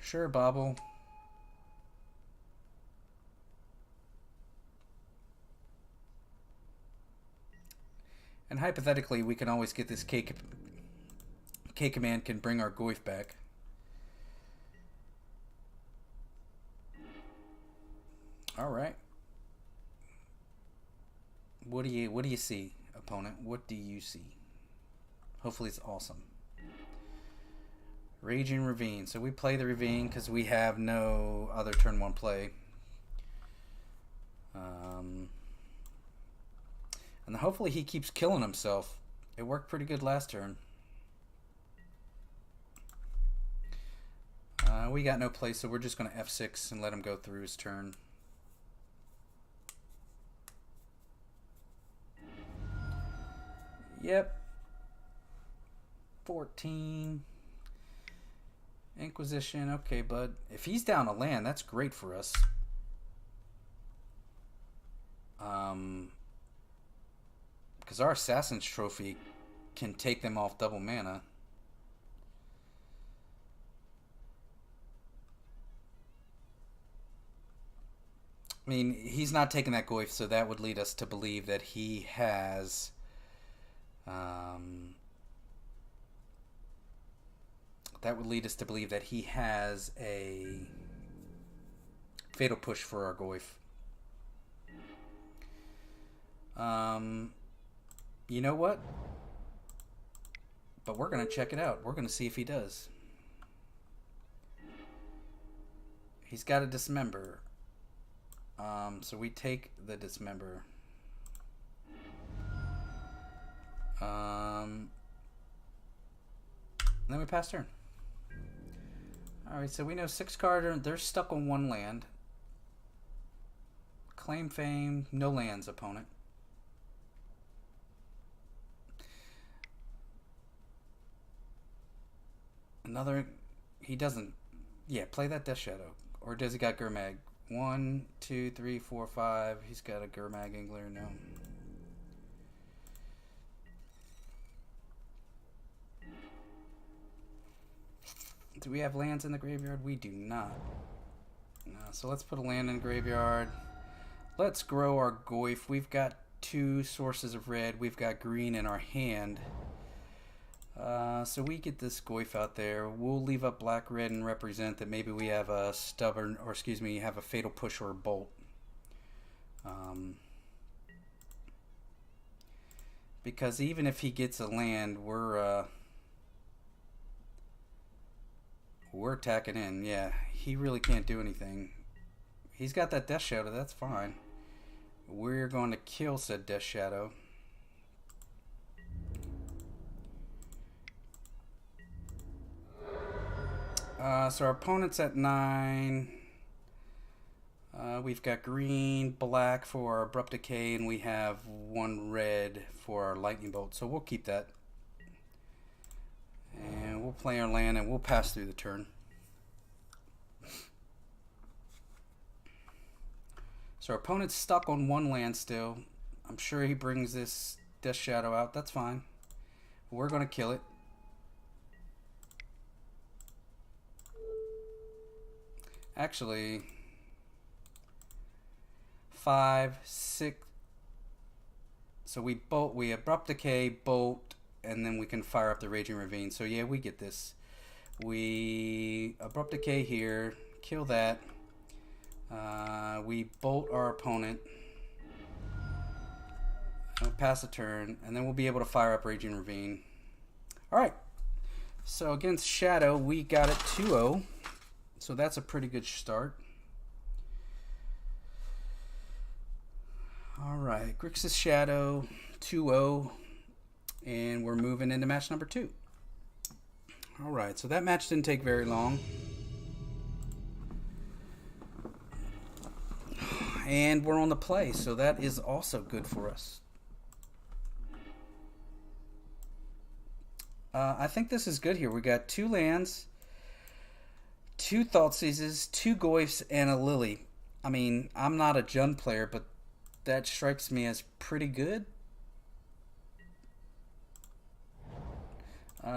Speaker 1: Sure, Bobble. And hypothetically, we can always get this K command can bring our Goyf back. All right. What do you see, opponent? What do you see? Hopefully it's awesome. Raging Ravine. So we play the Ravine because we have no other turn 1 play. And hopefully he keeps killing himself. It worked pretty good last turn. We got no play, so we're just going to F6 and let him go through his turn. Yep. 14. Inquisition. Okay, bud. If he's down a land, that's great for us. Because our Assassin's Trophy can take them off double mana. I mean, he's not taking that Goyf, so that would lead us to believe that he has... that would lead us to believe that he has a Fatal Push for our Goyf. You know what? But we're going to check it out. We're going to see if he does. He's got a Dismember. So we take the Dismember. Then we pass turn. Alright, so we know 6 card, they're stuck on 1 land. Claim Fame, no lands, opponent. Another, he doesn't, yeah, play that Death Shadow. Or does he got Gurmag? 1, 2, 3, 4, 5. He's got a Gurmag Angler, no. Do we have lands in the graveyard? We do not. No, so let's put a land in the graveyard. Let's grow our Goyf. We've got 2 sources of red. We've got green in our hand. So we get this Goyf out there. We'll leave up black, red, and represent that maybe we have a stubborn, or excuse me, have a Fatal Push or a Bolt. Because even if he gets a land, we're attacking in. Yeah, he really can't do anything. He's got that Death Shadow, that's fine. We're going to kill said Death Shadow. So our opponent's at 9. We've got green, black for our Abrupt Decay, and we have 1 red for our Lightning Bolt. So we'll keep that. And we'll play our land and we'll pass through the turn. So our opponent's stuck on 1 land still. I'm sure he brings this Death Shadow out. That's fine. We're going to kill it. Actually, 5, 6. So we bolt, we abrupt decay, bolt, and then we can fire up the Raging Ravine. So yeah, we get this. We abrupt decay here, kill that. We bolt our opponent. Pass a turn, and then we'll be able to fire up Raging Ravine. Alright, so against Shadow, we got it 2-0. So that's a pretty good start. Alright, Grixis Shadow, 2-0. And we're moving into match number 2. Alright, so that match didn't take very long. And we're on the play, so that is also good for us. I think this is good here. We got 2 lands, 2 Thoughtseizes, 2 Goyfs, and a Lily. I mean, I'm not a JUND player, but that strikes me as pretty good.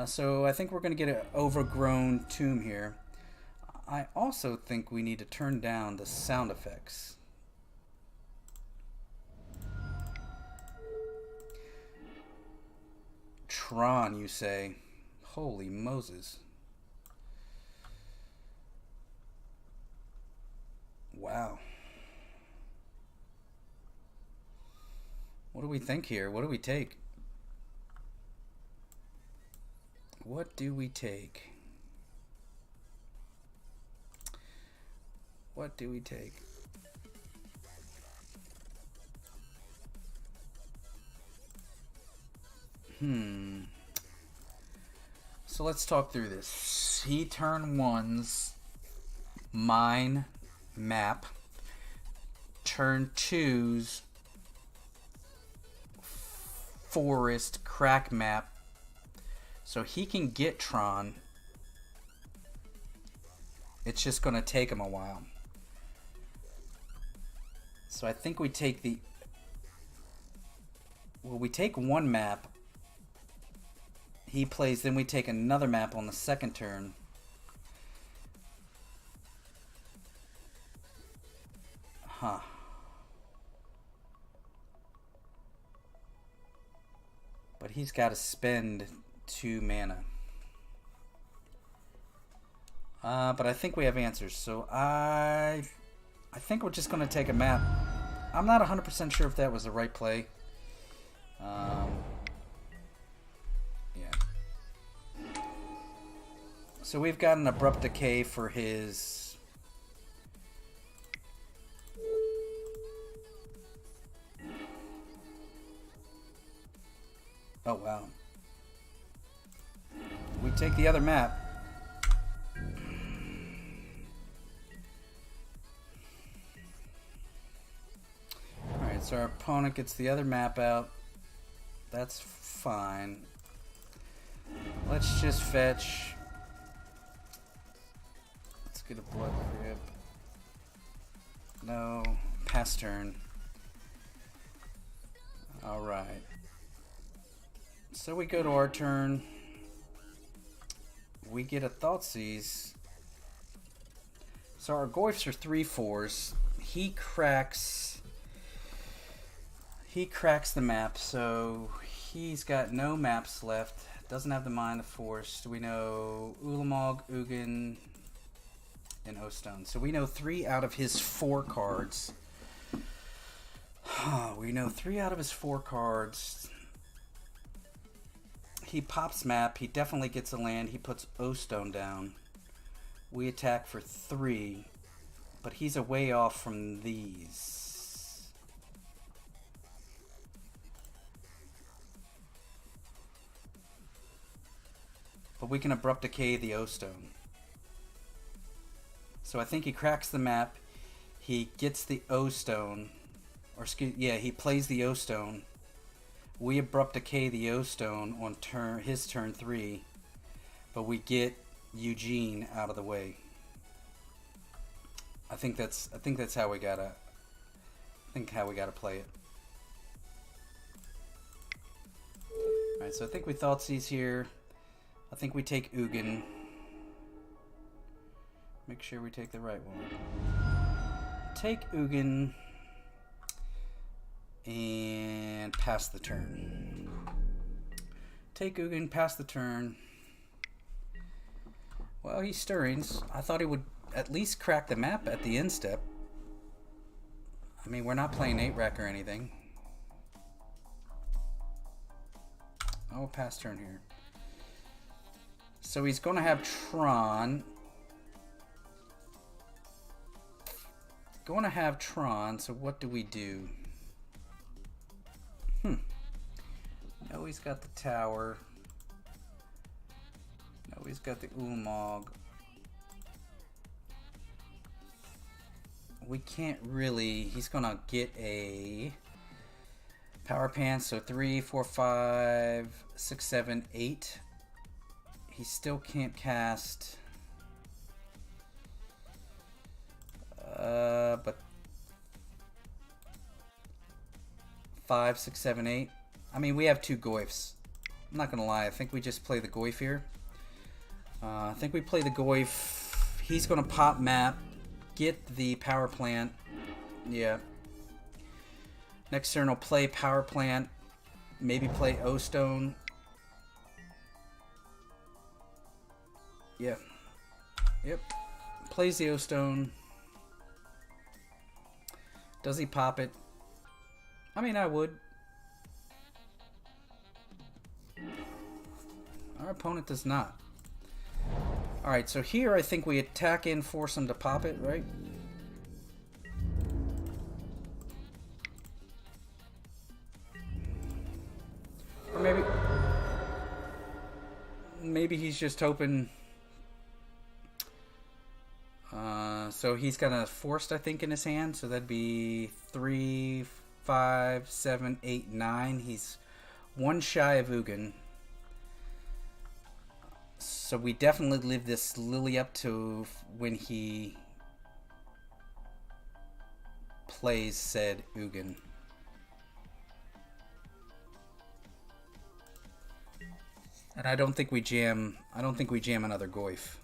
Speaker 1: So I think we're going to get an overgrown tomb here. I also think we need to turn down the sound effects. Tron, you say? Holy Moses. Wow. What do we think here? What do we take? What do we take? What do we take? So let's talk through this. He turn 1's mine map. Turn 2's forest crack map. So he can get Tron. It's just going to take him a while. So I think we take the... Well, we take 1 map. He plays, then we take another map on the second turn. Huh. But he's got to spend 2 mana. But I think we have answers. So I think we're just going to take a map. I'm not 100% sure if that was the right play. Yeah. So we've got an abrupt decay for his... Oh, wow. We take the other map. Alright, so our opponent gets the other map out. That's fine. Let's just fetch. Let's get a blood grip. No. Pass turn. Alright. So we go to our turn. We get a Thoughtseize. So our Goyfs are 3/4s. He cracks the map, so he's got no maps left. Doesn't have the Mind of Force. We know Ulamog, Ugin, and Ostone. So we know 3 out of his 4 cards. We know 3 out of his 4 cards. He pops map. He definitely gets a land. He puts Ostone down. We attack for 3, but he's a way off from these. But we can abrupt decay the Ostone. So I think he cracks the map. He gets the O-Stone. Or he plays the O-Stone. We abrupt decay the O-Stone on his turn 3. But we get Eugene out of the way. I think that's how we gotta play it. Alright, so I think we Thoughtseize here. I think we take Ugin. Make sure we take the right one. Take Ugin. And pass the turn. Take Ugin, pass the turn. Well, he's stirring. I thought he would at least crack the map at the end step. I mean, we're not playing 8-rack or anything. Oh, pass turn here. So he's going to have Tron. Going to have Tron, so what do we do? No, he's got the tower. No, he's got the Ulamog. We can't really... He's going to get a power pants, so 3, 4, 5, 6, 7, 8. He still can't cast... but 5, 6, 7, 8. I mean, we have 2 Goyfs. I'm not gonna lie. I think we just play the Goyf here. I think we play the Goyf. He's gonna pop map, get the power plant. Yeah. Next turn, he'll play power plant. Maybe play O-Stone. Yeah. Yep. Plays the O-Stone. Does he pop it? I mean, I would. Our opponent does not. Alright, so here I think we attack in, force him to pop it, right? Or maybe he's just hoping... so he's got a forced, I think, in his hand. So that'd be 3, 5, 7, 8, 9. He's 1 shy of Ugin. So we definitely leave this Lily up to when he plays said Ugin. And I don't think we jam another Goyf.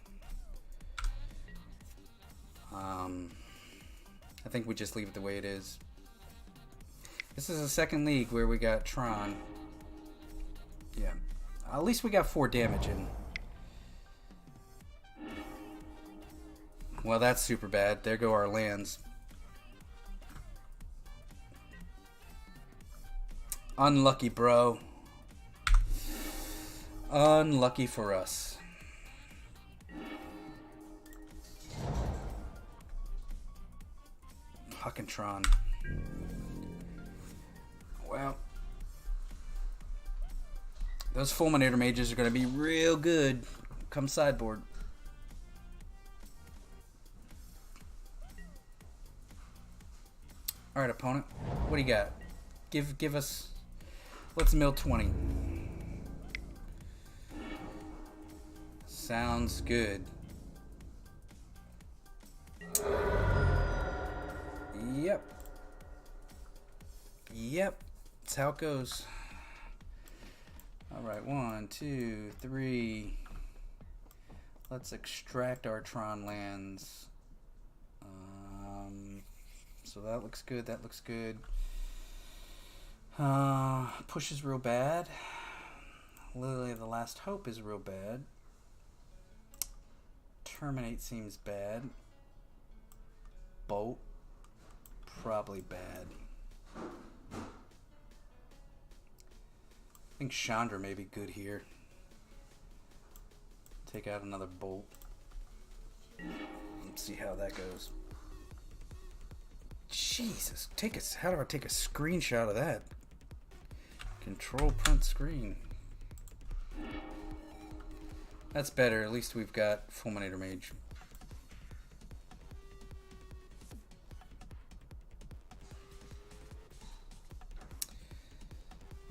Speaker 1: I think we just leave it the way it is. This is a second league where we got Tron. Yeah. At least we got 4 damage in. Well, that's super bad. There go our lands. Unlucky, bro. Unlucky for us. Fucking Tron. Well, those Fulminator mages are going to be real good come sideboard. Alright, opponent. What do you got? Give us... Let's mill 20. Sounds good. Yep. Yep. That's how it goes. Alright, 1, 2, 3. Let's extract our Tron lands. So that looks good. That looks good. Push is real bad. Lily of the Last Hope is real bad. Terminate seems bad. Bolt, probably bad. I think Chandra may be good here. Take out another Bolt. Let's see how that goes. Jesus, how do I take a screenshot of that? Control print screen. That's better. At least we've got Fulminator Mage.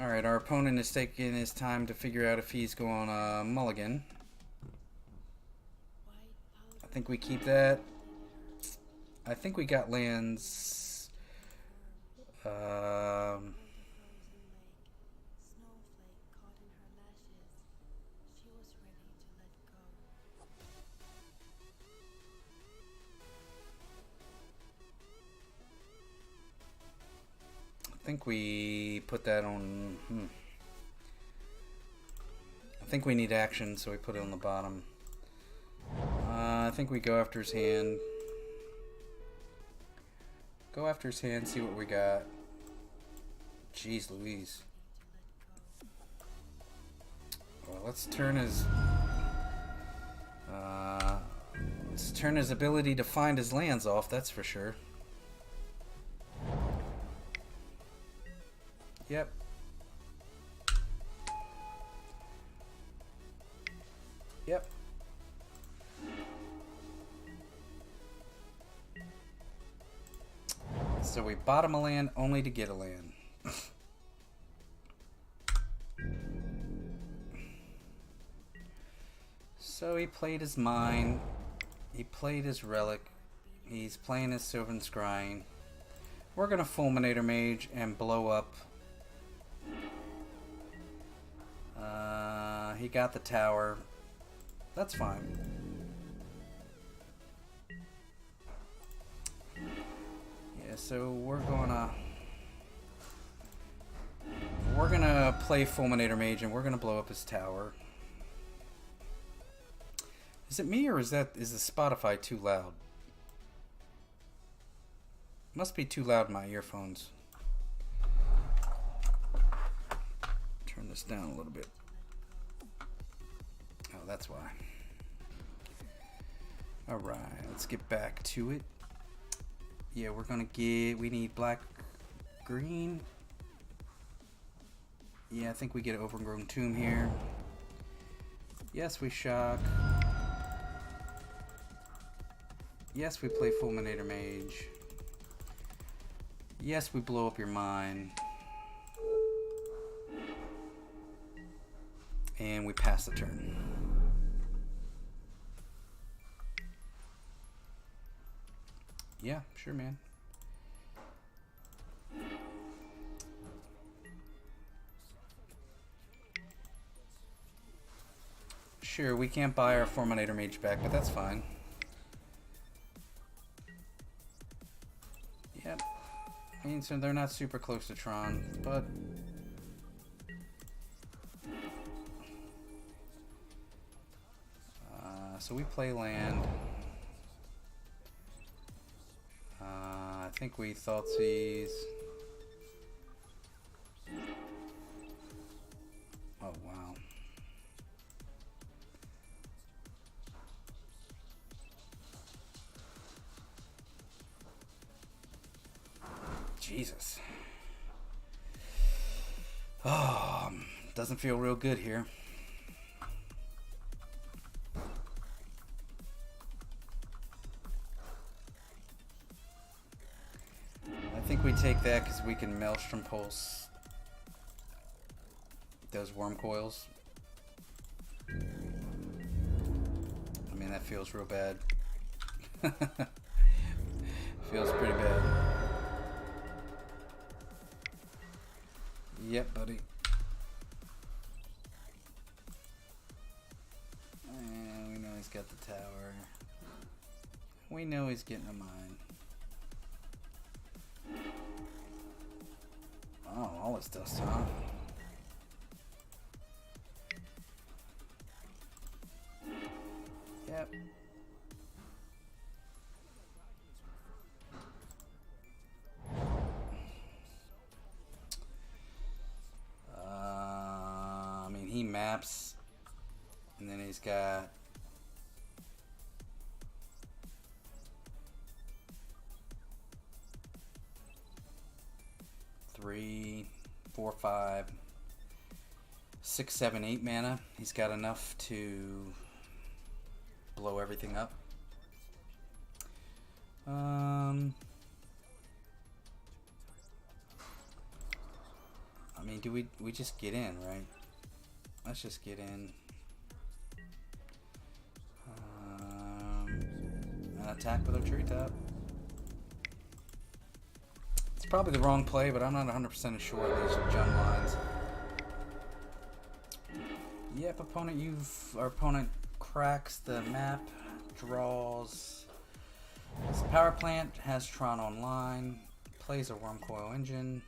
Speaker 1: Alright, our opponent is taking his time to figure out if he's going mulligan. I think we keep that. I think we got lands. I think we put that on. I think we need action, so we put it on the bottom. I think we go after his hand. Go after his hand, see what we got. Jeez Louise. Well, let's turn his ability to find his lands off, that's for sure. Yep. Yep. So we bottom a land only to get a land. So he played his mine. He played his relic. He's playing his Sylvan Scrying. We're gonna Fulminator Mage and blow up. He got the tower. That's fine. Yeah, so we're gonna play Fulminator Mage and we're gonna blow up his tower. Is it me or is the Spotify too loud? Must be too loud in my earphones. Turn this down a little bit. Oh, that's why. Alright, let's get back to it. Yeah, we're gonna we need black, green. Yeah, I think we get an overgrown tomb here. Yes, we shock. Yes, we play Fulminator Mage. Yes, we blow up your mine. And we pass the turn. Yeah, sure, man. Sure, we can't buy our Fulminator Mage back, but that's fine. Yep. I mean, so they're not super close to Tron, but... so we play land. I think we Thoughtseize. Oh, wow. Jesus. Oh, doesn't feel real good here. I think we take that because we can Maelstrom Pulse those worm coils. I mean, that feels real bad. Feels pretty bad. Yep, buddy. And we know he's got the tower. We know he's getting a mine. Oh, all this dust, huh? Yep. I mean, he maps, and then he's got three, 4, 5, 6, 7, 8 mana. He's got enough to blow everything up. I mean, do we just get in, right? Let's just get in. And attack with our treetop. It's probably the wrong play, but I'm not 100% sure of these JUND lines. Yep, our opponent cracks the map, draws his power plant, has Tron online, plays a worm coil engine.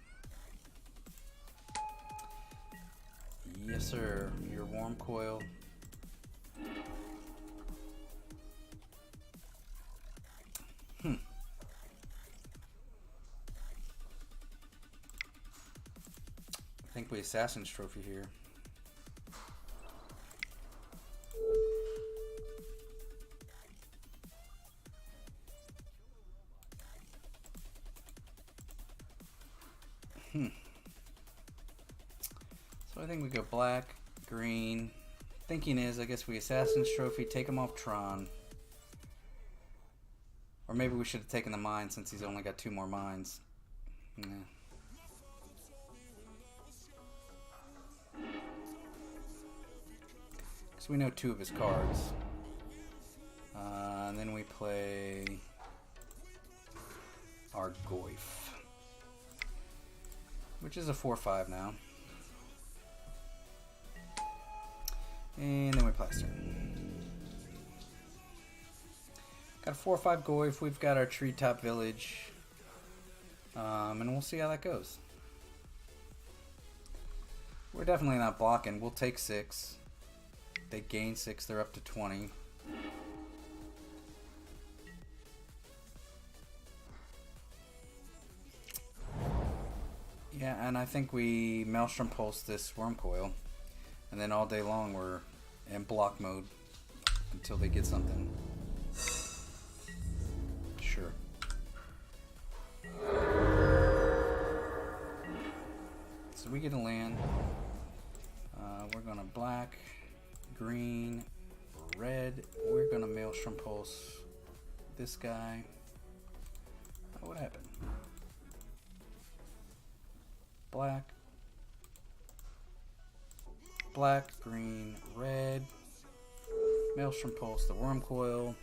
Speaker 1: Yes, sir. Your warm coil. I think we Assassin's Trophy here. So I think we go black, green. Thinking is, I guess we Assassin's Trophy, take him off Tron. Or maybe we should have taken the mine since he's only got 2 more mines. Yeah. Because we know 2 of his cards. And then we play our Goyf, which is a 4/5 now. And then we plaster. Got a 4/5 Goyf. We've got our Treetop Village. And we'll see how that goes. We're definitely not blocking. We'll take 6. They gain 6. They're up to 20. Yeah, and I think we Maelstrom Pulse this Worm Coil. And then all day long we're in block mode until they get something. Sure. So we get a land. We're gonna black, green, red. We're gonna Maelstrom Pulse this guy. Oh, what happened? Black, black, green, red. Maelstrom Pulse the Worm Coil.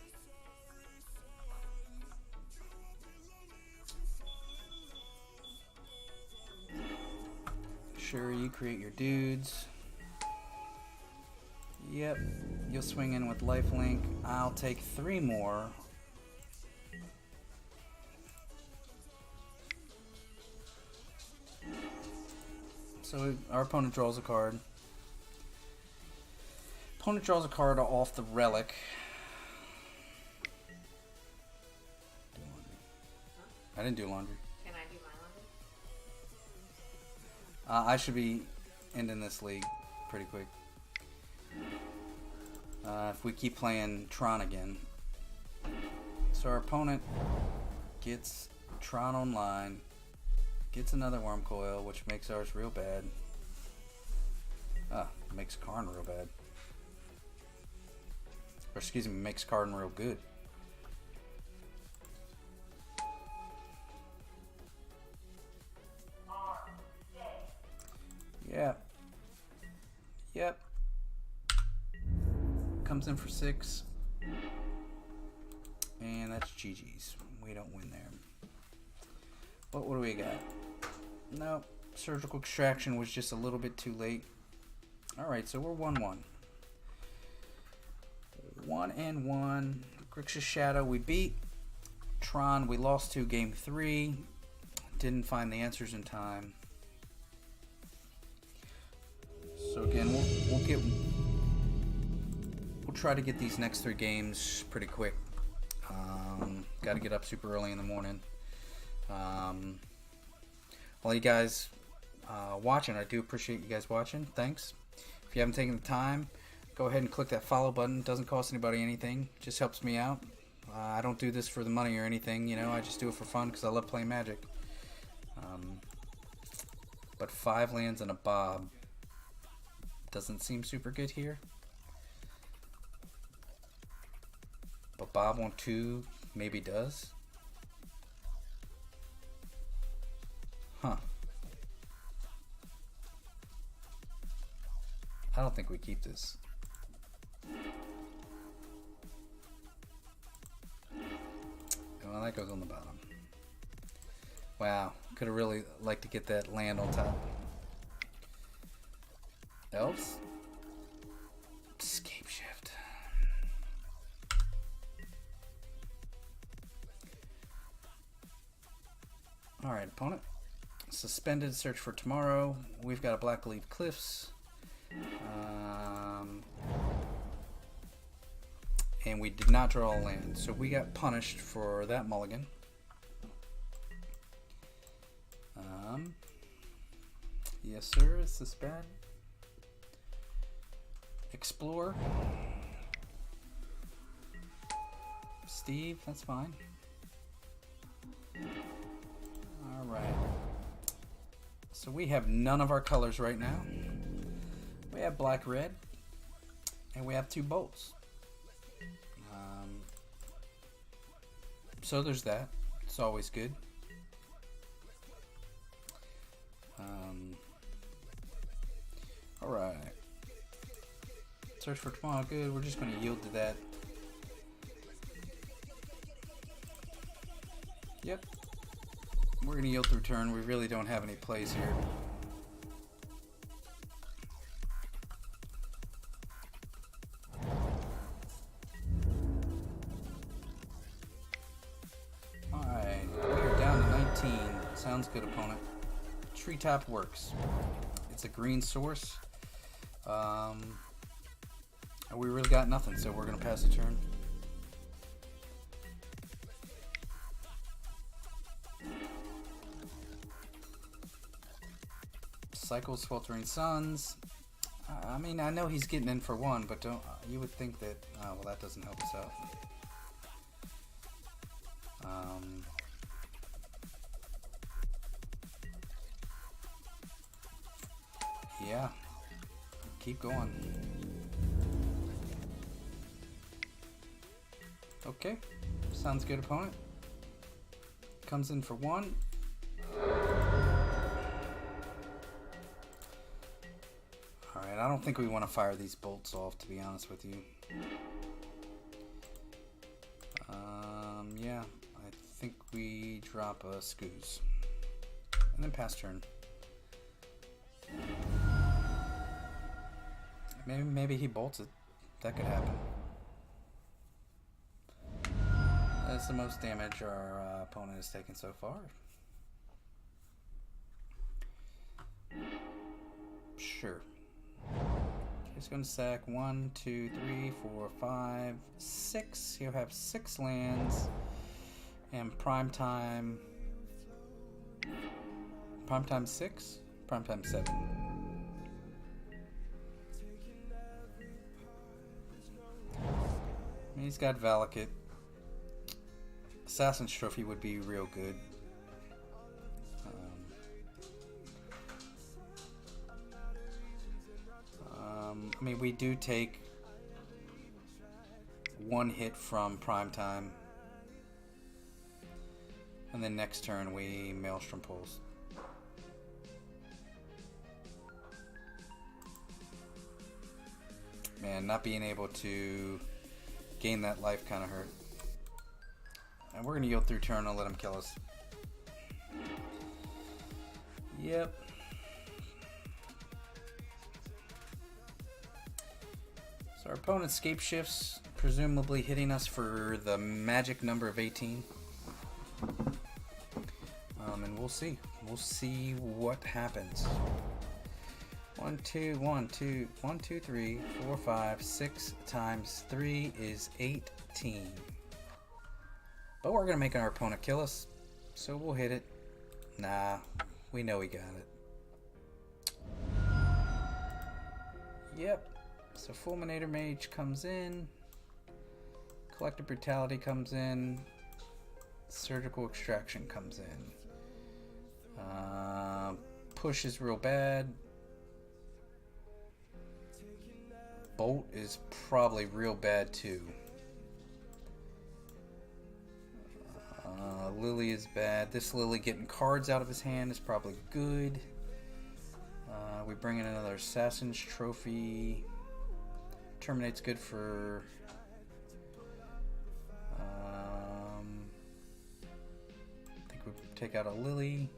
Speaker 1: Sure, you create your dudes. Yep, you'll swing in with lifelink. I'll take 3 more. So our opponent draws a card. Opponent draws a card off the relic. Do laundry. I didn't do laundry.
Speaker 4: Can I do my laundry?
Speaker 1: I should be ending this league pretty quick. If we keep playing Tron again. So our opponent gets Tron online, gets another Worm Coil, which makes ours real bad. Makes Karn real bad. Or excuse me, makes Karn real good. Yeah. Yep. Comes in for 6. And that's GG's. We don't win there. But what do we got? Nope. Surgical extraction was just a little bit too late. Alright, so we're 1-1. 1-1. Grixis Shadow we beat. Tron we lost to game 3. Didn't find the answers in time. So again, we'll try to get these next 3 games pretty quick. Got to get up super early in the morning. All you guys watching, I do appreciate you guys watching. Thanks. If you haven't taken the time, go ahead and click that follow button. It doesn't cost anybody anything. It just helps me out. I don't do this for the money or anything, you know. I just do it for fun because I love playing Magic. But 5 lands and a Bob doesn't seem super good here. But Bob on 2 maybe does. Huh. I don't think we keep this. Well, that goes on the bottom. Wow. Could have really liked to get that land on top. Elves? Escape shift. Alright, opponent. Suspended, search for tomorrow. We've got a Black Leaf Cliffs. And we did not draw a land, so we got punished for that mulligan. Yes, sir. Is this bad? Explore. Steve, that's fine. Alright. So we have none of our colors right now. We have black, red, and we have 2 bolts. So there's that. It's always good. Alright. Search for tomorrow. Good. We're just going to yield to that. Yep. We're going to yield through turn. We really don't have any plays here. Alright. We're down to 19. Sounds good, opponent. Treetop works. It's a green source. We really got nothing, so we're going to pass the turn. Cycle Sweltering Suns. I mean, I know he's getting in for 1, but don't. You would think that. Well, that doesn't help us out. Yeah. Keep going. Okay. Sounds good, opponent. Comes in for 1. Alright, I don't think we want to fire these bolts off, to be honest with you. Yeah, I think we drop a Scoos. And then pass turn. Maybe he bolts it. That could happen. That's the most damage our opponent has taken so far. Sure. He's going to sack 1, 2, 3, 4, 5, 6. He'll have 6 lands. And Primetime 6? Primetime 7. He's got Valakut. Assassin's Trophy would be real good. I mean, we do take 1 hit from Primetime. And then next turn we Maelstrom Pulse. Man, not being able to gain that life kind of hurt. And we're going to yield through turn and let him kill us. Yep. So our opponent scape shifts, presumably hitting us for the magic number of 18. And we'll see. We'll see what happens. 1, 2, 1, 2, 1, 2, 3, 4, 5, 6 times 3 is 18. But we're going to make our opponent kill us. So we'll hit it. Nah, we know he got it. Yep. So Fulminator Mage comes in. Collective Brutality comes in. Surgical Extraction comes in. Push is real bad. Bolt is probably real bad too. Lily is bad. This Lily getting cards out of his hand is probably good. We bring in another Assassin's Trophy. Terminate's good for... I think we take out a Lily.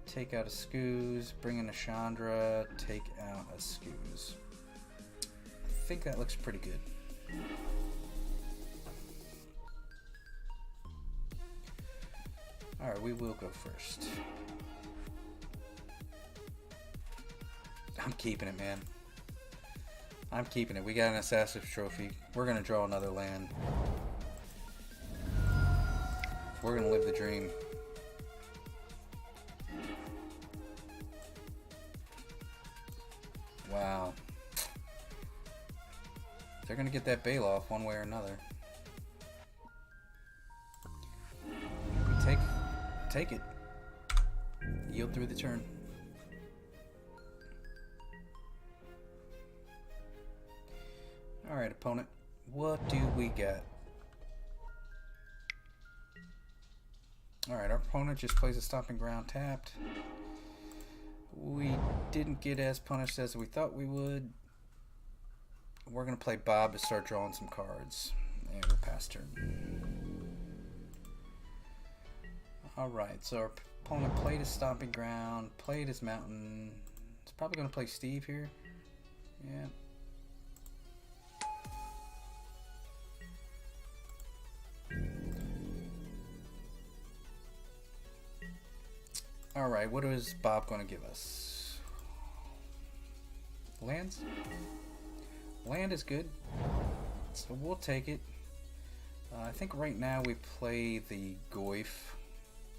Speaker 1: Take out a Scoos. Bring in a Chandra. Take out a Scoos. I think that looks pretty good. Alright, we will go first. I'm keeping it, man. I'm keeping it. We got an Assassin's Trophy. We're gonna draw another land. We're gonna live the dream. Wow. They're gonna get that Bailoff one way or another. We take it. Yield through the turn. Alright, opponent. What do we got? Alright, our opponent just plays a stomping ground tapped. We didn't get as punished as we thought we would. We're going to play Bob to start drawing some cards. And we'll pass turn. Alright, so our opponent played his stomping ground, played his mountain. He's probably going to play Steve here. Yeah. Alright, what is Bob going to give us? Lands? Land is good, so we'll take it. I think right now we play the Goyf.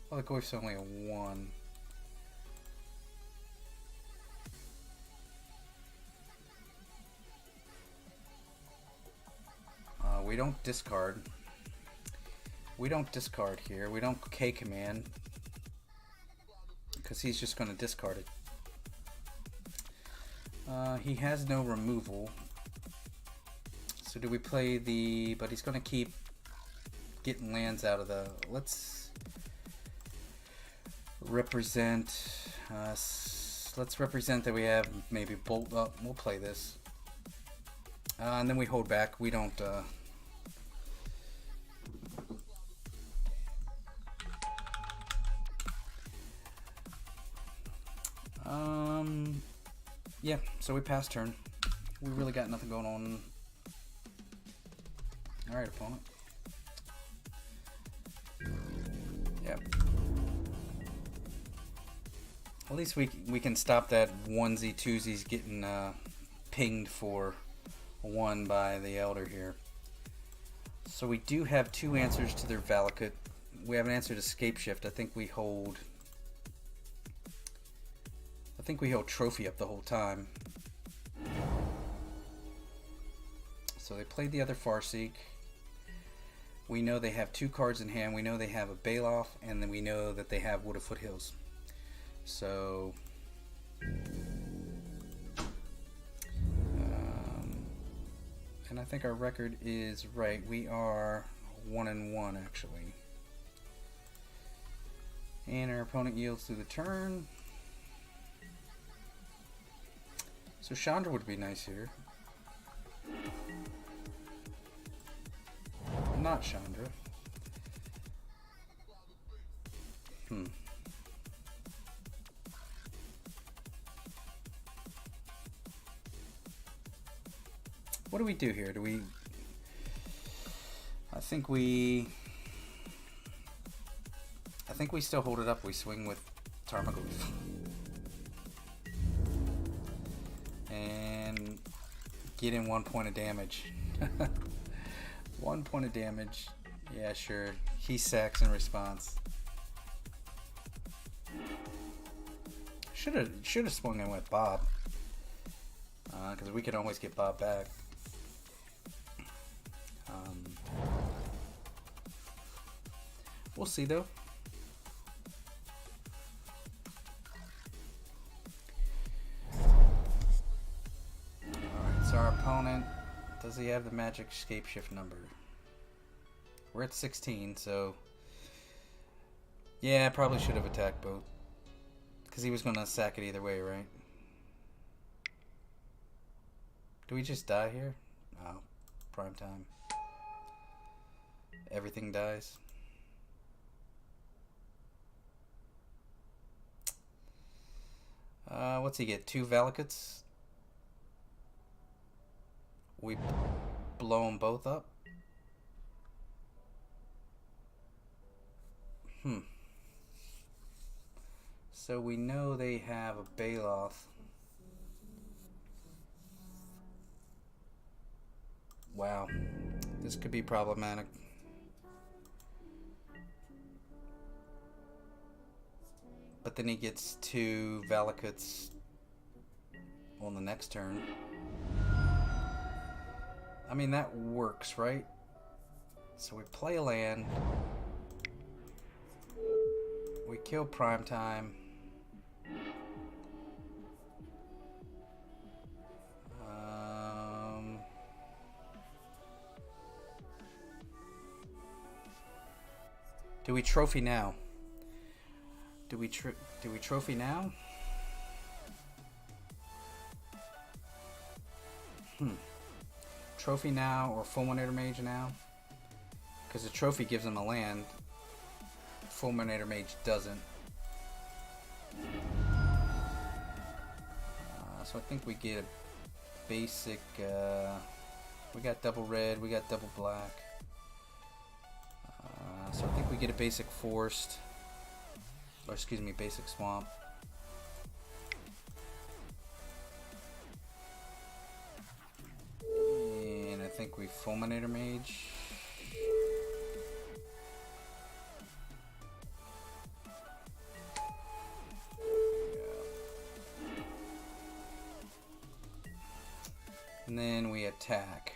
Speaker 1: Well, the Goyf's only a 1. We don't discard. We don't discard here. We don't K command. Because he's just going to discard it. He has no removal. So do we play the... But he's going to keep getting lands out of the... Let's represent... let's represent that we have maybe Bolt Up. We'll play this. And then we hold back. We don't... yeah, so we pass turn. We really got nothing going on. Alright, opponent. Yep. At least we can stop that onesie twosies getting pinged for 1 by the Elder here. So we do have 2 answers to their Valakut. We have an answer to Scape Shift. I think we hold Trophy up the whole time. So they played the other Farseek. We know they have 2 cards in hand. We know they have a Bailoff, and then we know that they have Wood of Foothills. So and I think our record is right. We are 1-1 actually. And our opponent yields through the turn. So Chandra would be nice here. Not Chandra. What do we do here? Do we... I think we still hold it up. We swing with Tarmogoyf. And get in 1 point of damage. 1 point of damage. Yeah, sure. He sacks in response. Should have swung in with Bob. Because we could always get Bob back. We'll see though. Alright, so our opponent, does he have the magic Scape Shift number? We're at 16, so yeah, I probably should have attacked both. Because he was going to sack it either way, right? Do we just die here? Oh, prime time. Everything dies. What's he get? 2 Valakuts? We blow them both up? So we know they have a Bailoff. Wow. This could be problematic. But then he gets 2 Valakuts on the next turn. I mean, that works, right? So we play a land. We kill Primetime. Do we trophy now? Do we trophy now? Trophy now or Fulminator Mage now? Because the trophy gives him a land. Fulminator Mage doesn't. So I think we get a basic. We got double red. We got double black. So I think we get a basic forest. Or excuse me, basic swamp. And I think we Fulminator Mage. And then we attack.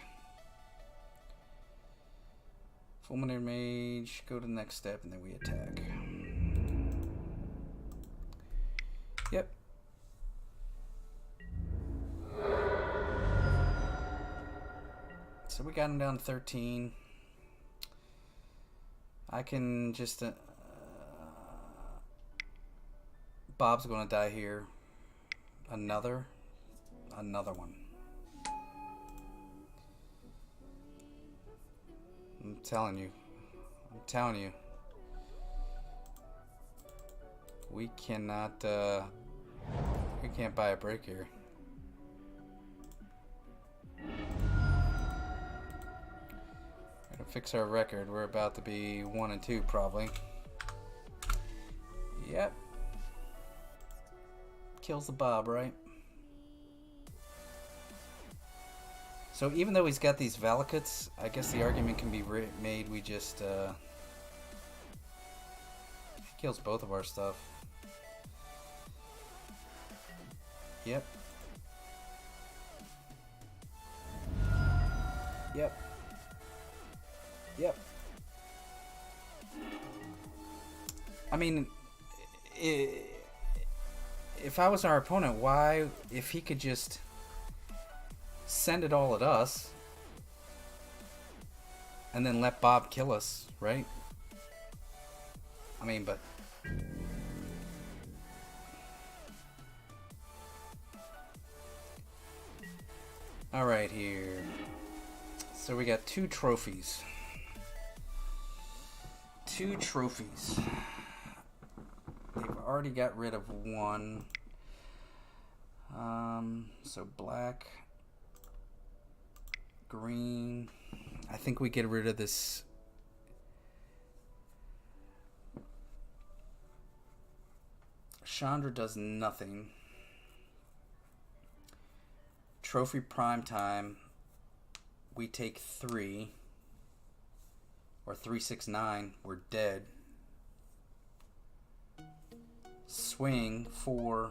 Speaker 1: Fulminator Mage, go to the next step, and then we attack. Yep. So we got him down to 13. I can just... Bob's gonna die here. Another one. I'm telling you. We cannot, we can't buy a break here. Gotta fix our record. We're about to be 1-2 probably. Yep. Kills the Bob, right? So even though he's got these Valakuts, I guess the argument can be made we just kills both of our stuff. Yep. I mean, if I was our opponent, why, if he could just send it all at us and then let Bob kill us, right? I mean, but all right here. So we got 2 trophies. 2 trophies. They've already got rid of 1. So black, green. I think we get rid of this. Chandra does nothing. Trophy Primetime. We take 3. Or 369. We're dead. Swing 4.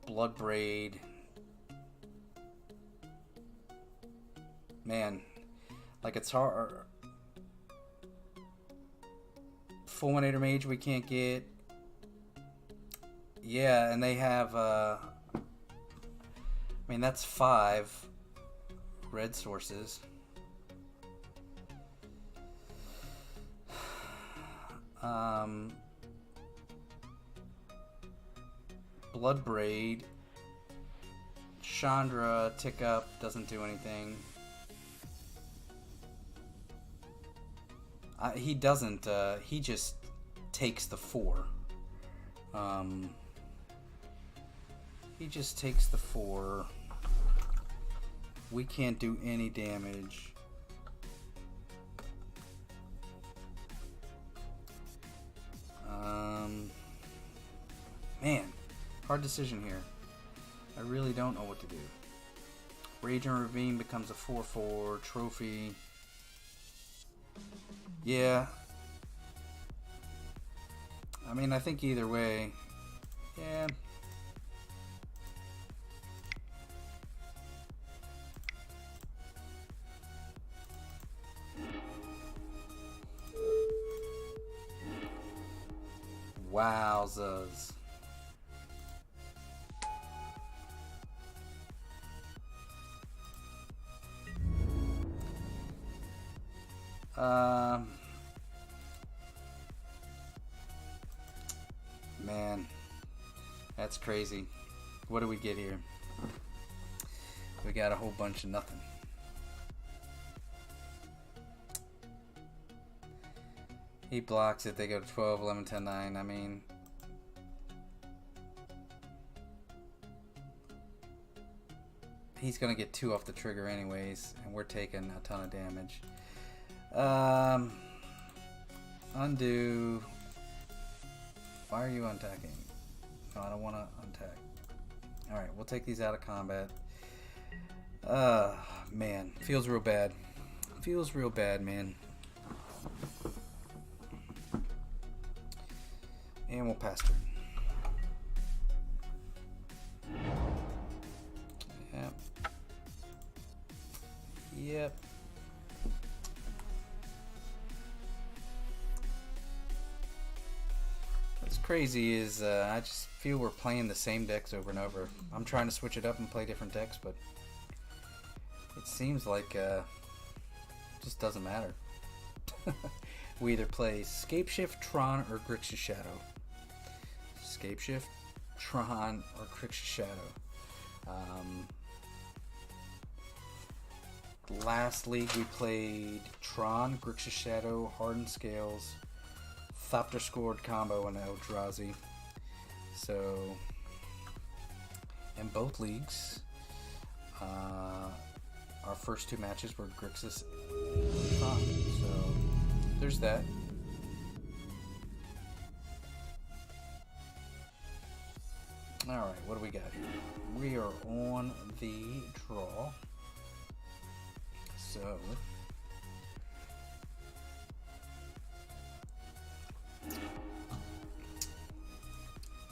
Speaker 1: Blood Braid. Man, like it's hard. Fulminator Mage we can't get. Yeah, and they have I mean that's 5 red sources. Blood Braid. Chandra, tick up, doesn't do anything. He doesn't, he just takes the 4. He just takes the 4. We can't do any damage. Man, hard decision here. I really don't know what to do. Raging Ravine becomes a 4/4 trophy. Yeah. I mean, I think either way. Yeah. Wowzers. Man, that's crazy. What do we get here? We got a whole bunch of nothing. He blocks it, they go to 12, 11, 10, 9. I mean, he's gonna get 2 off the trigger anyways, and we're taking a ton of damage. Undo. Why are you untacking? No, I don't want to untack. Alright, we'll take these out of combat. Man. Feels real bad. Feels real bad, man. And we'll pass turn. Yep. Yep. What's crazy is I just feel we're playing the same decks over and over. I'm trying to switch it up and play different decks, but it seems like it just doesn't matter. We either play Scapeshift, Tron, or Grixis Shadow. Scapeshift, Tron, or Grixis Shadow. Last league we played Tron, Grixis Shadow, Hardened Scales, Thopter scored combo, and Eldrazi. So, in both leagues, our first 2 matches were Grixis and Tron. So, there's that. Alright, what do we got here? We are on the draw. So,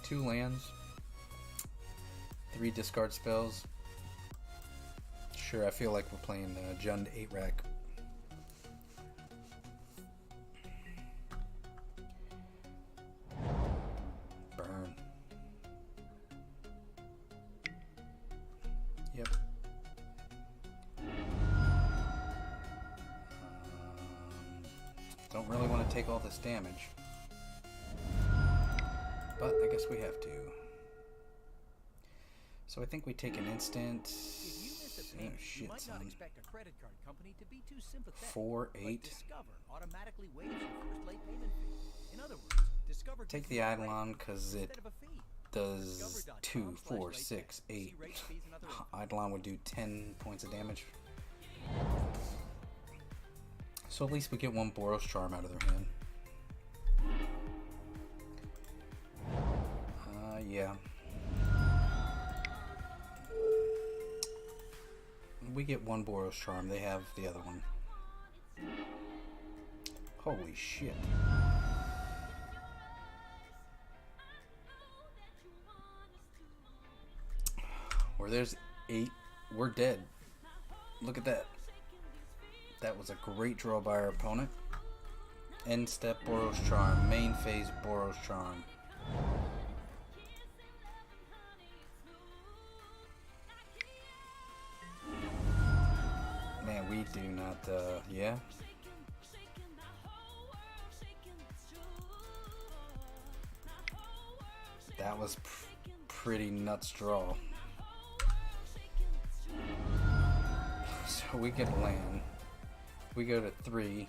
Speaker 1: 2 lands, 3 discard spells. Sure, I feel like we're playing JUND 8-rack. Burn. Yep. Don't really want to take all this damage, but I guess we have to. So I think we take an instant. Oh shit, son. 4/8. Take the Eidolon because it does 2, 4, 6, 8. Eidolon would do 10 points of damage. So at least we get 1 Boros Charm out of their hand. Yeah. We get 1 Boros Charm, they have the other one. Holy shit. Where there's 8, we're dead. Look at that. That was a great draw by our opponent. End step Boros Charm, main phase Boros Charm. Man, we do not, yeah. That was pretty nuts draw. So we get land. We go to 3.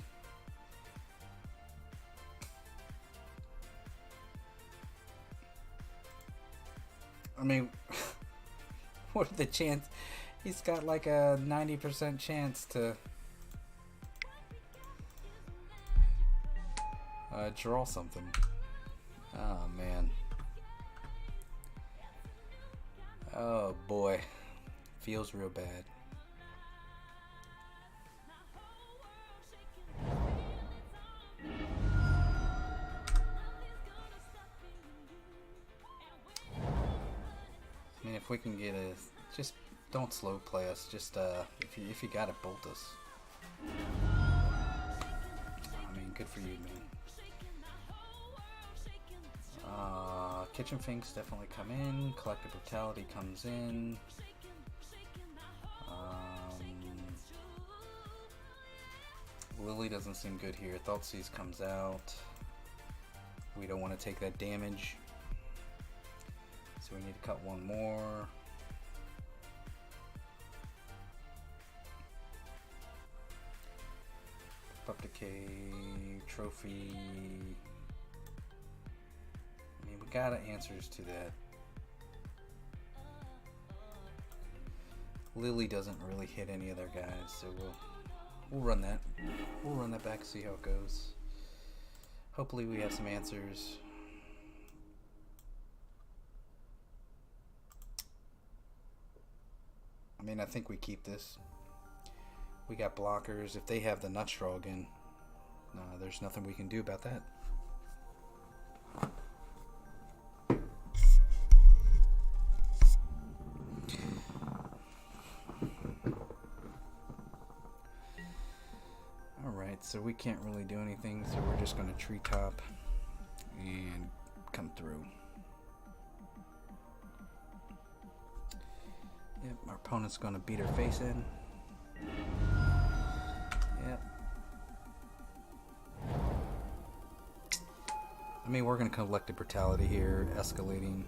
Speaker 1: I mean, what are the chance? He's got like a 90% chance to draw something. Oh man. Oh boy. Feels real bad. I mean, if we can get a, just don't slow play us. Just if you got it, bolt us. I mean, good for you, man. Kitchen Finks definitely come in. Collective Brutality comes in. Lily doesn't seem good here. Thoughtseize comes out. We don't want to take that damage, so we need to cut one more. Up Decay, Trophy. I mean, we got answers to that. Lily doesn't really hit any other guys, so we'll run that. We'll run that back and see how it goes. Hopefully we have some answers. I mean, I think we keep this. We got blockers. If they have the nut straw again, there's nothing we can do about that. Alright, so we can't really do anything, so we're just going to treetop and come through. Yep, our opponent's going to beat her face in. Yep. I mean, we're going to collect the brutality here, escalating.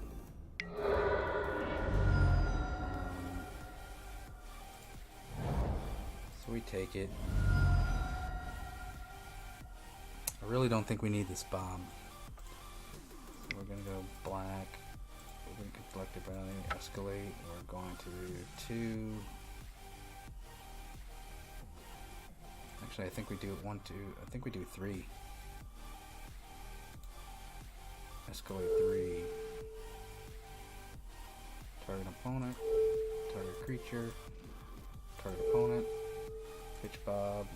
Speaker 1: So we take it. I really don't think we need this bomb. So we're going to go black. We're going to collect the brutality, escalate. We're going to do 2. Actually, I think we do 1, 2. I think we do 3. Escalate 3. Target opponent. Target creature. Target opponent. Pitch bob.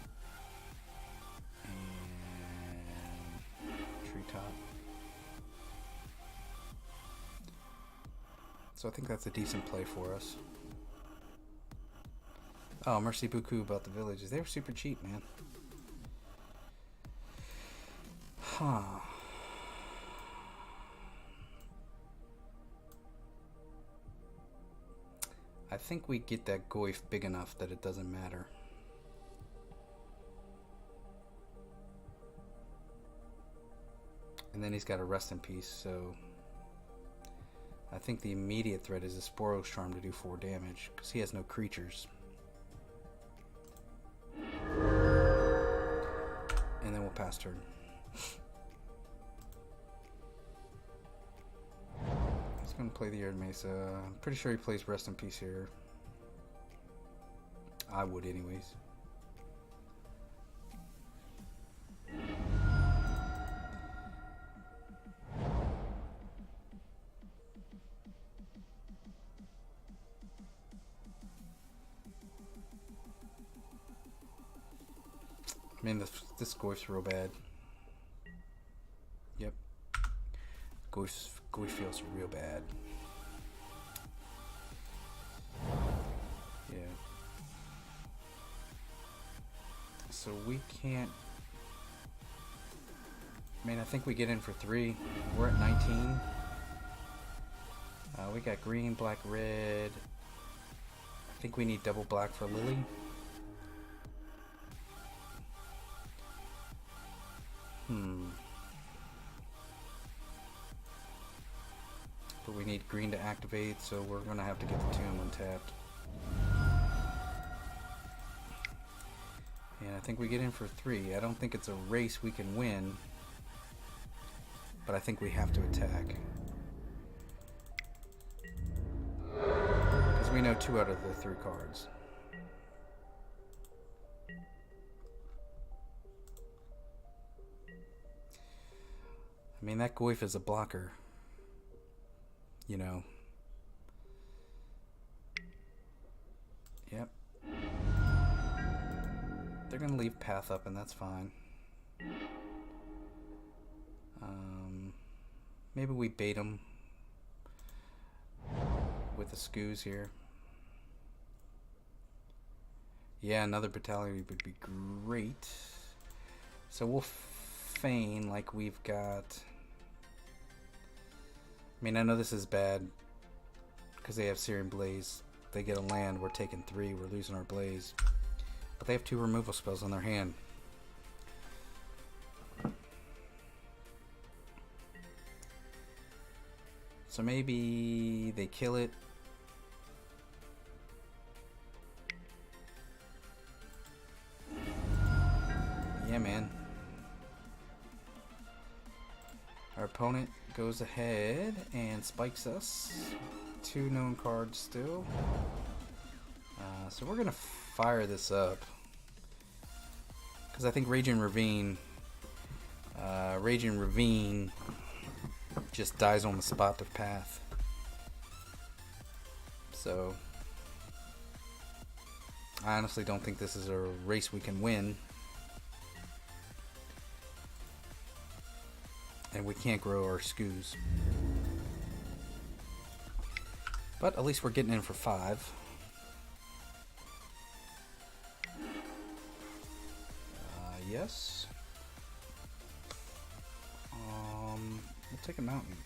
Speaker 1: And treetop. So I think that's a decent play for us. Oh, merci beaucoup about the villages. They were super cheap, man. Huh. I think we get that goif big enough that it doesn't matter. And then he's got a rest in peace, so I think the immediate threat is the Sporos Charm to do 4 damage, because he has no creatures. And then we'll pass turn. He's going to play the Arid Mesa. I'm pretty sure he plays Rest in Peace here. I would anyways. I mean, this goif's real bad. Yep. Goif feels real bad. Yeah. So we can't... I mean, I think we get in for 3. We're at 19. We got green, black, red. I think we need double black for Lily. But we need green to activate, so we're going to have to get the tomb untapped. And I think we get in for 3. I don't think it's a race we can win, but I think we have to attack. Because we know 2 out of the 3 cards. I mean, that goif is a blocker. You know. They're gonna leave path up, and that's fine. Maybe we bait them with the scoos here. Yeah, another battalion would be great. So we'll feign like we've got... I mean, I know this is bad because they have Syrian Blaze. They get a land, we're taking 3, we're losing our Blaze. But they have 2 removal spells on their hand. So maybe they kill it. Yeah, man. Our opponent goes ahead and spikes us. 2 known cards still. So we're gonna fire this up. Because I think Raging Ravine just dies on the spot of path. So I honestly don't think this is a race we can win. And we can't grow our scoos. But at least we're getting in for 5. Yes. We'll take a mountain.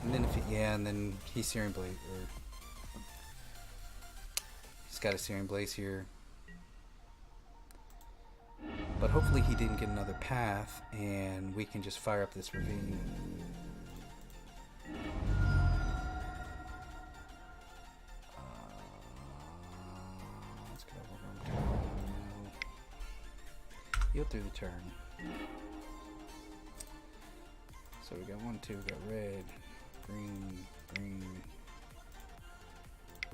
Speaker 1: And then and then he's Syrian Blaze, or he's got a Syrian Blaze here. But hopefully he didn't get another path, and we can just fire up this ravine. Let's get over him. Heal through the turn. So we got 1, 2, we got red, green, green,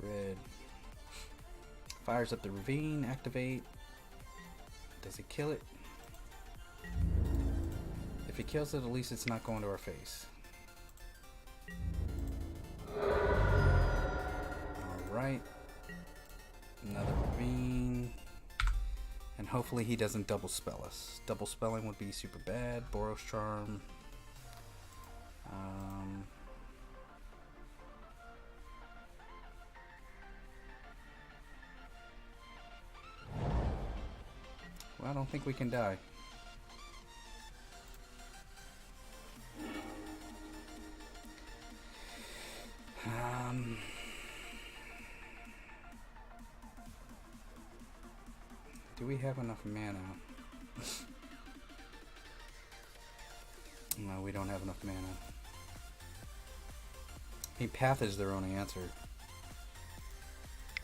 Speaker 1: red. Fires up the ravine, activate. Does he kill it? If he kills it, at least it's not going to our face. Alright. Another ravine. And hopefully he doesn't double spell us. Double spelling would be super bad. Boros Charm. Well, I don't think we can die. Do we have enough mana? No, we don't have enough mana. I mean, path is their only answer.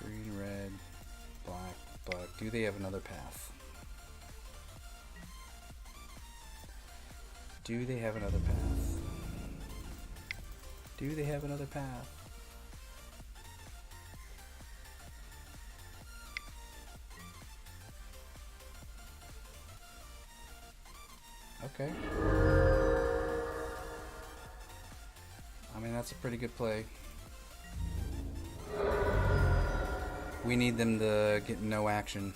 Speaker 1: Green, red, black, black. Do they have another path? Do they have another path? Do they have another path? Okay. I mean, that's a pretty good play. We need them to get no action.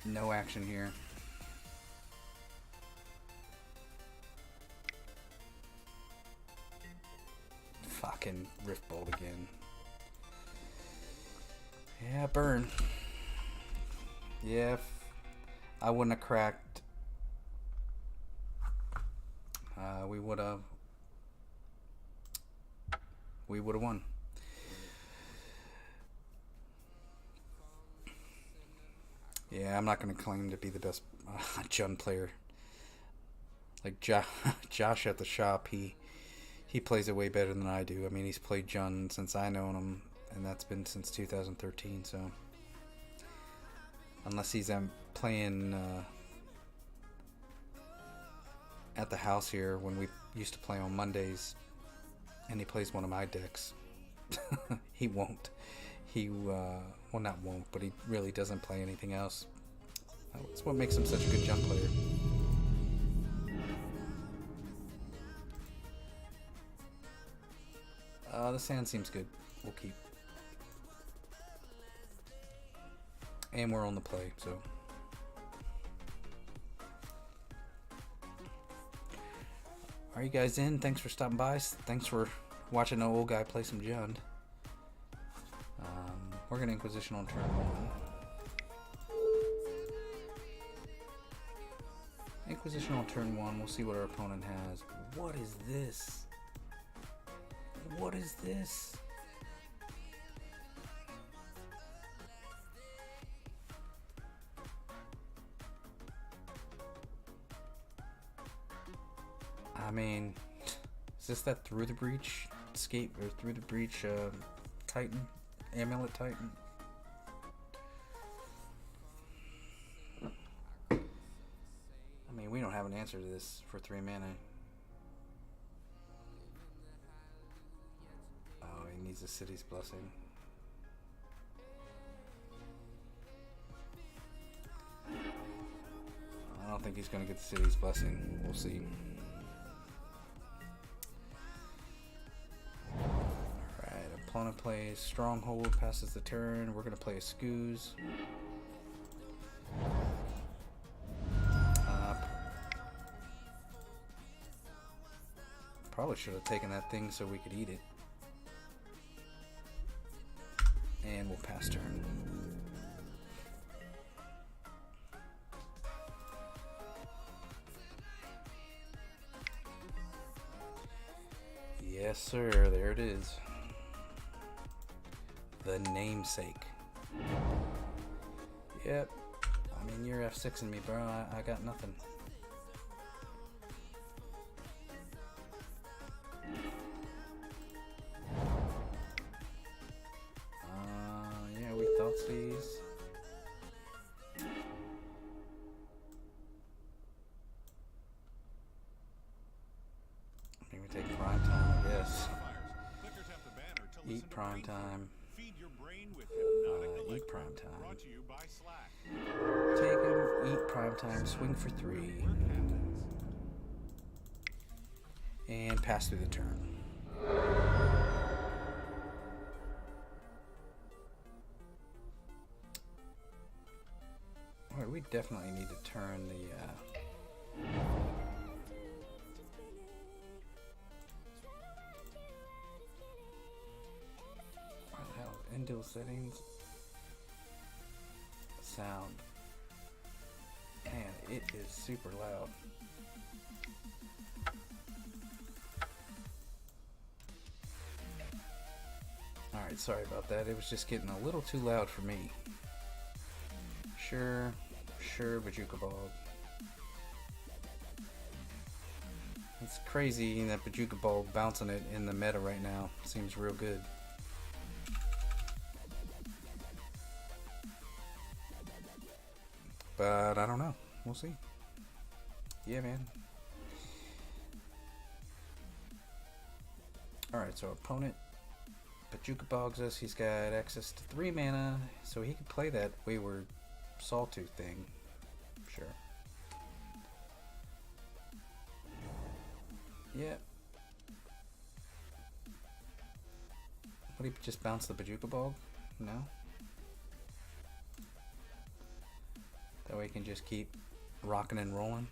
Speaker 1: No action here. Fucking Rift Bolt again. Yeah, burn. Yeah, if I wouldn't have cracked, we would have won. Yeah, I'm not going to claim to be the best JUND player. Like Josh at the shop, he plays it way better than I do. I mean, he's played JUND since I known him, and that's been since 2013, so unless he's playing at the house here when we used to play on Mondays, and he plays one of my decks, he won't. He, well, not won't, but he really doesn't play anything else. That's what makes him such a good JUND player. The sand seems good. We'll keep. And we're on the play, so. Are you guys in? Thanks for stopping by. Thanks for watching an old guy play some JUND. We're going to Inquisition on turn 1. Inquisition on turn 1. We'll see what our opponent has. What is this? What is this? I mean, is this that Through the Breach escape or Through the Breach Titan? Amulet Titan? I mean, we don't have an answer to this for 3 mana. Oh, he needs a City's Blessing. I don't think he's going to get the City's Blessing. We'll see. Opponent plays Stronghold, passes the turn. We're going to play a Scooze. Probably should have taken that thing so we could eat it. And we'll pass turn. Yes, sir. There it is. The namesake. Yep. I mean, you're F6ing me, bro. I got nothing. Yeah, we thought these. Maybe take prime time, I guess. Eat prime time. Eat prime time. Take him, eat prime time, swing for 3. And pass through the turn. Alright, we definitely need to turn the what the hell? Endil settings. Sound. Man, it is super loud. Alright, sorry about that. It was just getting a little too loud for me. Sure, Bajuka Bog. It's crazy that Bajuka Bog bouncing it in the meta right now. Seems real good. But I don't know. We'll see. Yeah, man. Alright, so opponent Bajuka Bogs us. He's got access to 3 mana, so he can play that Wayward Sawtooth thing. Sure. Yeah. Would he just bounce the Bajuka Bog? No? That way he can just keep rocking and rolling.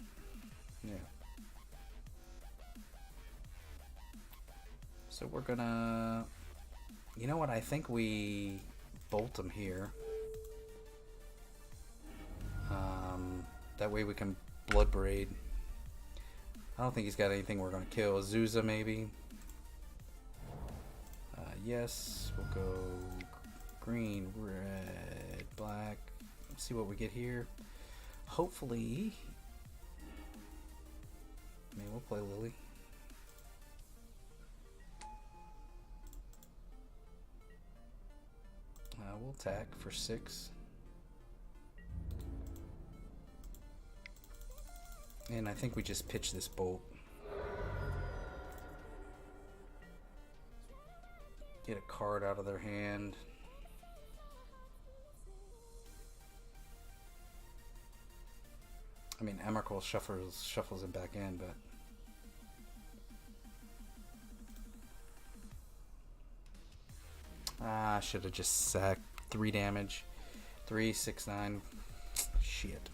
Speaker 1: Yeah. So we're gonna... You know what? I think we bolt him here. That way we can Blood Braid. I don't think he's got anything we're gonna kill. Azusa maybe. Yes. We'll go green, red, black. Let's see what we get here. Hopefully, I mean, we'll play Lily. We'll attack for 6. And I think we just pitch this bolt. Get a card out of their hand. I mean, Emrakul shuffles him back in, but I should have just sacked 3 damage. 3, 6, 9. Shit.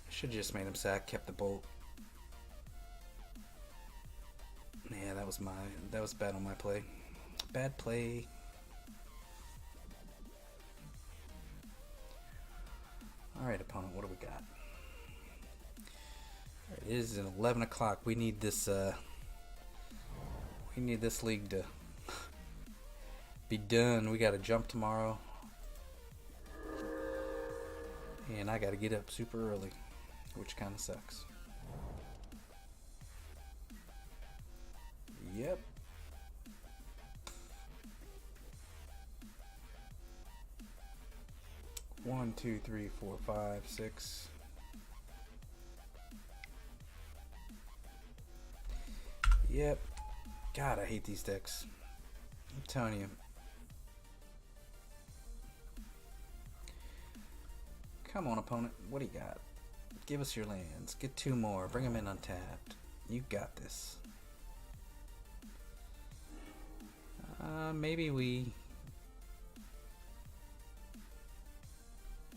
Speaker 1: Should have just made him sack, kept the bolt. Yeah, that was bad on my play. Bad play. Alright, opponent, what do we got? It is 11 o'clock. We need this league to be done. We gotta jump tomorrow. And I gotta get up super early, which kinda sucks. Yep. One, 2, 3, 4, 5, 6. Yep. God, I hate these decks. I'm telling you. Come on, opponent. What do you got? Give us your lands. Get 2 more. Bring them in untapped. You got this. Maybe we...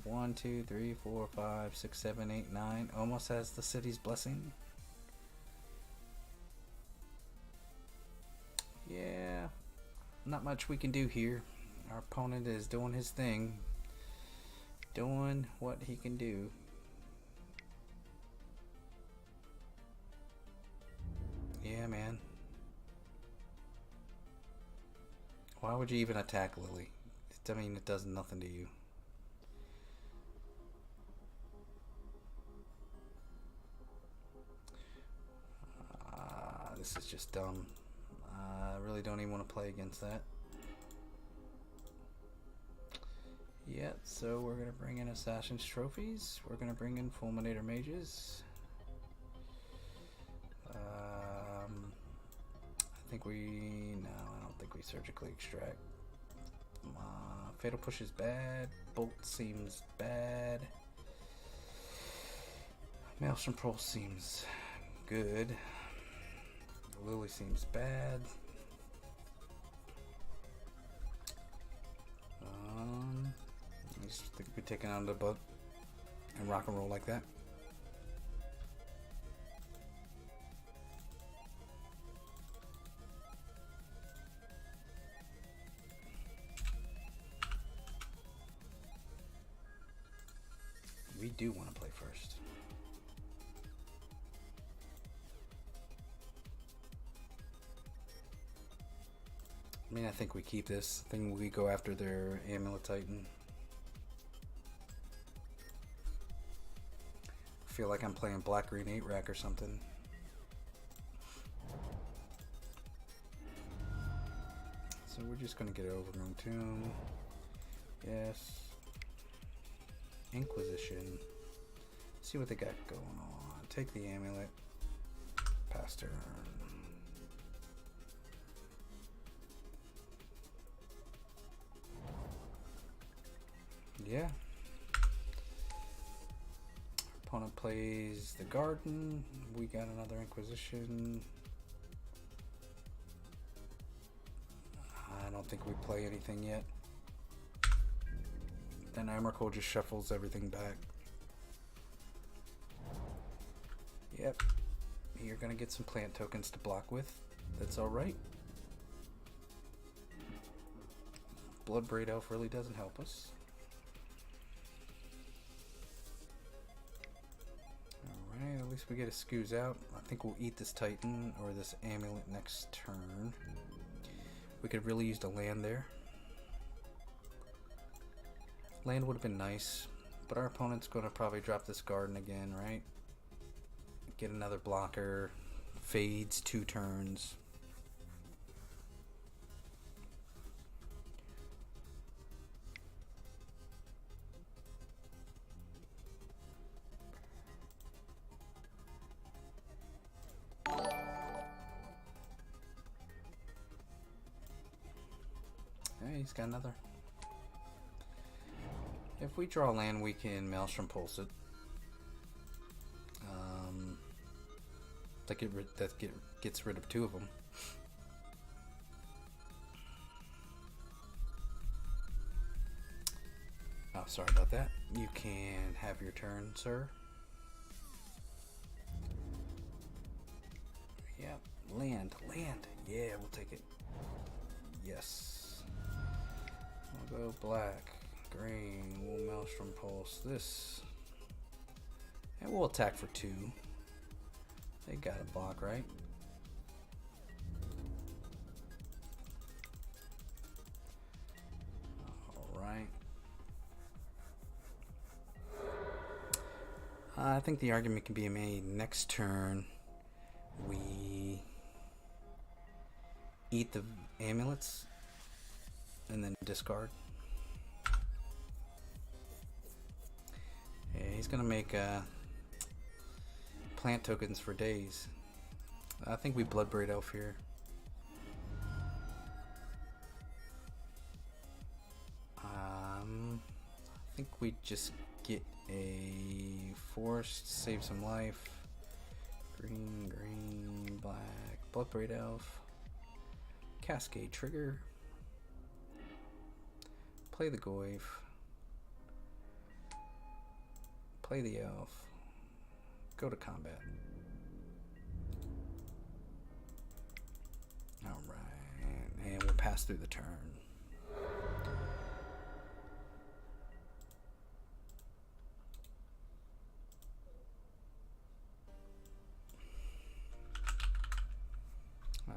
Speaker 1: 1, 2, 3, 4, 5, 6, 7, 8, 9. Almost has the city's blessing. Yeah. Not much we can do here. Our opponent is doing his thing. Doing what he can do. Yeah, man. Why would you even attack Lily? I mean, it does nothing to you. This is just dumb. I really don't even want to play against that. Yeah, so we're going to bring in Assassin's Trophies. We're going to bring in Fulminator Mages. I think no, I don't think we surgically extract. Fatal Push is bad. Bolt seems bad. Maelstrom Pulse seems good. Lily seems bad. I just think we're taking on the butt and rock and roll like that. We do want to play first. I mean, I think we keep this. I think we go after their Amulet Titan. I feel like I'm playing Black Green 8 rack or something. So we're just gonna get an Overgrown Tomb. Yes. Inquisition. See what they got going on. Take the amulet. Pass turn. Yeah. Opponent plays the garden. We got another Inquisition. I don't think we play anything yet. Then Emrakul just shuffles everything back. Yep. You're gonna get some plant tokens to block with. That's alright. Bloodbraid Elf really doesn't help us. Alright, at least we get a Scoos out. I think we'll eat this Titan or this Amulet next turn. We could really use the land there. Land would have been nice, but our opponent's going to probably drop this garden again, right? Get another blocker. Fades 2 turns. Hey, he's got another. If we draw land, we can Maelstrom Pulse it. gets rid of 2 of them. Oh, sorry about that. You can have your turn, sir. Yep, land. Yeah, we'll take it. Yes. We'll go black, green, we'll Maelstrom Pulse this. And we'll attack for 2. They got a block, right? Alright. I think the argument can be made next turn we eat the amulets and then discard. Yeah, he's gonna make plant tokens for days. I think we Bloodbraid Elf here. I think we just get a forest, save some life. Green, black, Bloodbraid Elf, Cascade Trigger, play the Goyf, play the Elf, go to combat. Alright, and we'll pass through the turn.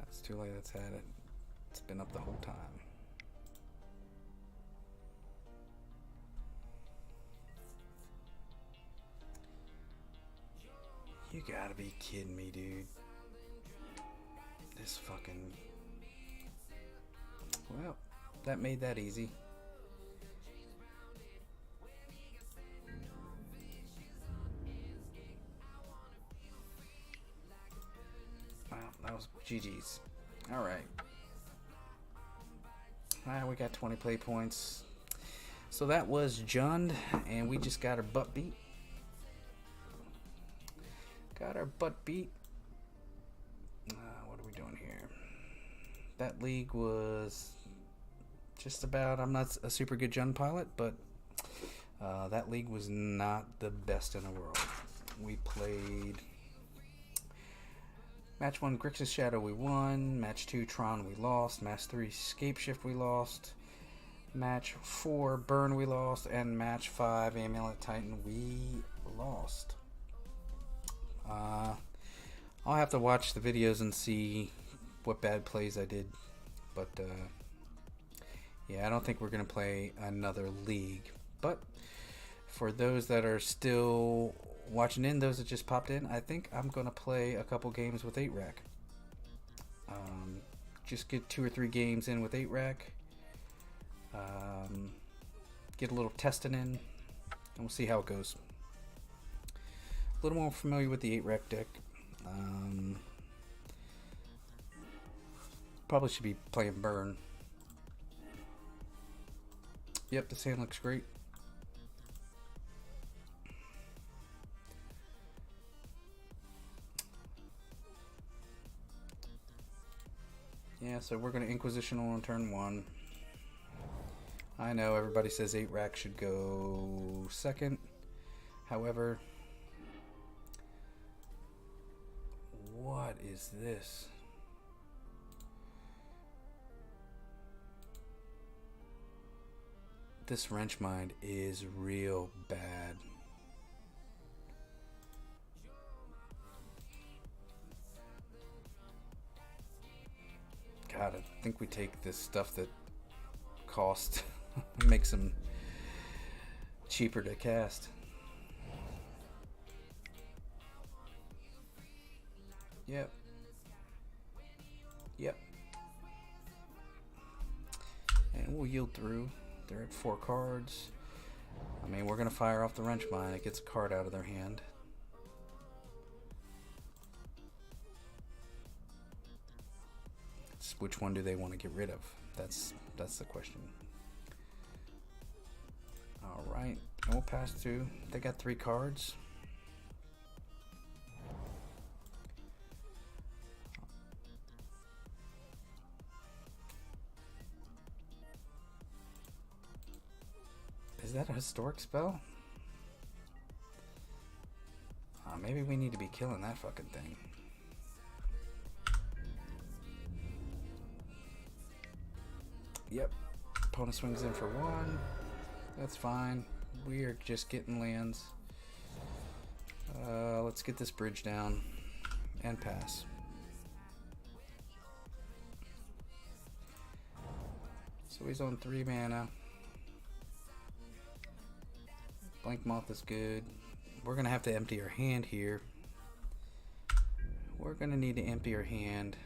Speaker 1: It's too late, that's had it. It's been up the whole time. You gotta be kidding me, dude. This fucking... Well, that made that easy. Wow, that was GG's. Alright. Alright, we got 20 play points. So that was JUND, and we just got our butt beat. Got our butt beat. What are we doing here? That league was just about... I'm not a super good JUND pilot, but that league was not the best in the world. We played... Match 1, Grixis Shadow, we won. Match 2, Tron, we lost. Match 3, Scapeshift, we lost. Match 4, Burn, we lost. And match 5, Amulet Titan, we lost. I'll have to watch the videos and see what bad plays I did. But, yeah, I don't think we're going to play another league. But, for those that are still... watching in, those that just popped in, I think I'm gonna play a couple games with 8-Rack. Just get 2 or 3 games in with 8-Rack. Get a little testing in, and we'll see how it goes. A little more familiar with the 8-Rack deck. Probably should be playing Burn. Yep, this hand looks great. Yeah, so we're going to Inquisitional on turn 1. I know everybody says 8-Rack should go second. However, what is this? This Wrench Mind is real bad. God, I think we take this stuff that cost makes them cheaper to cast. Yep. And we'll yield through. They're at 4 cards. I mean, we're going to fire off the Wrench Mine. It gets a card out of their hand. Which one do they want to get rid of? That's the question. Alright, and we'll pass through. They got 3 cards. Is that a historic spell? Maybe we need to be killing that fucking thing. Yep. Opponent swings in for 1. That's fine. We are just getting lands. Let's get this bridge down and pass. So he's on 3 mana. Blank Moth is good. We're gonna have to empty our hand here. We're gonna need to empty our hand.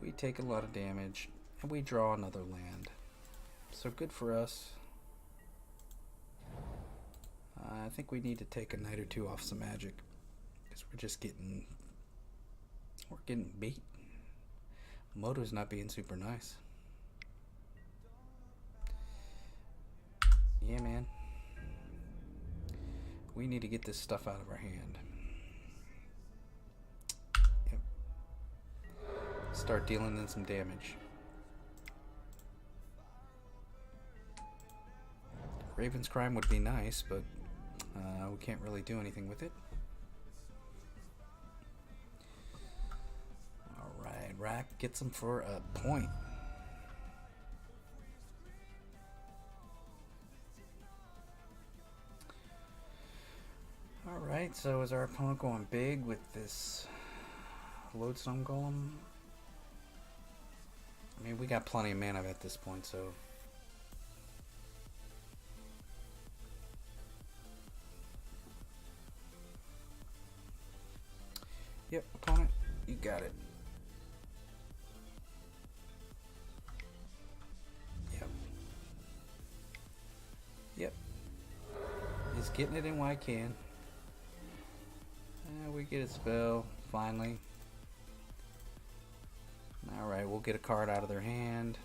Speaker 1: We take a lot of damage and we draw another land. So good for us. I think we need to take a night or 2 off some magic because we're getting beat. Moto's not being super nice. Yeah, man. We need to get this stuff out of our hand. Yep. Start dealing in some damage. Raven's Crime would be nice, but we can't really do anything with it. Alright, Rack gets him for a point. Alright, so is our opponent going big with this Lodestone Golem? I mean, we got plenty of mana at this point, so... Yep, opponent, you got it. Yep. Yep. He's getting it in while I can. We get a spell, finally. Alright, we'll get a card out of their hand.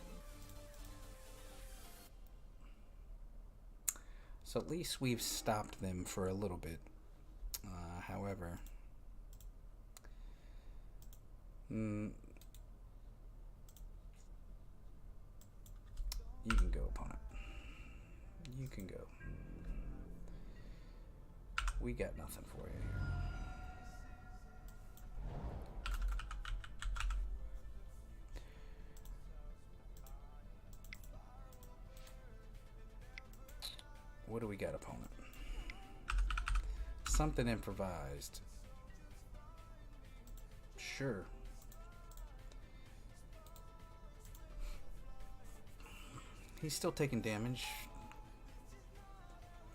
Speaker 1: So at least we've stopped them for a little bit. However... you can go, opponent. You can go. We got nothing for you here. What do we got, opponent? Something improvised. Sure. He's still taking damage.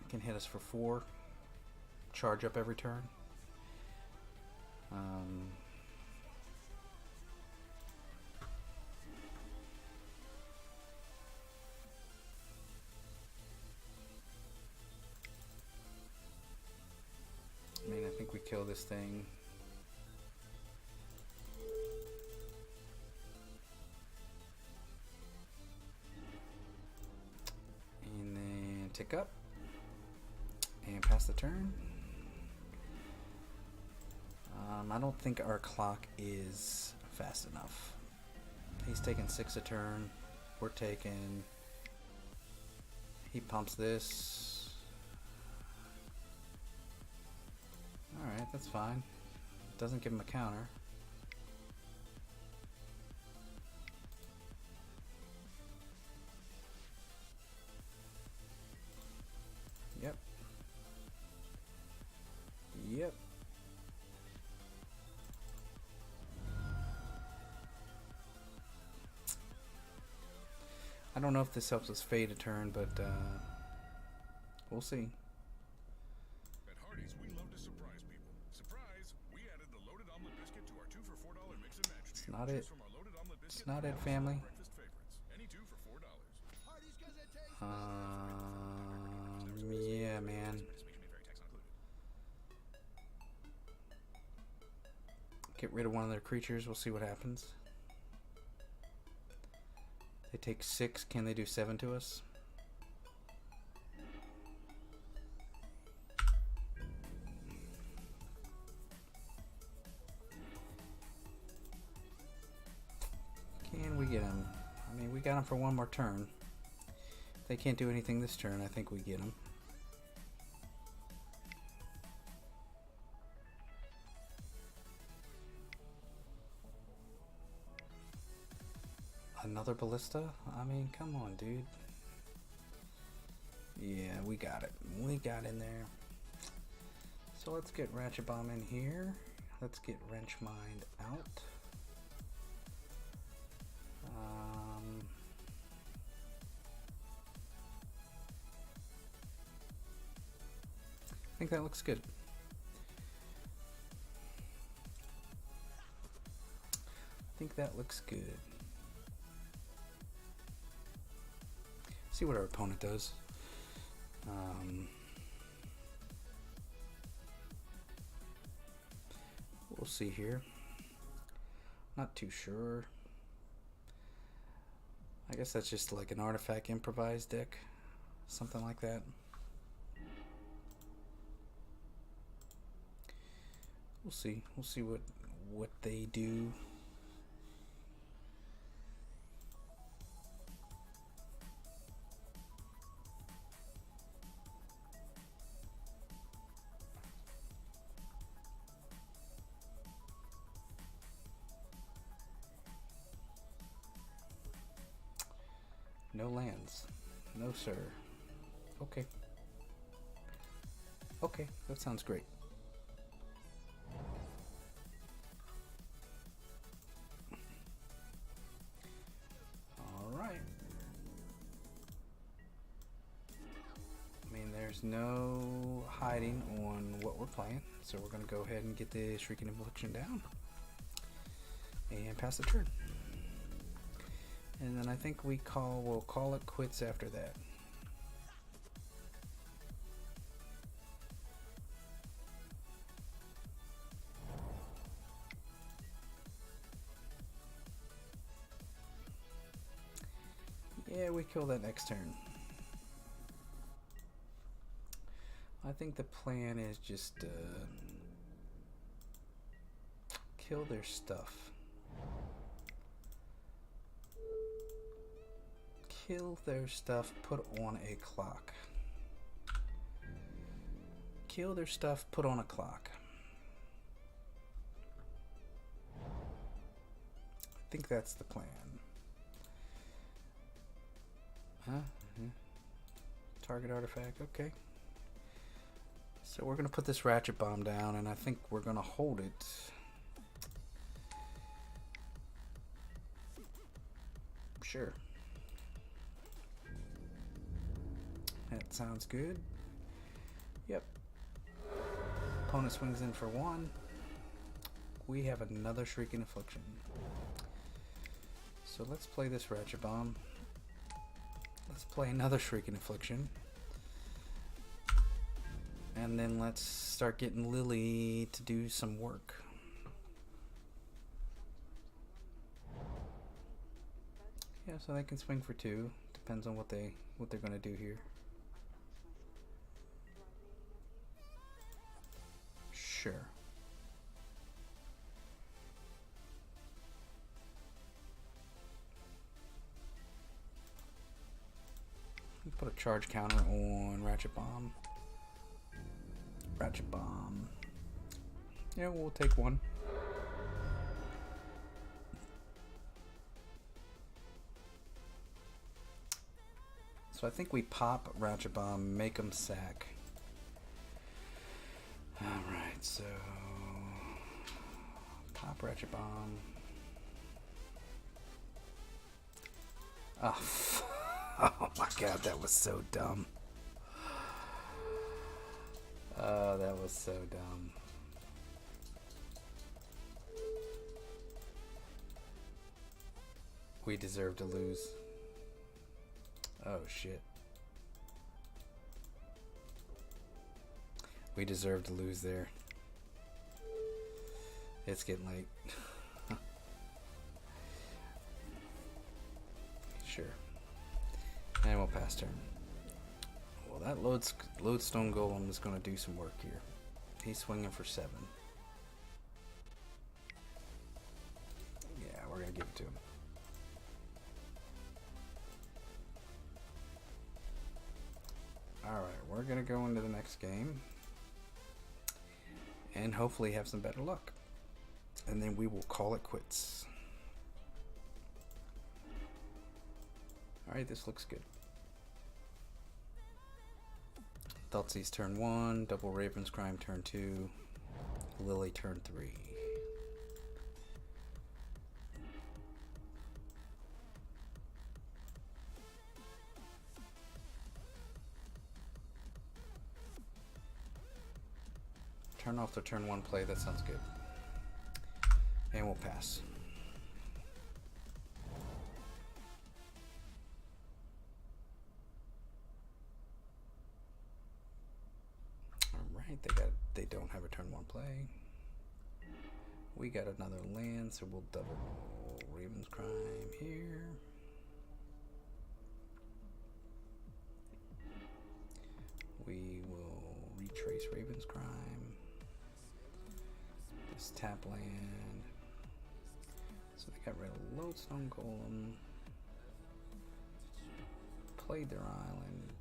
Speaker 1: He can hit us for 4. Charge up every turn. I mean, I think we kill this thing. And then tick up. And pass the turn. I don't think our clock is fast enough. He's taking 6 a turn. We're taking... He pumps this. Alright, that's fine. Doesn't give him a counter. Yep. Yep. I don't know if this helps us fade a turn, but we'll see.
Speaker 4: At Hardee's, we love to surprise people. Surprise! We added the loaded omelet biscuit to our 2 for $4 mix and match.
Speaker 1: It's not it.
Speaker 4: Choose from our loaded omelet
Speaker 1: It's
Speaker 4: biscuit
Speaker 1: not
Speaker 4: or
Speaker 1: it,
Speaker 4: our
Speaker 1: family.
Speaker 4: breakfast favorites. Any 2 for $4.
Speaker 1: Yeah, man. Get rid of one of their creatures. We'll see what happens. They take 6. Can they do 7 to us? Can we get him? I mean, we got them for one more turn. If they can't do anything this turn, I think we get them. Another ballista? I mean, come on, dude. Yeah, we got it. We got in there. So let's get Ratchet Bomb in here. Let's get Wrench Mind out. I think that looks good. I think that looks good. See what our opponent does. We'll see here. Not too sure. I guess that's just like an artifact improvised deck, something like that. We'll see. We'll see what they do. No lands. No, sir. Okay. Okay, that sounds great. Alright. I mean, there's no hiding on what we're playing, so we're going to go ahead and get the Shrieking Affliction down and pass the turn. And then I think we'll call it quits after that. Yeah, we kill that next turn. I think the plan is just kill their stuff. Kill their stuff, put on a clock. Kill their stuff, put on a clock. I think that's the plan. Huh? Target artifact, okay. So we're gonna put this Ratchet Bomb down, and I think we're gonna hold it. Sure. That sounds good. Yep. Opponent swings in for 1. We have another Shrieking Affliction. So let's play this Ratchet Bomb. Let's play another Shrieking Affliction. And then let's start getting Lily to do some work. Yeah, so they can swing for 2. Depends on what they're gonna do here. Sure. Put a charge counter on Ratchet Bomb. Ratchet Bomb. Yeah, we'll take 1. So I think we pop Ratchet Bomb, make them sack. Alright, so pop Ratchet Bomb. Oh, oh my god, that was so dumb. Oh, that was so dumb. We deserve to lose. Oh shit. We deserve to lose there. It's getting late. Sure. And we'll pass turn. Well, that Lodestone Golem is going to do some work here. He's swinging for 7. Yeah, we're going to give it to him. gonna go into the next game and hopefully have some better luck. And then we will call it quits. Alright, this looks good. Thoughtseize turn 1, double Raven's Crime turn 2, Lily turn 3. Turn off the turn 1 play, that sounds good. And we'll pass. Alright, they don't have a turn 1 play. We got another land, so we'll double Raven's Crime here. We will retrace Raven's Crime. This tap land. So they got rid of Lodestone Golem. Played their island.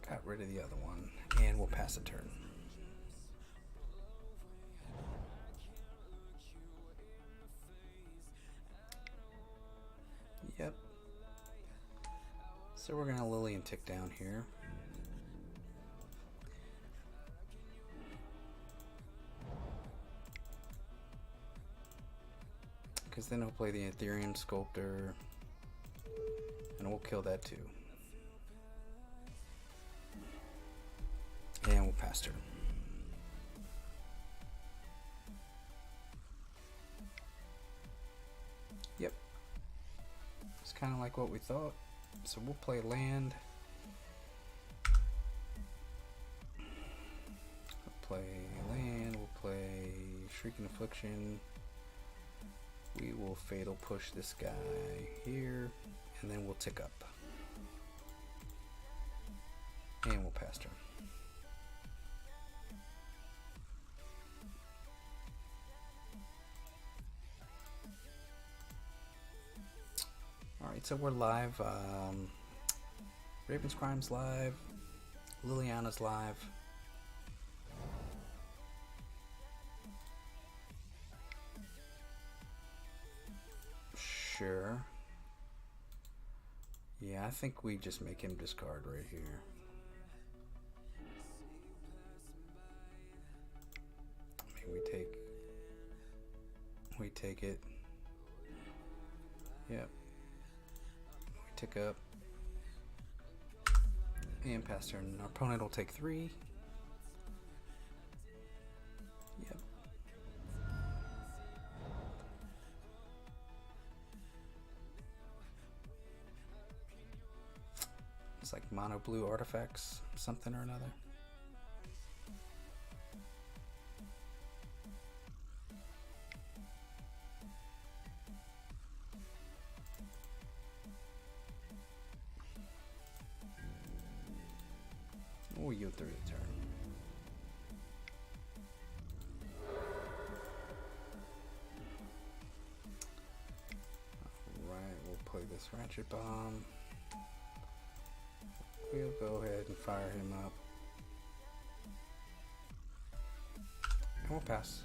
Speaker 1: Got rid of the other one. And we'll pass a turn. Yep. So we're gonna Lily and tick down here. Because then he'll play the Ethereum Sculptor. And we'll kill that too. And we'll pass turn. Yep. It's kind of like what we thought. So we'll play land. We'll play land. We'll play Shrieking Affliction. We will Fatal Push this guy here. And then we'll tick up. And we'll pass turn. Alright, so we're live. Raven's Crime's live. Liliana's live. Sure. Yeah, I think we just make him discard right here. I mean, we take it. Yep. Tick up and pass turn. Our opponent will take 3. Yep. It's like mono blue artifacts, something or another. We'll yield through the turn. Alright, we'll play this Ratchet Bomb. We'll go ahead and fire him up. And we'll pass.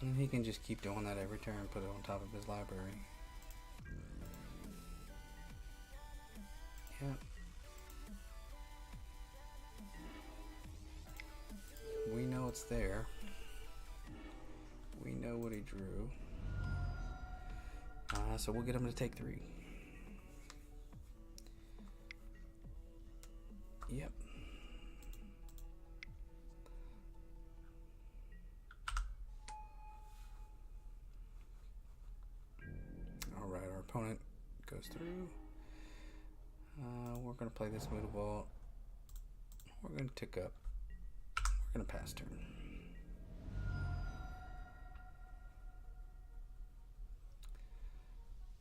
Speaker 1: And he can just keep doing that every turn, put it on top of his library. Yep. We know it's there. We know what he drew. So we'll get him to take 3. Yep. Alright, our opponent goes through. We're going to play this Mood Vault. We're going to tick up. We're going to pass turn.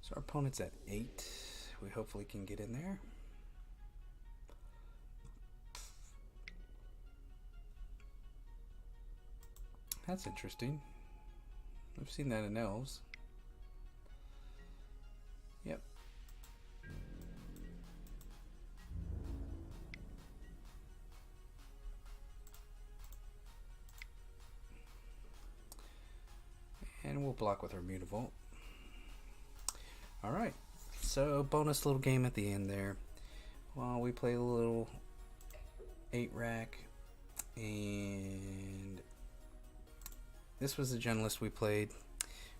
Speaker 1: So our opponent's at 8. We hopefully can get in there. That's interesting. I've seen that in elves. And we'll block with our Mutavault. Alright, so bonus little game at the end there. Well, we play a little 8-rack, and this was the Jund list we played.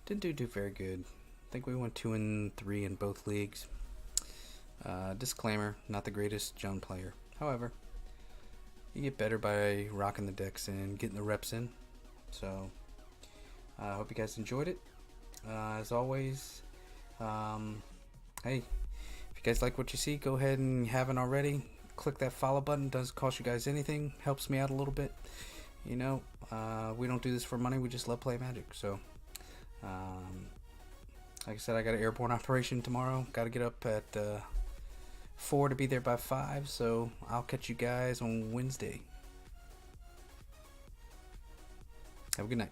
Speaker 1: Didn't do very good. I think we went 2 and 3 in both leagues. Disclaimer, not the greatest Jund player. However, you get better by rocking the decks and getting the reps in. So, I hope you guys enjoyed it. As always, hey, if you guys like what you see, go ahead and haven't already, click that follow button. Doesn't cost you guys anything. Helps me out a little bit. You know, we don't do this for money. We just love playing Magic. So, like I said, I got an airborne operation tomorrow. Got to get up at 4 to be there by 5. So I'll catch you guys on Wednesday. Have a good night.